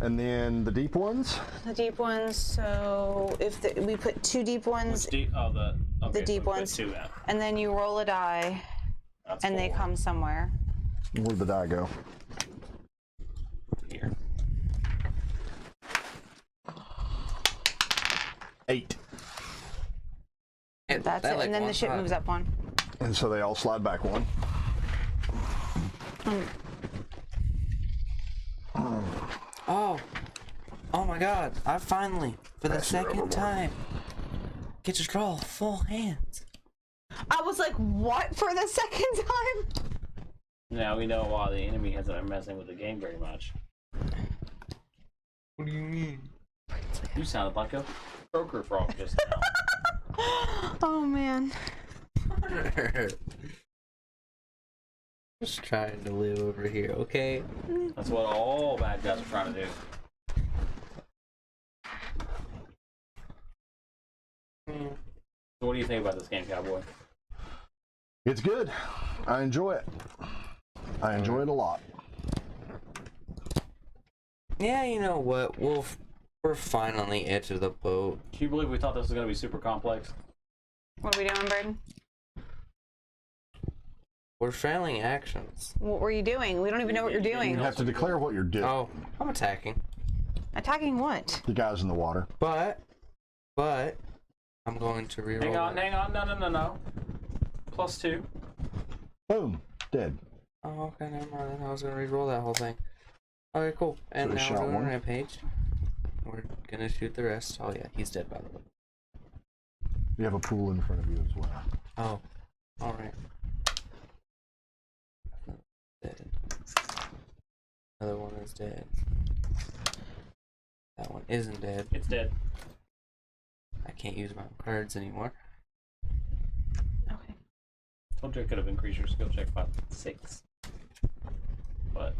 And then the deep ones. The deep ones. So if we put 2 deep ones, Deep, oh, the deep so we put ones. 2 out. and then you roll a die, That's and they 4 come somewhere. Where'd the die go? here. 8. That's it. And then the ship moves up 1. And so they all slide back 1. Oh my god, I finally, for the second time, get to draw full hands. I was like, what for the second time? Now we know why the enemy hasn't been messing with the game very much. What do you mean? You sounded like a croaker frog just now. Oh man. Just trying to live over here, okay? That's what all bad guys are trying to do. So what do you think about this game, Cowboy? It's good. I enjoy it. I enjoy it a lot. Yeah, you know what? We're finally on the edge of the boat. Can you believe we thought this was going to be super complex? What are we doing, Braden? We're failing actions. What were you doing? We don't even know what you're You doing. have to declare what you're doing. Oh, I'm attacking. Attacking what? The guys in the water. But I'm going to reroll. Hang on. No. +2. Boom. Dead. Oh, okay, never mind. I was gonna reroll that whole thing. Okay, cool. And So now shot we're doing one. a rampage. We're gonna shoot the rest. Oh yeah, he's dead by the way. You have a pool in front of you as well. Oh, all right. Dead. Other one is dead. That one isn't dead. It's dead. I can't use my cards anymore. Okay. Told you I could have increased your skill check by 6. But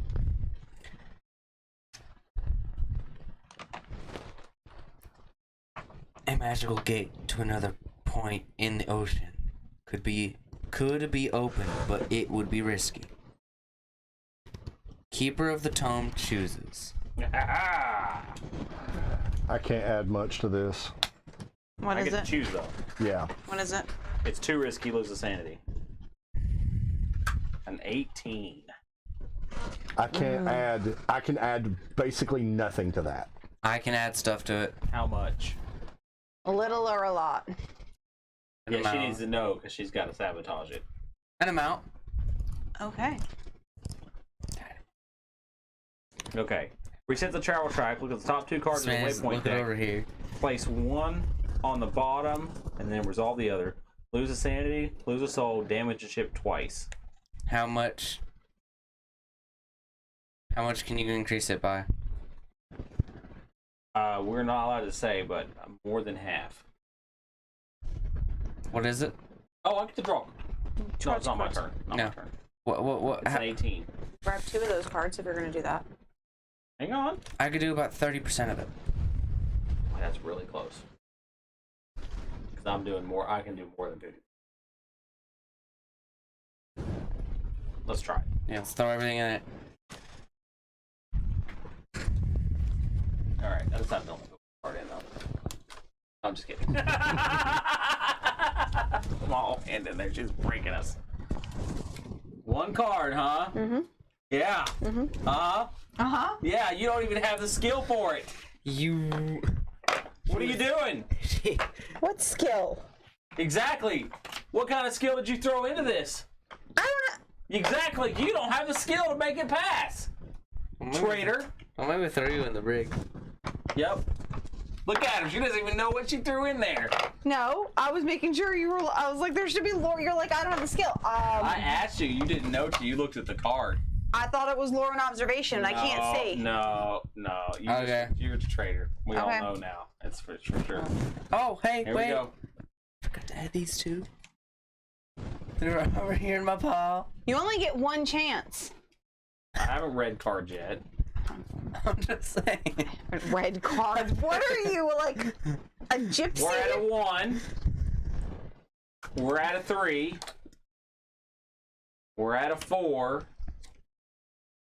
A magical gate to another point in the ocean could be opened, but it would be risky. Keeper of the tome chooses. I can't add much to this. What I is get to it? choose though. Yeah. What is it? It's too risky, lose the sanity. An 18. I can't add. I can add basically nothing to that. I can add stuff to it. How much? A little or a lot? An Yeah, she amount. needs to know because she's got to sabotage it. An amount. Okay. Okay. Reset the travel track. Look at the top 2 cards of the Smash, waypoint look it deck. over here. Place 1 on the bottom, and then resolve the other. Lose a sanity, lose a soul, damage a ship twice. How much? How much can you increase it by? We're not allowed to say, but more than half. What is it? Oh, I get to draw. No, it's not my turn. Not No. my turn. What? It's an 18. Grab 2 of those cards if you're gonna do that. Hang on. I could do about 30% of it. That's really close. Because I'm doing more. I can do more than 50. Let's try it. Yeah, let's throw everything in it. All right. That's not the only card in though. I'm just kidding. Small hand in there. She's breaking us. 1 card, huh? Mm-hmm. Yeah. Mm-hmm. Uh-huh. Uh-huh. Yeah, you don't even have the skill for it. You. What are you doing? What skill? Exactly. What kind of skill did you throw into this? I don't know. Exactly. You don't have the skill to make it pass. Traitor. I'll maybe throw you in the brig. Yep. Look at her. She doesn't even know what she threw in there. No, I was making sure you were. I was like, there should be lore. You're like, I don't have the skill. I asked you. You didn't know till you looked at the card. I thought it was lore and observation. I can't see. No. You Okay. You're a traitor. We all Okay. know now. It's for sure. Oh, hey, Here wait. we go. Forgot to add these 2. They're over here in my pile. You only get 1 chance. I haven't read cards yet. I'm just saying. Red cards. What are you, like a gypsy? We're at a 1. We're at a 3. We're at a 4.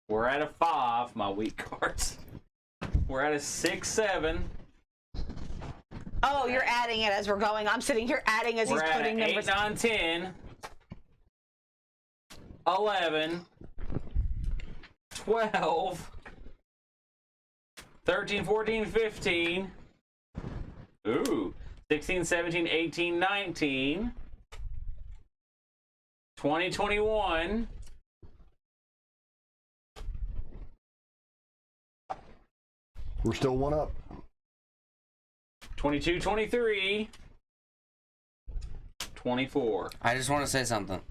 We're at a 5. My weak cards. We're at a 6, 7. Oh, you're adding it as we're going. I'm sitting here adding as We're he's at putting an 8, numbers. 9, 10. 11. 12. 13, 14, 15. Ooh. 16, 17, 18, 19. 20, 21. We're still 1 up. 22, 23. 24. I just want to say something.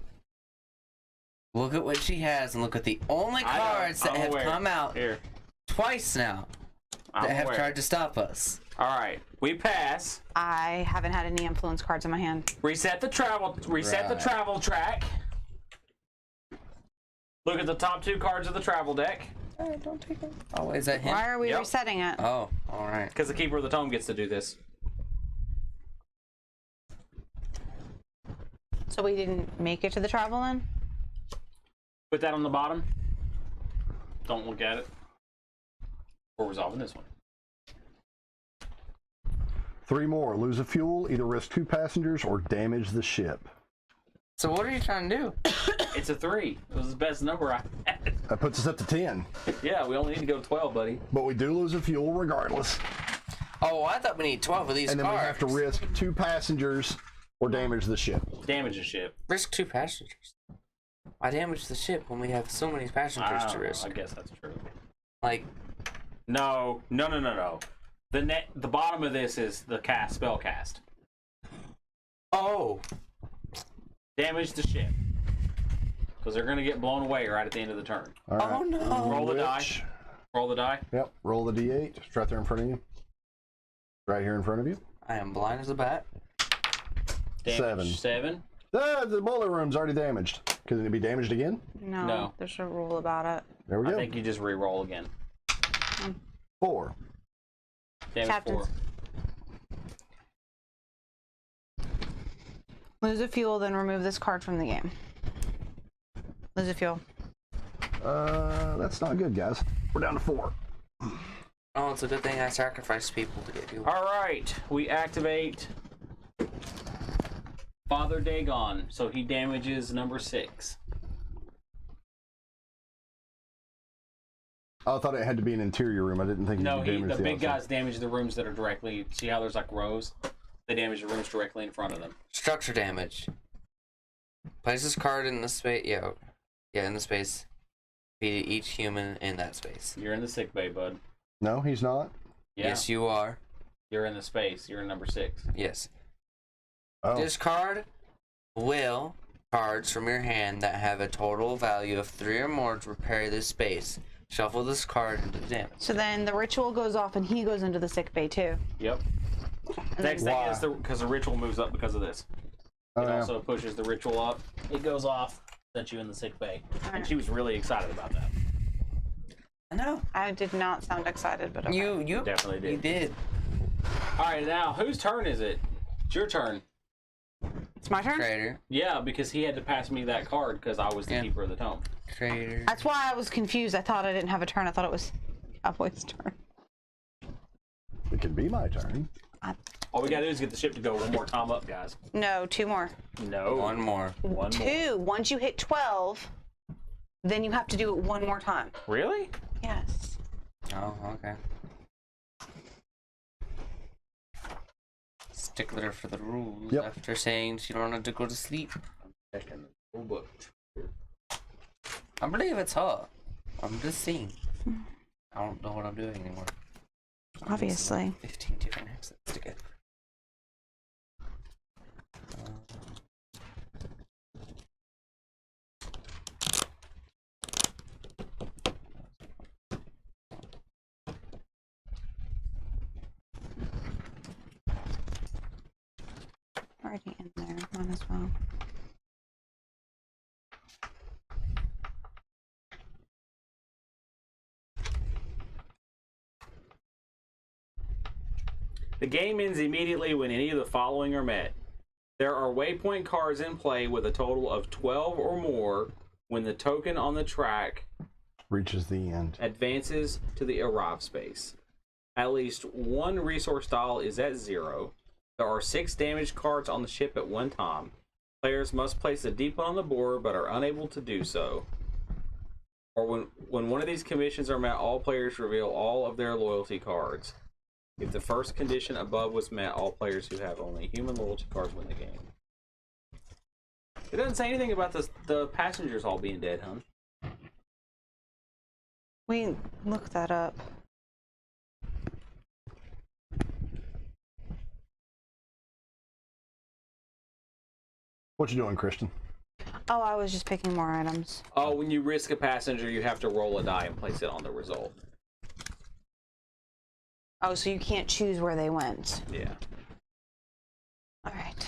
Look at what she has and look at the only I know. cards that I'm have aware. come out Here. twice now I'm that have aware. tried to stop us. All right. We pass. I haven't had any influence cards in my hand. Reset the travel. Reset the Right. travel track. Look at the top 2 cards of the travel deck. Alright, don't take it. Oh, is that him? Why are we Yep. resetting it? Oh, alright. Because the Keeper of the Tome gets to do this. So we didn't make it to the travel then? Put that on the bottom. Don't look at it. We're resolving this one. 3 more. Lose a fuel, either risk 2 passengers or damage the ship. So what are you trying to do? It's a 3. It was the best number I had. That puts us up to 10. Yeah, we only need to go 12, buddy. But we do lose a fuel regardless. Oh, I thought we need 12 of these And then cards. we have to risk 2 passengers or damage the ship. Damage the ship. Risk 2 passengers. Why damage the ship when we have so many passengers to risk? I guess that's true. Like, No. The bottom of this is the spell cast. oh, Damage the ship. Because they're going to get blown away right at the end of the turn. All right. oh no. Roll the die. Which- Roll the die. Yep. Roll the d8. It's right there in front of you. Right here in front of you. I am blind as a bat. Damage 7. The boiler room's already damaged. Could it be damaged again? No. There's a rule about it. There we I go. think you just re-roll again. 4. Damage Captains. 4. Lose a fuel, then remove this card from the game. Lose a fuel. That's not good, guys. We're down to 4. Oh, it's a good thing I sacrificed people to get you. Alright, we activate Father Dagon, so he damages number 6. I thought it had to be an interior room. I didn't think No, you could damage the big outside. guys damage the rooms that are directly. See how there's like rows? They damage the rooms directly in front of them. Structure damage. Place this card in the space. Yeah, in the space. Feed each human in that space. You're in the sick bay, bud. No, he's not. Yeah, Yes, you are. you're in the space. You're in number 6. Yes. Oh. Discard will cards from your hand that have a total value of 3 or more to repair this space. Shuffle this card into the damage. So then the ritual goes off and he goes into the sick bay too. Yep. Next thing is because the ritual moves up because of this. It yeah. also pushes the ritual up. It goes off, sets you in the sick bay. And she was really excited about that. I know. I did not sound excited, but okay. You Definitely did. You did. All right, now whose turn is it? It's your turn. It's my turn? Traitor. Yeah, because he had to pass me that card because I was the Keeper of the Tome. Traitor. That's why I was confused. I thought I didn't have a turn. I thought it was Cowboy's turn. It can be my turn. All we gotta do is get the ship to go one more time up, guys. No, 2 more. No. One more. One more. 2. Once you hit 12, then you have to do it 1 more time. Really? Yes. Oh, okay. Stickler for the rules. Yep. After saying she don't have to go to sleep. Checking the rule book. I believe it's her. I'm just saying. I don't know what I'm doing anymore. Obviously. 15 different accents together. Already in there. Might as well. The game ends immediately when any of the following are met. There are waypoint cards in play with a total of 12 or more when the token on the track Reaches the end. advances to the arrive space. At least one resource tile is at 0. There are 6 damage cards on the ship at one time. Players must place a depot on the board but are unable to do so. Or when one of these conditions are met, all players reveal all of their loyalty cards. If the first condition above was met, all players who have only human loyalty cards win the game. It doesn't say anything about the passengers all being dead, huh? We looked that up. What you doing, Kristen? Oh, I was just picking more items. Oh, when you risk a passenger, you have to roll a die and place it on the result. Oh, so you can't choose where they went. Yeah. All right.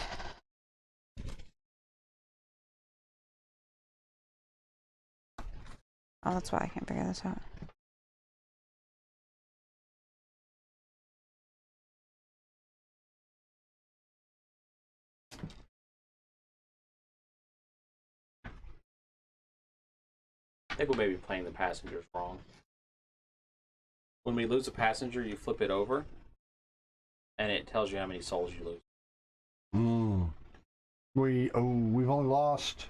Oh, that's why I can't figure this out. I think we may be playing the passengers wrong. When we lose a passenger, you flip it over, and it tells you how many souls you lose. We've only lost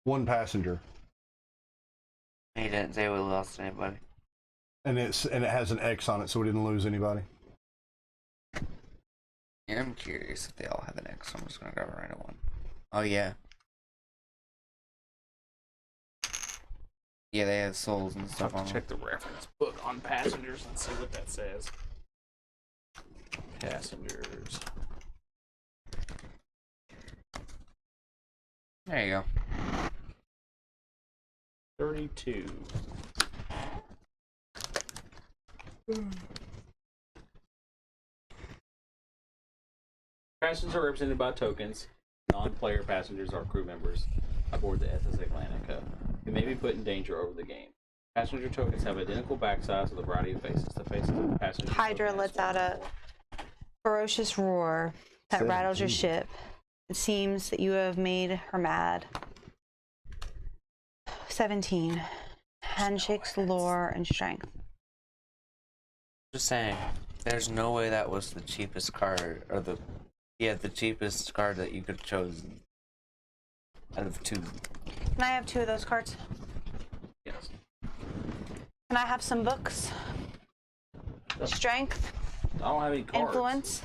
one passenger, He didn't say we lost anybody. and it has an X on it, so we didn't lose anybody. Yeah, I'm curious if they all have an X. So I'm just gonna grab a random one. Oh yeah. Yeah, they have souls and I'll stuff have on to them. check the reference book on passengers and see what that says. Passengers. There you go. 32. Passengers are represented by tokens. Non-player passengers are crew members aboard the SS Atlantica who may be put in danger over the game. Passenger tokens have identical backsides with a variety of faces. The faces of the passenger Hydra token lets has out a ferocious roar that rattles your 17. ship. It seems that you have made her mad. 17. Handshakes, lore, and strength. Just saying. There's no way that was the cheapest card, or the cheapest card that you could have chosen out of two. Can I have 2 of those cards? Yes. Can I have some books? Strength, I don't have any cards. influence.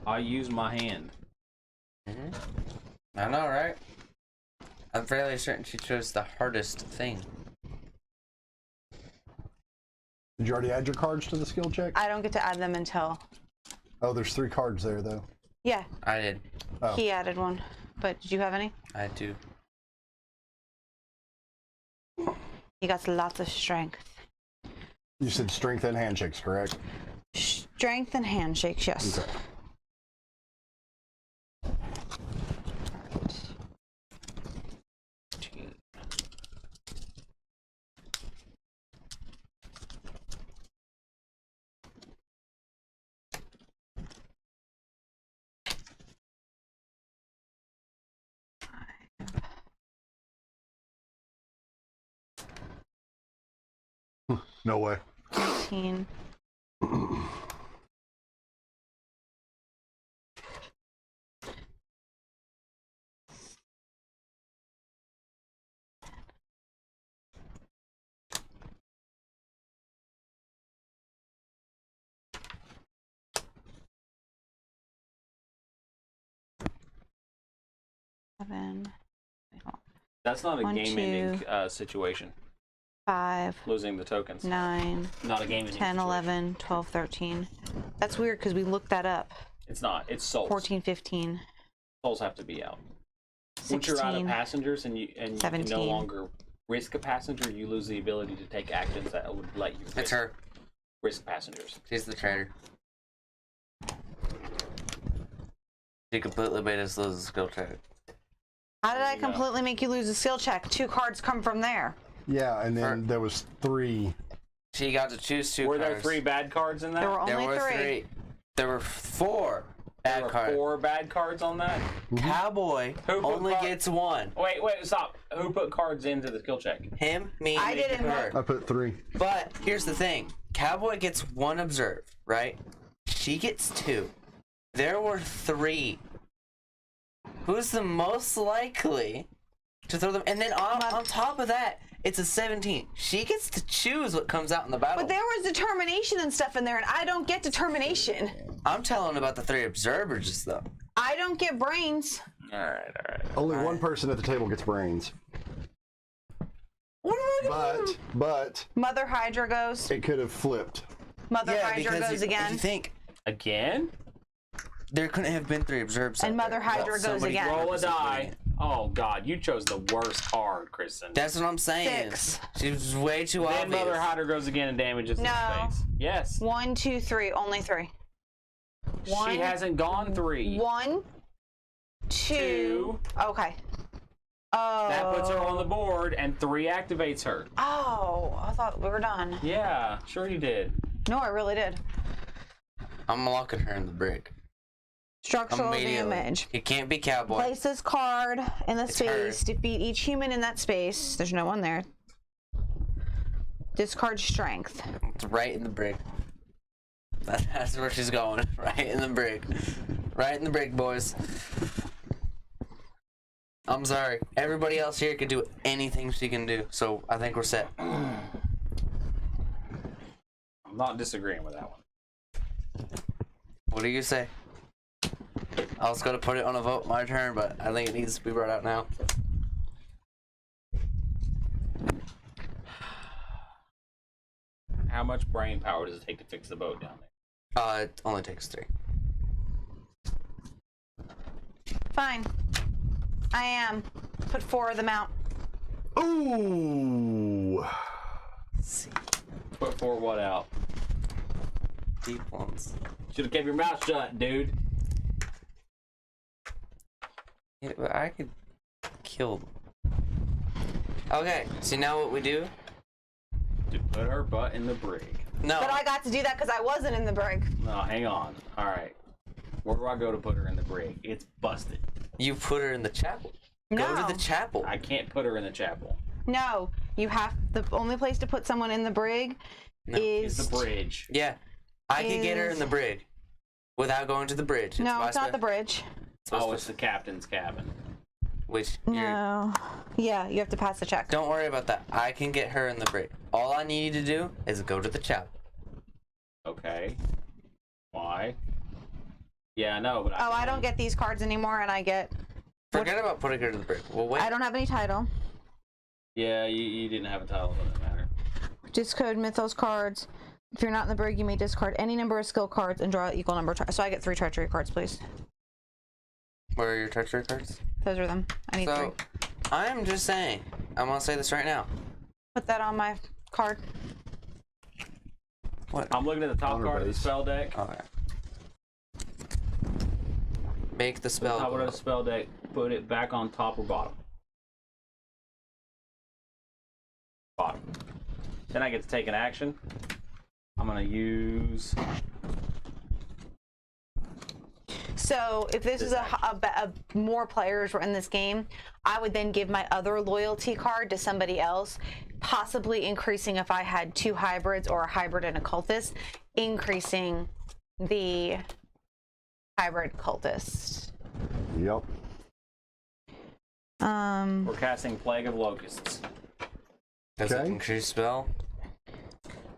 I use my hand. I know, right? I'm fairly certain she chose the hardest thing. Did you already add your cards to the skill check? I don't get to add them until. Oh, there's 3 cards there, though. Yeah, I did. Oh. he added one. But did you have any? I do. He got lots of strength. You said strength and handshakes, correct? Strength and handshakes, yes. Okay. No way. 15. Seven. That's not a 1, game-ending 2, situation. 5, Losing the tokens. 9, Not a game-ending 10, situation. 11, 12, 13. That's weird because we looked that up. It's not. It's souls. 14, 15, Souls have to be out. 16. Once you're out of passengers and you can no 17. longer risk a passenger, you lose the ability to take actions that would let you It's her. risk passengers. She's the traitor. She completely made us lose the skill check. How did There I you go. completely make you lose a skill check? 2 cards come from there. Yeah, and then there was 3. She got to choose 2 Were cards. there 3 bad cards in that? There were There only were 3. 3. There were 4 There bad were cards. 4 bad cards on that? Cowboy Who put only card- gets 1. Wait, stop. Who put cards into the skill check? Him, me, I Nick, didn't and her. I put 3. But here's the thing. Cowboy gets 1 observe, right? She gets 2. There were 3. Who's the most likely to throw them? And then on top of that, it's a 17. She gets to choose what comes out in the battle. But there was determination and stuff in there, and I don't get determination. I'm telling about the 3 observers, though. I don't get brains. Alright. Only one person at the table gets brains. But Mother Hydra goes. it could have flipped. Mother Hydra because goes if you again. think Again? there couldn't have been 3 observers. And out Mother there Hydra without goes somebody again. Roll a purposely die. doing it. Oh god, you chose the worst card, Kristen. That's what I'm saying. 6. She was way too Then obvious. Mother Hydra goes again and damages No. his face. Yes. 1, 2, 3. Only 3. One, She hasn't gone 3. 1, 2. Okay. Oh. That puts her on the board, and 3 activates her. Oh, I thought we were done. Yeah, sure you did. No, I really did. I'm locking her in the brig. Structural Immediately. damage. It can't be cowboy. Place this card in the It's space. her. Defeat each human in that space. There's no one there. Discard strength. It's right in the brig. That's where she's going. Right in the brig. Right in the brig, boys. I'm sorry. Everybody else here can do anything she can do, so I think we're set. I'm not disagreeing with that one. What do you say? I was gonna put it on a vote my turn, but I think it needs to be brought out now. How much brain power does it take to fix the boat down there? It only takes 3. Fine. I am. Put 4 of them out. Ooh. Put 4 what out? Deep ones. Should have kept your mouth shut, dude. Yeah, but I could kill them. Okay, see now what we do? To put her butt in the brig. No. But I got to do that because I wasn't in the brig. No, hang on. All right. Where do I go to put her in the brig? It's busted. You put her in the chapel. Go No. to the chapel. I can't put her in the chapel. No. You have the only place to put someone in the brig It's is the bridge. Yeah. I could get her Is- in the brig without going to the bridge. No, it's not the bridge. Oh, it's the captain's cabin. Which you're, No. Yeah, you have to pass the check. don't worry about that. I can get her in the brig. All I need to do is go to the chapel. Okay. Why? Yeah, I know, but Oh, I don't get these cards anymore, and I get. Forget about putting her to the brig. Well, wait. I don't have any title. Yeah, you didn't have a title. Doesn't matter. Discard Mythos cards. If you're not in the brig, you may discard any number of skill cards and draw equal number. So I get 3 treachery cards, please. Where are your treachery cards? Those are them. I need So, 3. I'm just saying. I'm gonna say this right now. Put that on my card. What? I'm looking at the top Honor card of the base. spell deck. Okay. Make the spell. Top go of the up. spell deck. Put it back on top or bottom. Bottom. Then I get to take an action. I'm gonna use. So if this is a more players were in this game, I would then give my other loyalty card to somebody else, possibly increasing if I had 2 hybrids or a hybrid and a cultist, increasing the hybrid cultist. Yep. We're casting Plague of Locusts. Does it Okay. increase spell?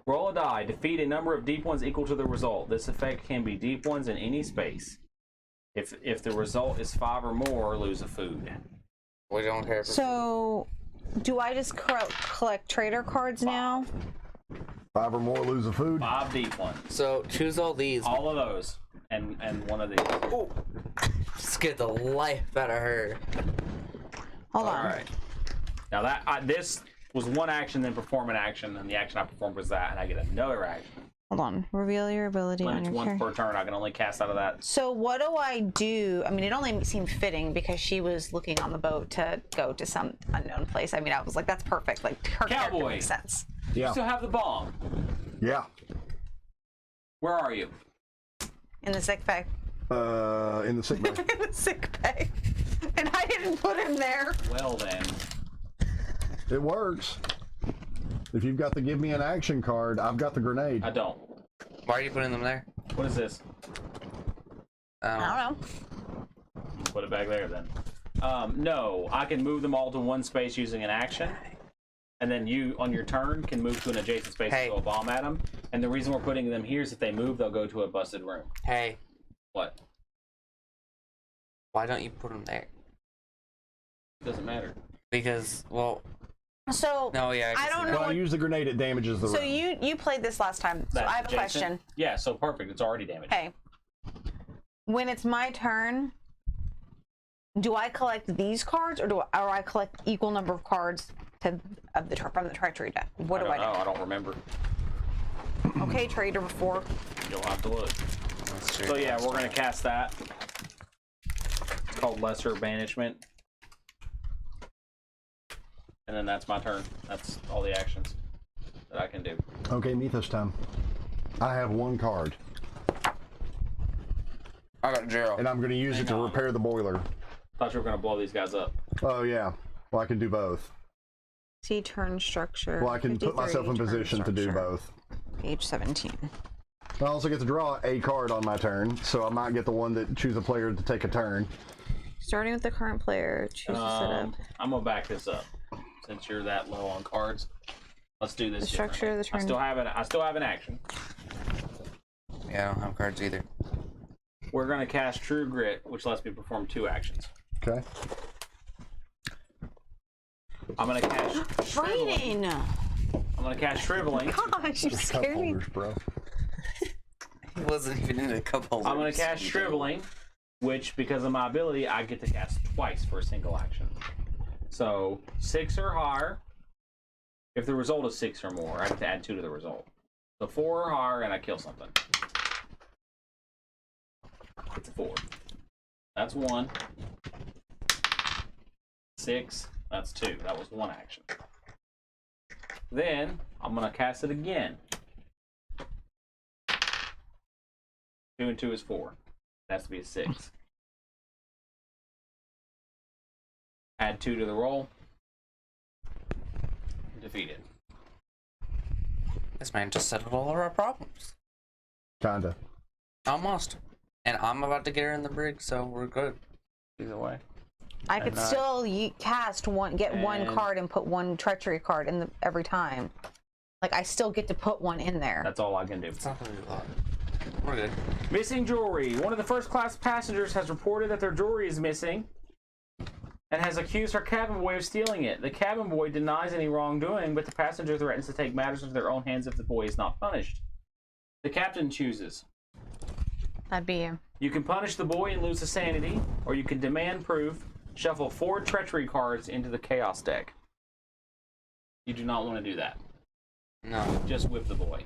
Roll a die. Defeat a number of deep ones equal to the result. This effect can be deep ones in any space. If the result is 5 or more, lose a food. We don't care. So do I just collect trader cards now? 5 or more lose a food. 5 deep ones. So choose all these. All of those. And one of these. Oh, scared the life out of her. Hold on. All right. Now this was one action, then perform an action, and the action I performed was that, and I get another action. Hold on. Reveal your ability on Limits your once character. per turn. I can only cast out of that. So what do I do? I mean, it only seemed fitting because she was looking on the boat to go to some unknown place. I mean, I was like, that's perfect. Like, her character Cowboy. makes sense. You Yeah. still have the bomb. Yeah. Where are you? In the sick bay. In the sick bay. In the sick bay. And I didn't put him there. Well then. It works. If you've got the give me an action card, I've got the grenade. I don't. Why are you putting them there? What is this? I don't know. Put it back there then. No, I can move them all to one space using an action. And then you, on your turn, can move to an adjacent space Hey. and throw a bomb at them. And the reason we're putting them here is if they move, they'll go to a busted room. Hey, What? why don't you put them there? Doesn't matter. Because, well, So no, yeah. I don't know. Well, I use the grenade, it damages the So room. you played this last time. So That's I have a adjacent? question. Yeah, so perfect. It's already damaged. Hey, when it's my turn, do I collect these cards, or I collect equal number of cards from the treachery deck? What do I I don't do? know. I don't remember. Okay, trader before. You'll have to look. That's true. So yeah, we're gonna cast that. It's called Lesser Banishment. and then that's my turn. That's all the actions that I can do. Okay, me this time. I have 1 card, I got 0. and I'm going to use it to repair the boiler. Thought you were gonna blow these guys up. Oh yeah. Well, I can do both. See turn structure. Well, I can put myself in 53, turn position to do structure. both. Page 17. I also get to draw a card on my turn, so I might get the one that choose a player to take a turn. Starting with the current player, choose a setup. I'm gonna back this up since you're that low on cards. Let's do this. The structure of the turn. I still have an action. Yeah, I don't have cards either. We're gonna cast True Grit, which lets me perform 2 actions. Okay. I'm gonna cast Shriveling. Brayden! I'm gonna cast Shriveling. Gosh, you Cup scared me. holders, bro. He wasn't even in a cup holder. I'm gonna cast Shriveling, which, because of my ability, I get to cast twice for a single action. So 6 or higher. If the result is 6 or more, I get to add 2 to the result. So 4 or higher, and I kill something. It's a 4. That's 1. 6. That's 2. That was 1 action. Then I'm gonna cast it again. 2 and 2 is 4. It has to be a 6. Add 2 to the roll. Defeated. This man just settled all of our problems. Kinda. Almost. And I'm about to get her in the brig, so we're good. Either way. I could And, still cast one, get one and- card and put one treachery card in the every time. Like I still get to put one in there. That's all I can do. It's not gonna be a lot. We're good. Missing jewelry. One of the first class passengers has reported that their jewelry is missing and has accused our cabin boy of stealing it. The cabin boy denies any wrongdoing, but the passenger threatens to take matters into their own hands if the boy is not punished. The captain chooses. That'd be you. You can punish the boy and lose his sanity, or you can demand proof, shuffle 4 treachery cards into the chaos deck. You do not want to do that. No. Just whip the boy.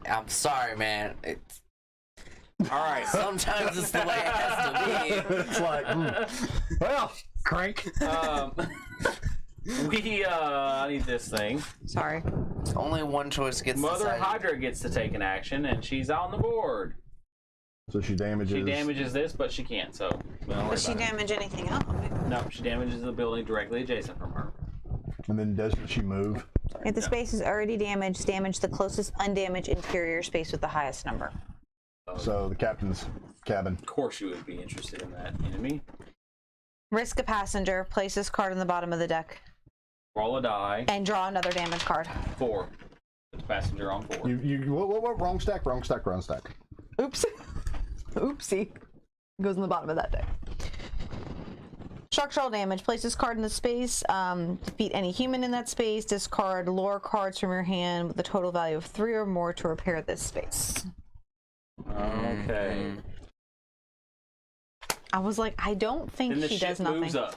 I'm sorry, man. It's Alright. sometimes it's the way it has to be. It's like, well, crank. I need this thing. Sorry. Only one choice gets Mother decided. Hydra gets to take an action, and she's on the board. So she damages. She damages this, but she can't, so we don't worry Does she about it. damage anything else? No, she damages the building directly adjacent from her. And then doesn't she move? If the space is already damaged, damage the closest undamaged interior space with the highest number. So the captain's cabin. Of course you would be interested in that, enemy. Risk a passenger, place this card on the bottom of the deck, Roll a die. and draw another damage card. 4. Put the passenger on 4. What? Wrong stack, wrong stack, wrong stack. Oops. Oopsie. Goes on the bottom of that deck. Structural damage. Place this card in the space. Defeat any human in that space. Discard lore cards from your hand with a total value of 3 or more to repair this space. Okay. I was like, I don't think Then the she ship does nothing. moves up.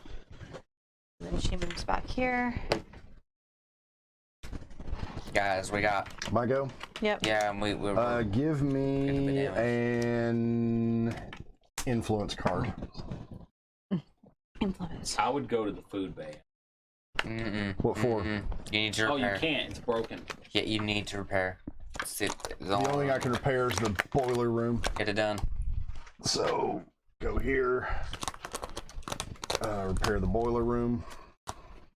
Then she moves back here. Guys, we got. My go. Yep. Yeah, and we're. Give me an influence card. Influence. I would go to the food bay. What for? You need to Oh, repair. you can't. It's broken. Yeah, you need to repair. It's The only thing I can repair is the boiler room. get it done. So go here. Repair the boiler room.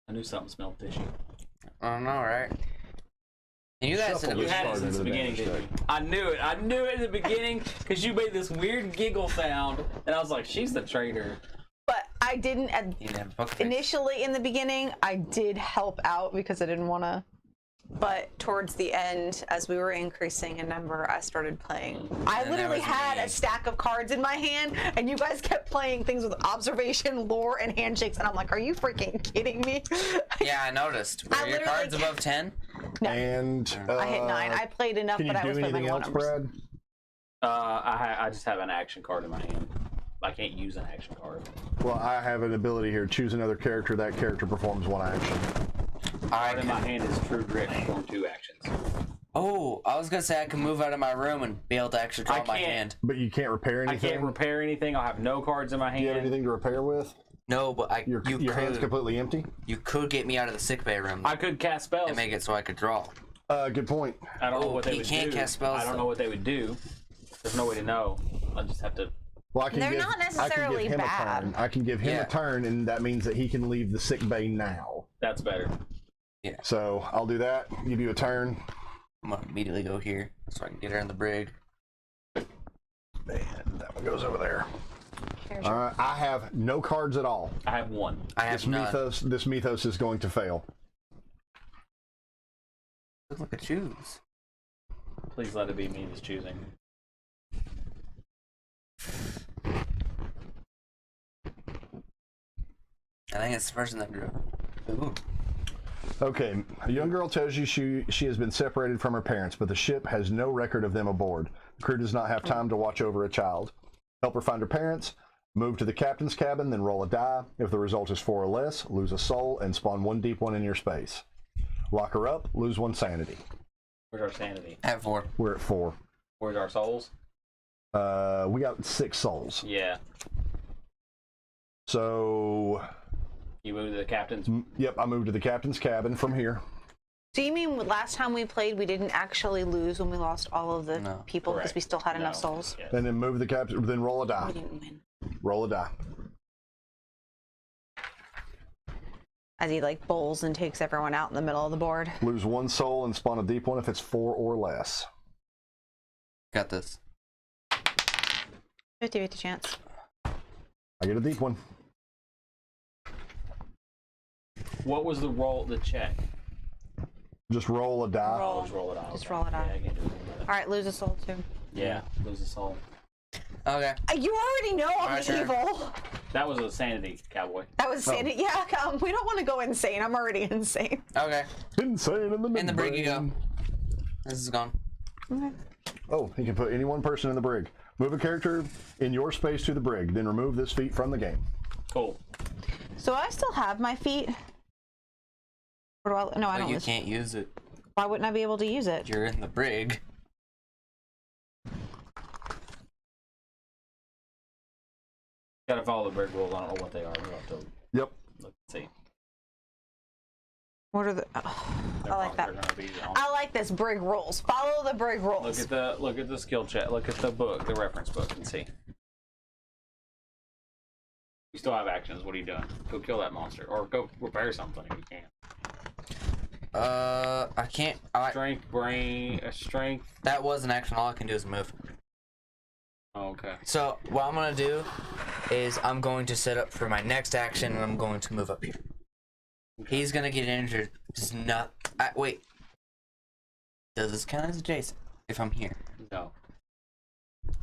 I knew something smelled fishy. I don't know, right? And you guys Shuffle said it You was this had it card since the into the beginning, damage didn't you? I knew it. I knew it in the beginning because you made this weird giggle sound, and I was like, she's the traitor. But I didn't, you didn't have a poker face. initially in the beginning, I did help out because I didn't want to. But towards the end, as we were increasing in number, I started playing. I And literally that was had me. a stack of cards in my hand, and you guys kept playing things with observation, lore, and handshakes, and I'm like, are you freaking kidding me? Yeah, I noticed. Were I your literally cards above 10? No. And I hit 9. I played enough, can you but I do was playing anything like low else, numbers. Brad? I just have an action card in my hand. I can't use an action card. Well, I have an ability here. Choose another character. That character performs 1 action. Card in my hand is True Grit. Perform 2 actions. Oh, I was gonna say I can move out of my room and be able to actually draw I my can't. hand. But you can't repair I anything. can't repair anything. I'll have no cards in my Do you have hand. anything to repair with? No, but Your hand's completely empty? You could get me out of the sick bay room I could cast spells. and make it so I could draw. Good point. I don't know Oh, what they he would can't do. cast spells, I don't though. know what they would do. There's no way to know. I just have to. Well, I can They're give, not I can necessarily give him bad. a turn. I can give him Yeah. a turn, and that means that he can leave the sick bay now. That's better. So I'll do that. Give you a turn. I'm gonna immediately go here so I can get her in the brig. And that one goes over there. Here's All right. I have no cards at all. I have one. I have none. This mythos is going to fail. Look at choose. Please let it be me that's choosing. I think it's the person that drew. Ooh. Okay, a young girl tells you she has been separated from her parents, but the ship has no record of them aboard. The crew does not have time to watch over a child. Help her find her parents, move to the captain's cabin, then roll a die. If the result is 4 or less, lose a soul and spawn 1 deep one in your space. Lock her up, lose 1 sanity. Where's our sanity? I have 4. We're at 4. Where's our souls? We got 6 souls. Yeah. So, You moved to the captain's. yep, I moved to the captain's cabin from here. Do you mean last time we played, we didn't actually lose when we lost all of the No. people because Correct. we still had enough No. souls? Yes. And then move the captain, then roll a We die. didn't win. Roll a die. As he like bowls and takes everyone out in the middle of the board. Lose 1 soul and spawn a deep one if it's 4 or less. Got this. 50-50 chance. I get a deep one. What was the roll? The check. Just roll a die. Roll. Just roll it out. Just Okay. roll it out. Yeah, I can't do anything with it. All right, lose a soul too. Yeah, lose a soul. Okay. You already know I'm My turn. evil. That was a sanity, cowboy. That was sanity. Yeah, we don't want to go insane. I'm already insane. Okay. Insane in the In the brig you go. membrane. This is gone. Okay. Oh, he can put any one person in the brig. Move a character in your space to the brig, then remove this feat from the game. Cool. So I still have my feet. Or do I? No, I But don't. you can't use it. Why wouldn't I be able to use it? You're in the brig. Gotta follow the brig rules. I don't know what they are. We'll have to Yep. look and see. What are the? Oh, I like that. They're gonna be on- I like this brig rules. Follow the brig rules. Look at the skill check. Look at the book, the reference book, and see. You still have actions. What are you doing? Go kill that monster, or go repair something if you can. I can't. Strength, strength. That was an action. All I can do is move. Oh, okay. So what I'm gonna do is I'm going to set up for my next action, and I'm going to move up here. He's gonna get injured. Just not. Wait. Does this count as adjacent? If I'm here, No.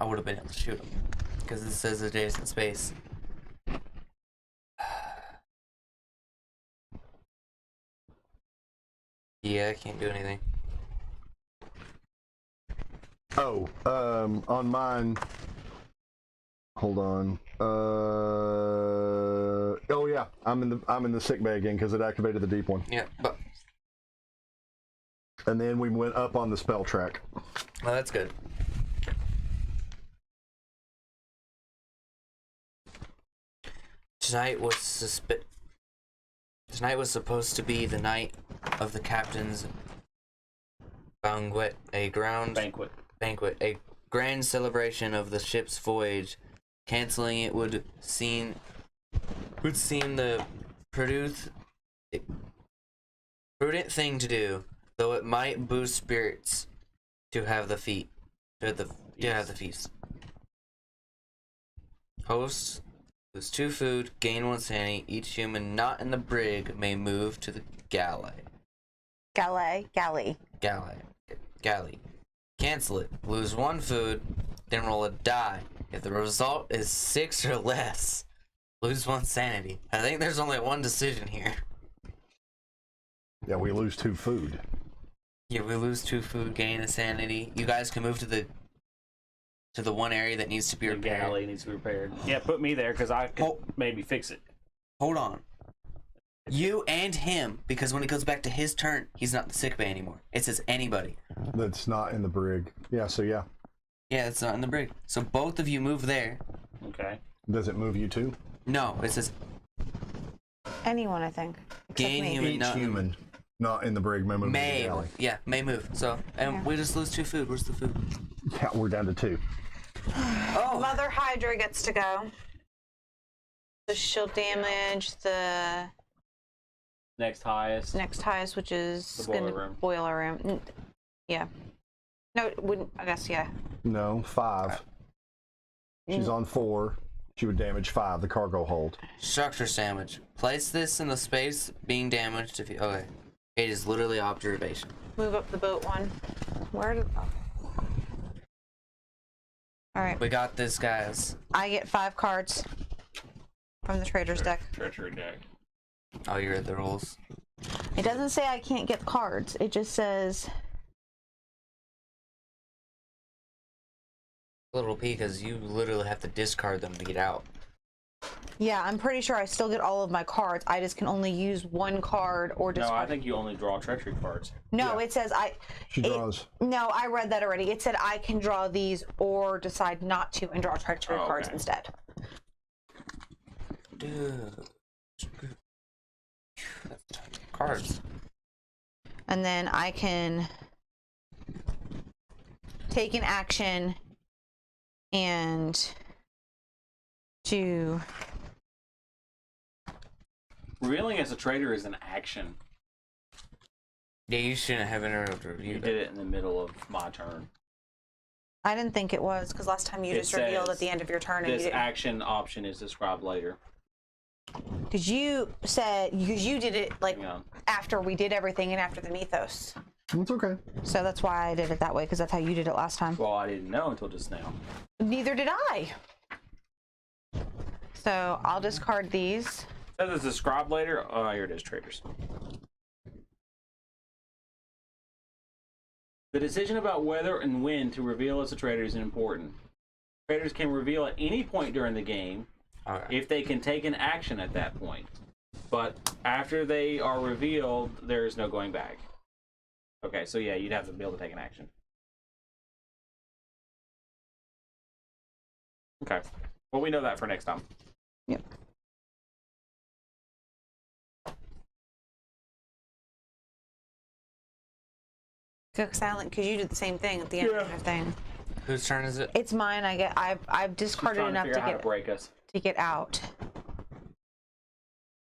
I would have been able to shoot him because it says adjacent space. Yeah, I can't do anything. Oh, on mine. Hold on. Oh yeah, I'm in the sick bay again because it activated the deep one. Yeah, but And then we went up on the spell track. well, that's good. Tonight was supposed to be the night of the captain's banquet, a grand celebration of the ship's voyage. Canceling it would seem the prudent thing to do, though it might boost spirits to have the feast. Hosts lose 2 food, gain 1 sanity. Each human not in the brig may move to the galley. Galley. Cancel it. Lose 1 food, then roll a die. If the result is 6 or less, lose 1 sanity. I think there's only one decision here. Yeah, we lose 2 food. Yeah, we lose 2 food, gain a sanity. You guys can move to the one area that needs to be The repaired. galley needs to be repaired. Yeah, put me there because I could Oh. maybe fix it. Hold on. You and him, because when it goes back to his turn, he's not in the sick bay anymore. It says anybody. That's not in the brig. Yeah, so yeah. Yeah, it's not in the brig. So both of you move there. Okay. Does it move you too? No, it says Anyone, I think. Except Gain me. human, Each not human, not in the brig, may move in the May. galley. Yeah, may move. So, and we just lose 2 food. Where's the food? Yeah, we're down to 2. Oh, Mother Hydra gets to go. The shield damage, the Next highest. next highest, which is The boiler room. Boiler room. Yeah. No, it wouldn't. I guess yeah. No, 5. She's on 4. She would damage 5, the cargo hold. structure sandwich. Place this in the space being damaged if you. Okay. It is literally observation. Move up the boat one. Where did? Oh. All right. We got this, guys. I get 5 cards from the trader's deck. Treachery deck. Oh, you read the rules. It doesn't say I can't get cards. It just says Little P, because you literally have to discard them to get out. yeah. I'm pretty sure I still get all of my cards. I just can only use 1 card or No, discard. I think you only draw treachery cards. No, Yeah. it says I. She draws. No, I read that already. It said I can draw these or decide not to and draw treachery Oh, cards okay. instead. Dude. Cards. And then I can take an action and do. Revealing as a trader is an action. Yeah, you shouldn't have interrupted You review. did it in the middle of my turn. I didn't think it was because last time you It just revealed says at the end of your turn and you This didn't. action option is described later. Because you said because you did it like Hang on. after we did everything and after the mythos. It's okay. So that's why I did it that way because that's how you did it last time. Well, I didn't know until just now. Neither did I. So I'll discard these. Says it's described later. Oh, here it is, traders. The decision about whether and when to reveal as a trader is important. Traders can reveal at any point during the game Okay. if they can take an action at that point. But after they are revealed, there is no going back. Okay, so yeah, you'd have to be able to take an action. Okay. Well, we know that for next time. Yep. Go silent because you did the same thing at the end of your thing. Whose turn is it? It's mine. I've discarded Trying to enough figure out how to to break us. get out.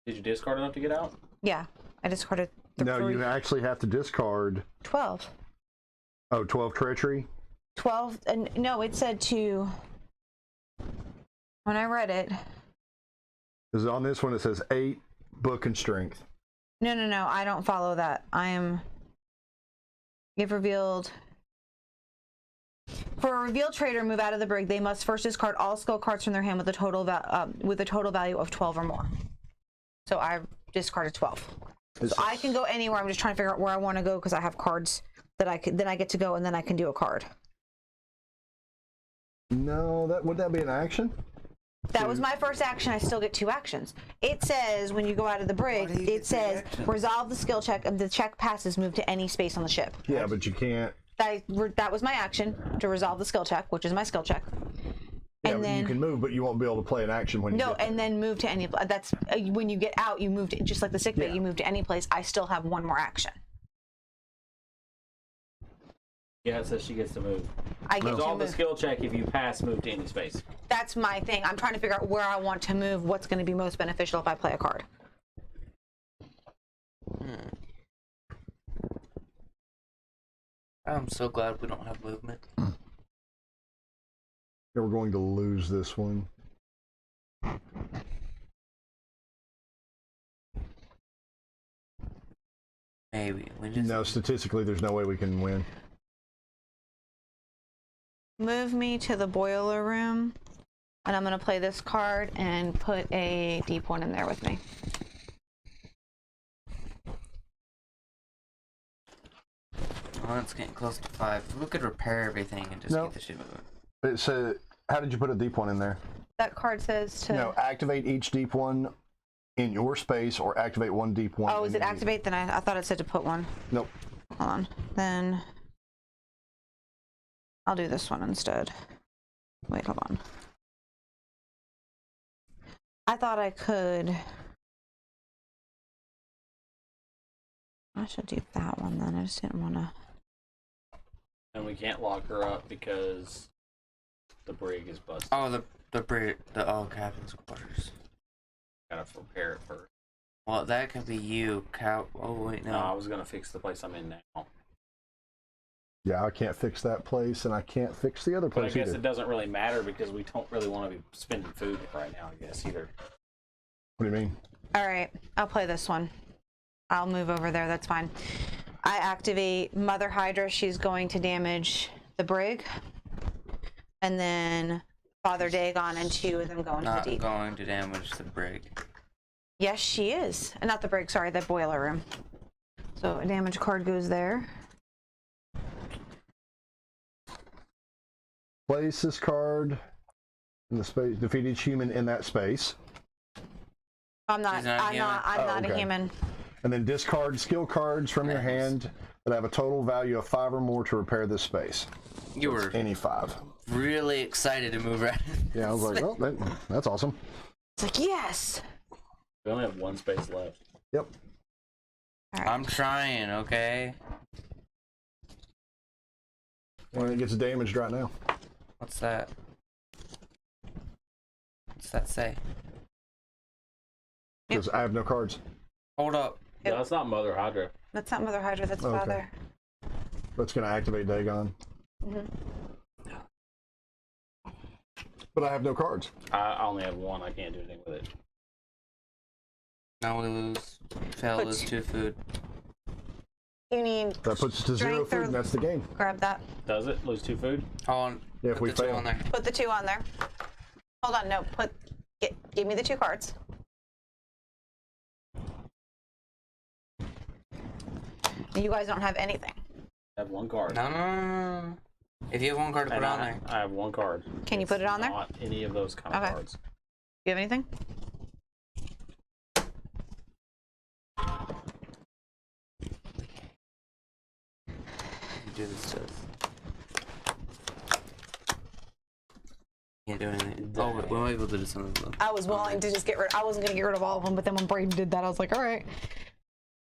Did you discard enough to get out? Yeah, I discarded No, 3. you actually have to discard 12. 12 treachery. 12 and no, it said to when I read it. Because on this one it says 8 book and strength. No, I don't follow that. If revealed. For a revealed trader move out of the brig, they must first discard all skill cards from their hand with a total value of 12 or more. So I discarded 12. So I can go anywhere. I'm just trying to figure out where I want to go because I have cards that I could. Then I get to go and then I can do a card. No, would that be an action? That was my first action. I still get 2 actions. It says when you go out of the brig, Why do you get it says 2 actions? resolve the skill check and the check passes move to any space on the ship. Yeah, but you can't. That was my action to resolve the skill check, which is my skill check. Yeah, And but then you can move, but you won't be able to play an action when you no, get there. and then move to any. That's when you get out, you move to just like the sick bay. Yeah. You move to any place. I still have 1 more action. Yeah, it says she gets to move. I get to Resolve the move. skill check if you pass move to any space. That's my thing. I'm trying to figure out where I want to move. What's going to be most beneficial if I play a card. I'm so glad we don't have movement. Yeah, we're going to lose this one. Maybe. We just. No, statistically, there's no way we can win. Move me to the boiler room, and I'm going to play this card and put a deep one in there with me. Oh, it's getting close to 5. We could repair everything and just No. get the shit moving. It said, how did you put a deep one in there? That card says to. No, activate each deep one in your space or activate 1 deep one. Oh, is it activate? Then I thought it said to put one. Nope. Hold on. Then I'll do this one instead. Wait, hold on. I thought I could. I should do that one then. I just didn't want to. And we can't lock her up because the brig is busted. Oh, the captain's quarters. Gotta repair it first. Well, that could be you, Cow. Oh wait, No, I no. was gonna fix the place I'm in now. Yeah, I can't fix that place, and I can't fix the other But I place guess either. it doesn't really matter because we don't really want to be spending food right now, I guess, either. What do you mean? All right, I'll play this one. I'll move over there. That's fine. I activate Mother Hydra. She's going to damage the brig, and then Father Dagon and 2 of them go into the Not deep. going to damage the brig. Yes, she is. Not the brig. Sorry, the boiler room. So a damage card goes there. Place this card in the space. Defeat each human in that space. I'm not. She's not a I'm human? not. I'm Oh, not a okay. human. And then discard skill cards from your hand that have a total value of 5 or more to repair this space. You were Any 5. really excited to move around. Yeah, I was like, oh, that's awesome. It's like yes. We only have one space left. Yep. All right. I'm trying, okay? And it gets damaged right now. What's that? What's that say? Because I have no cards. Hold up. No, it's not Mother Hydra. That's not Mother Hydra. That's Okay. Father. That's going to activate Dagon. But I have no cards. I only have one. I can't do anything with it. Now we lose. Fail, But- lose 2 food. You need. That puts us to 0 Strength or- food, and that's the game. Grab that. Does it? Lose 2 food? Oh, Yeah, if put we the 2 fail. on there. Put the 2 on there. Hold on. No. Give me the 2 cards. You guys don't have anything. I have 1 card. No. If you have 1 card to put And on there. I have 1 card. Can you put it on there? Not any of those kind of Okay. cards. You have anything? You do this to us. Can't do anything. Oh, we're able to do some of them. I was willing to just get rid. I wasn't gonna get rid of all of them, but then when Braden did that, I was like, all right.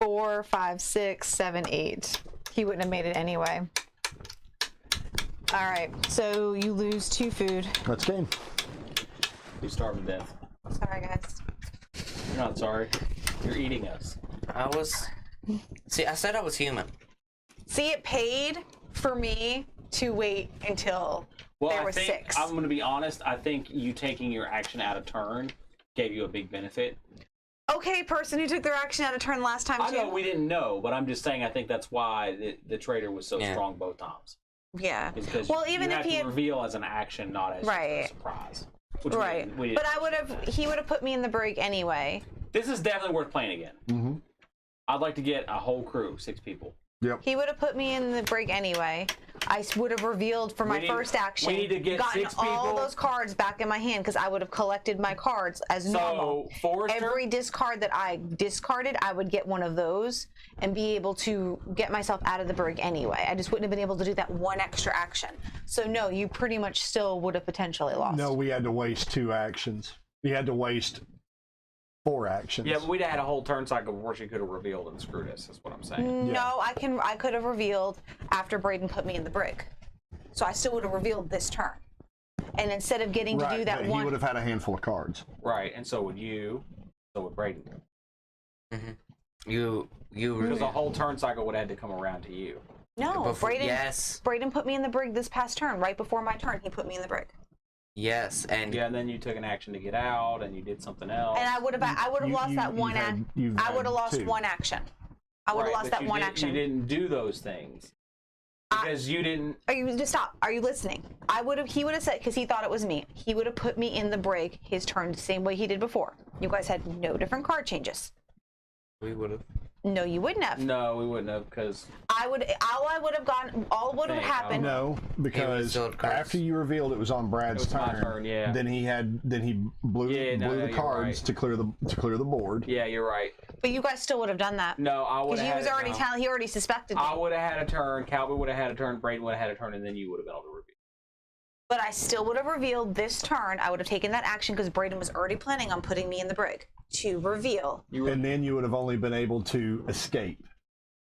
4, 5, 6, 7, 8. He wouldn't have made it anyway. All right. So you lose 2 food. That's game. You starve to death. Sorry, guys. You're not sorry. You're eating us. I was. See, I said I was human. See, it paid for me to wait until Well, there I was think 6. I'm going to be honest. I think you taking your action out of turn gave you a big benefit. Okay, person who took their action out of turn last time I too. know we didn't know, but I'm just saying I think that's why the trader was so Yeah. strong both times. Yeah. Is because Well, even you if have he to had reveal as an action, not as just Right. a surprise. Which right, we didn't but I would have. He would have put me in the brig anyway. This is definitely worth playing again. Mm-hmm. I'd like to get a whole crew, 6 people. Yep. He would have put me in the brig anyway. I would have revealed for my need- first action. we need to get gotten 6 all people. those cards back in my hand because I would have collected my cards as normal. So Forrester, Every discard that I discarded, I would get one of those and be able to get myself out of the brig anyway. I just wouldn't have been able to do that one extra action. So no, you pretty much still would have potentially lost. No, we had to waste 2 actions. We had to waste 4 actions. yeah, but we'd have had a whole turn cycle before she could have revealed and screwed us. Is what I'm saying. No, I could have revealed after Braden put me in the brig. So I still would have revealed this turn. And instead of getting to Right, do that but one, he would have had a handful of cards. Right, and so would you. So would Braden. You Because the whole turn cycle would have had to come around to you. no, Before- Braden. yes. Braden put me in the brig this past turn, right before my turn. He put me in the brig, Yes, and Yeah, and then you took an action to get out, and you did something else. and I would have lost that one action. You've I would have had lost 2. one action. I would have Right, lost but that you one didn't- action. You didn't do those things because you didn't. Are you just stop? Are you listening? I would have. He would have said because he thought it was me. He would have put me in the brig his turn the same way he did before. You guys had no different card changes. we would have. No, you wouldn't have. No, we wouldn't have because I would. All I would have gone. All would have Dang, happened. No, because sealed cards. after you revealed it was on Brad's It was my turn, turn, yeah. then he blew Yeah, no, the you're cards right. to clear the board. yeah, you're right. But you guys still would have done that. No, I would Because have. he was already telling. He already suspected me. I would have had a turn. Calvin would have had a turn. Braden would have had a turn, and then you would have been able to reveal. But I still would have revealed this turn. I would have taken that action because Braden was already planning on putting me in the brig to reveal. And then you would have only been able to escape.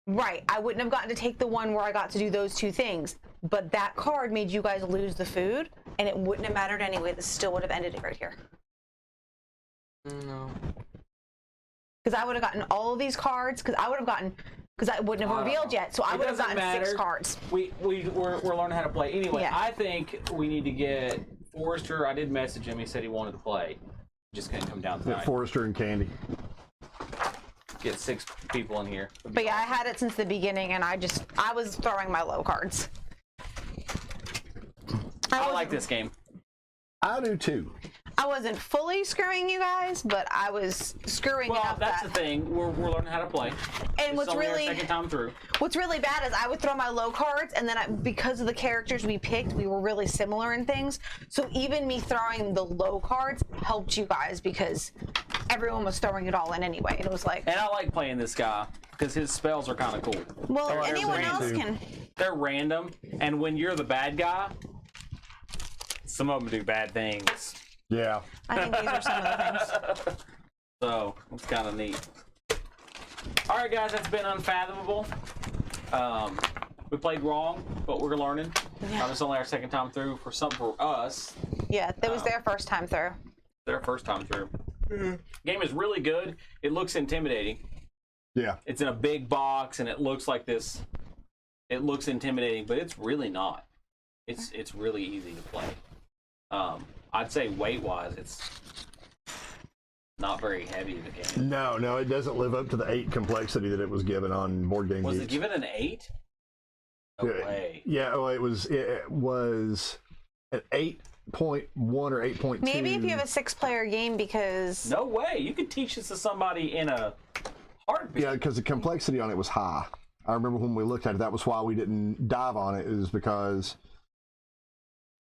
Right. I wouldn't have gotten to take the one where I got to do those two things. But that card made you guys lose the food, and it wouldn't have mattered anyway. This still would have ended it right here. No. Because I would have gotten all of these cards, because I wouldn't have revealed yet, so I would have gotten 6 cards. We're learning how to play. Anyway, Yeah. I think we need to get Forrester. I did message him. He said he wanted to play. Just couldn't come down tonight. Forrester and Candy. Get 6 people in here. But yeah, I had it since the beginning, and I was throwing my low cards. I like this game. I do too. I wasn't fully screwing you guys, but I was screwing Well, enough that's that. the thing. We're learning how to play. And It's only our second time through. What's really bad is I would throw my low cards, and then because of the characters we picked, we were really similar in things. So even me throwing the low cards helped you guys because everyone was throwing it all in anyway. It was like, And I like playing this guy because his spells are kind of cool. well, Oh, anyone everyone else too. can. They're random, and when you're the bad guy, some of them do bad things. Yeah. I think these are some of the things. So it's kind of neat. All right, guys, that's been Unfathomable. We played wrong, but we're learning. Yeah. It's only our second time through for us. Yeah, that was their first time through. Their first time through. Game is really good. It looks intimidating. Yeah. It's in a big box, and it looks like this. It looks intimidating, but it's really not. It's really easy to play. I'd say weight-wise, it's not very heavy of a game. No, it doesn't live up to the 8 complexity that it was given on Board Game Was Geeks. it given an 8? No Yeah. way. Yeah, well, it was an 8.1 or 8.2. Maybe if you have a 6-player game, because No way. You could teach this to somebody in a heartbeat. Yeah, because the complexity on it was high. I remember when we looked at it, that was why we didn't dive on it, is because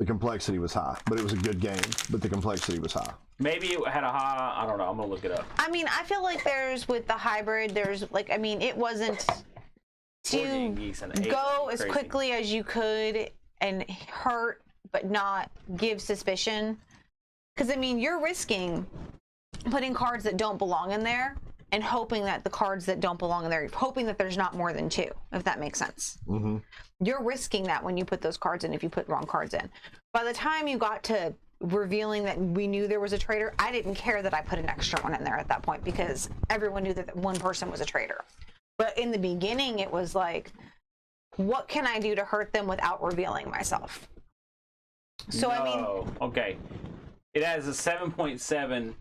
the complexity was high. But it was a good game, but the complexity was high. Maybe it had a high. I don't know. I'm gonna look it up. I mean, I feel like with the hybrid, it wasn't Board Game to Geeks and 8 go would be as crazy. quickly as you could and hurt, but not give suspicion. Because, I mean, you're risking putting cards that don't belong in there and hoping that the cards that don't belong in there, hoping that there's not more than 2, if that makes sense. Mm-hmm. You're risking that when you put those cards in, if you put wrong cards in. By the time you got to revealing that we knew there was a traitor, I didn't care that I put an extra one in there at that point because everyone knew that one person was a traitor. But in the beginning, it was like, what can I do to hurt them without revealing myself? So, I mean, okay. It has a 7.7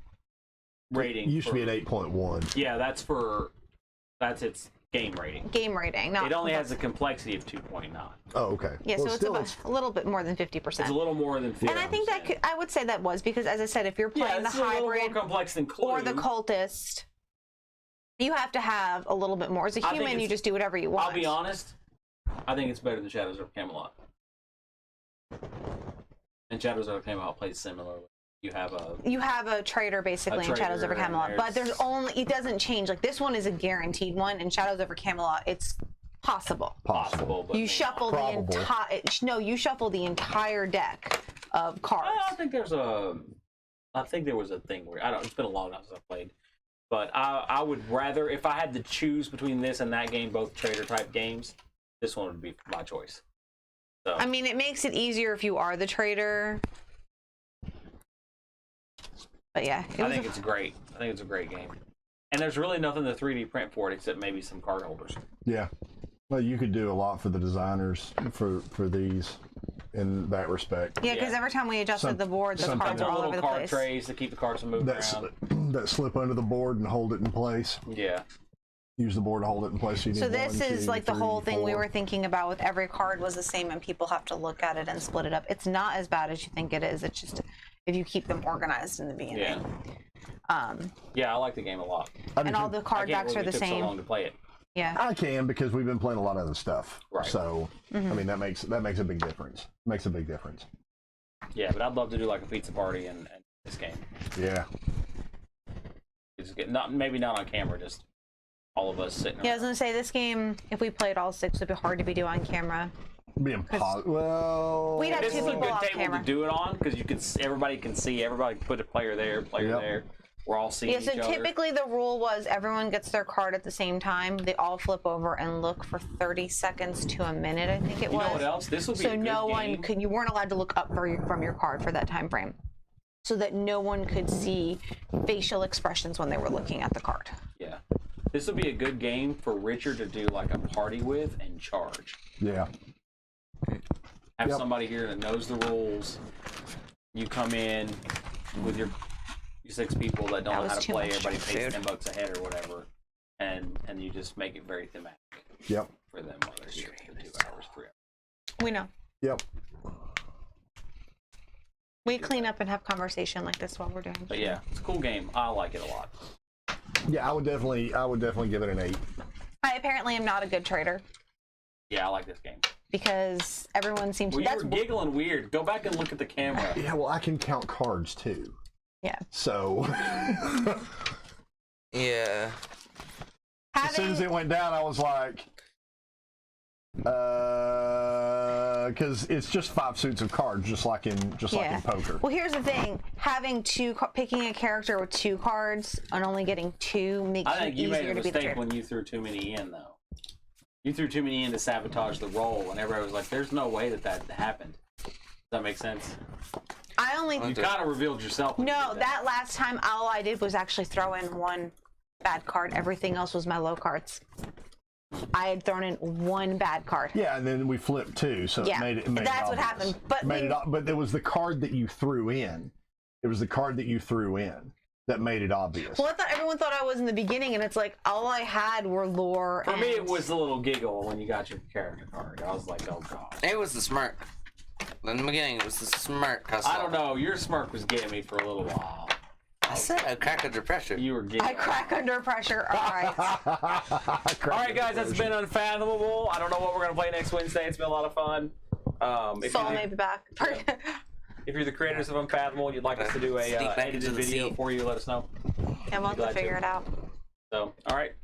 rating. It used to be an 8.1. Yeah, that's its game rating. game rating. Not It only has a complexity of 2.9. Oh, okay. Yeah, Well, so it's still, about a little bit more than 50%. It's a little more than 50%. And I think I would say that was because, as I said, if you're playing the it's a little more hybrid complex than Clue. or the cultist, you have to have a little bit more. As a I think human, you it's- just do whatever you want. I'll be honest. I think it's better than Shadows of Camelot. And Shadows of Camelot plays similarly. You have a traitor basically in Shadows over traitor, and Camelot, but there's- it doesn't change. Like this one is a guaranteed one, and Shadows over Camelot, it's possible. possible, but You maybe shuffle not. Probable. the entire you shuffle the entire deck of cards. I think there was a thing where it's been a long time since I played. But I would rather, if I had to choose between this and that game, both traitor type games, this one would be my choice. So I mean, it makes it easier if you are the traitor. But yeah, I think it's great. I think it's a great game. And there's really nothing to 3D print for it except maybe some card holders. Yeah. Well, you could do a lot for the designers for these in that respect. yeah, because yeah. every time we adjusted the board, the something cards are all Little over the card place. trays to keep the cards from moving That's around. that slip under the board and hold it in place. Yeah. Use the board to hold it in place. You So need this 1, is 2, like the 3, whole thing we 4. were thinking about with every card was the same, and people have to look at it and split it up. It's not as bad as you think it is. It's just if you keep them organized in the beginning. Yeah, I like the game a lot. And all the I card can't backs believe are it the took so same. long to play it. Yeah. I can because we've been playing a lot of other stuff. Right. So Mm-hmm. I mean that makes a big difference. Makes a big difference. Yeah, but I'd love to do like a pizza party and this game. Yeah. Just get, maybe not on camera, just all of us sitting Yeah, I was around. gonna say this game, if we played all 6, would be hard to be doing on camera. Being well. We'd have This two is a people good off table camera. to do it on because everybody can see. Everybody can put a player there, Yep. there. we're all seeing Yeah, so each other. typically the rule was everyone gets their card at the same time. They all flip over and look for 30 seconds to a minute, I think it You was. know what else? This would be So a good no one game. could, you weren't allowed to look up from your card for that time frame. So that no one could see facial expressions when they were looking at the card. Yeah. This would be a good game for Richard to do like a party with and charge. Yeah. Have Yep. somebody here that knows the rules. You come in with your 6 people that don't know was how to too play. much Everybody pays food. $10 a head or whatever, and you just make it very thematic Yep. for them while they're here for 2 hours, 3 hours. We know. Yep. We clean up and have conversation like this while we're doing. But yeah, it's a cool game. I like it a lot. Yeah, I would definitely give it an 8. I apparently am not a good trader Yeah, I like this game. because everyone seems Well, to. you were giggling weird. Go back and look at the camera. Yeah, well, I can count cards too. Yeah. So Yeah. as soon as it went down, I was like, because it's just 5 suits of cards, just like in poker. Well, here's the thing: picking a character with 2 cards and only getting 2 makes I think you easier made a to be the mistake trader. when you threw too many in, though. You threw too many in to sabotage the roll, and everybody was like, "There's no way that happened." Does that make sense? I only You kind of revealed yourself. When you no. did That last time, all I did was actually throw in 1 bad card. Everything else was my low cards. I had thrown in 1 bad card. Yeah, and then we flipped 2, so Yeah, it made it. that's what obvious. happened. But But it was the card that you threw in. It was the card that you threw in that made it obvious. Well, I thought everyone thought I was in the beginning, and it's like all I had were lore. For and... me, it was a little giggle when you got your character card. I was like, "Oh god." It was the smirk. In the beginning, it was the smirk. I don't know. Your smirk was getting me for a little while. I said I crack under pressure. You were giggling. I crack under pressure. All right. All right, guys, that's been Unfathomable. I don't know what we're gonna play next Wednesday. It's been a lot of fun. Soul may be back. If you're the creators of Unfathomable, you'd like us to do a Sneak back edited into the video sea. for you, let us know. And we'll have Glad to figure to. it out. So, all right,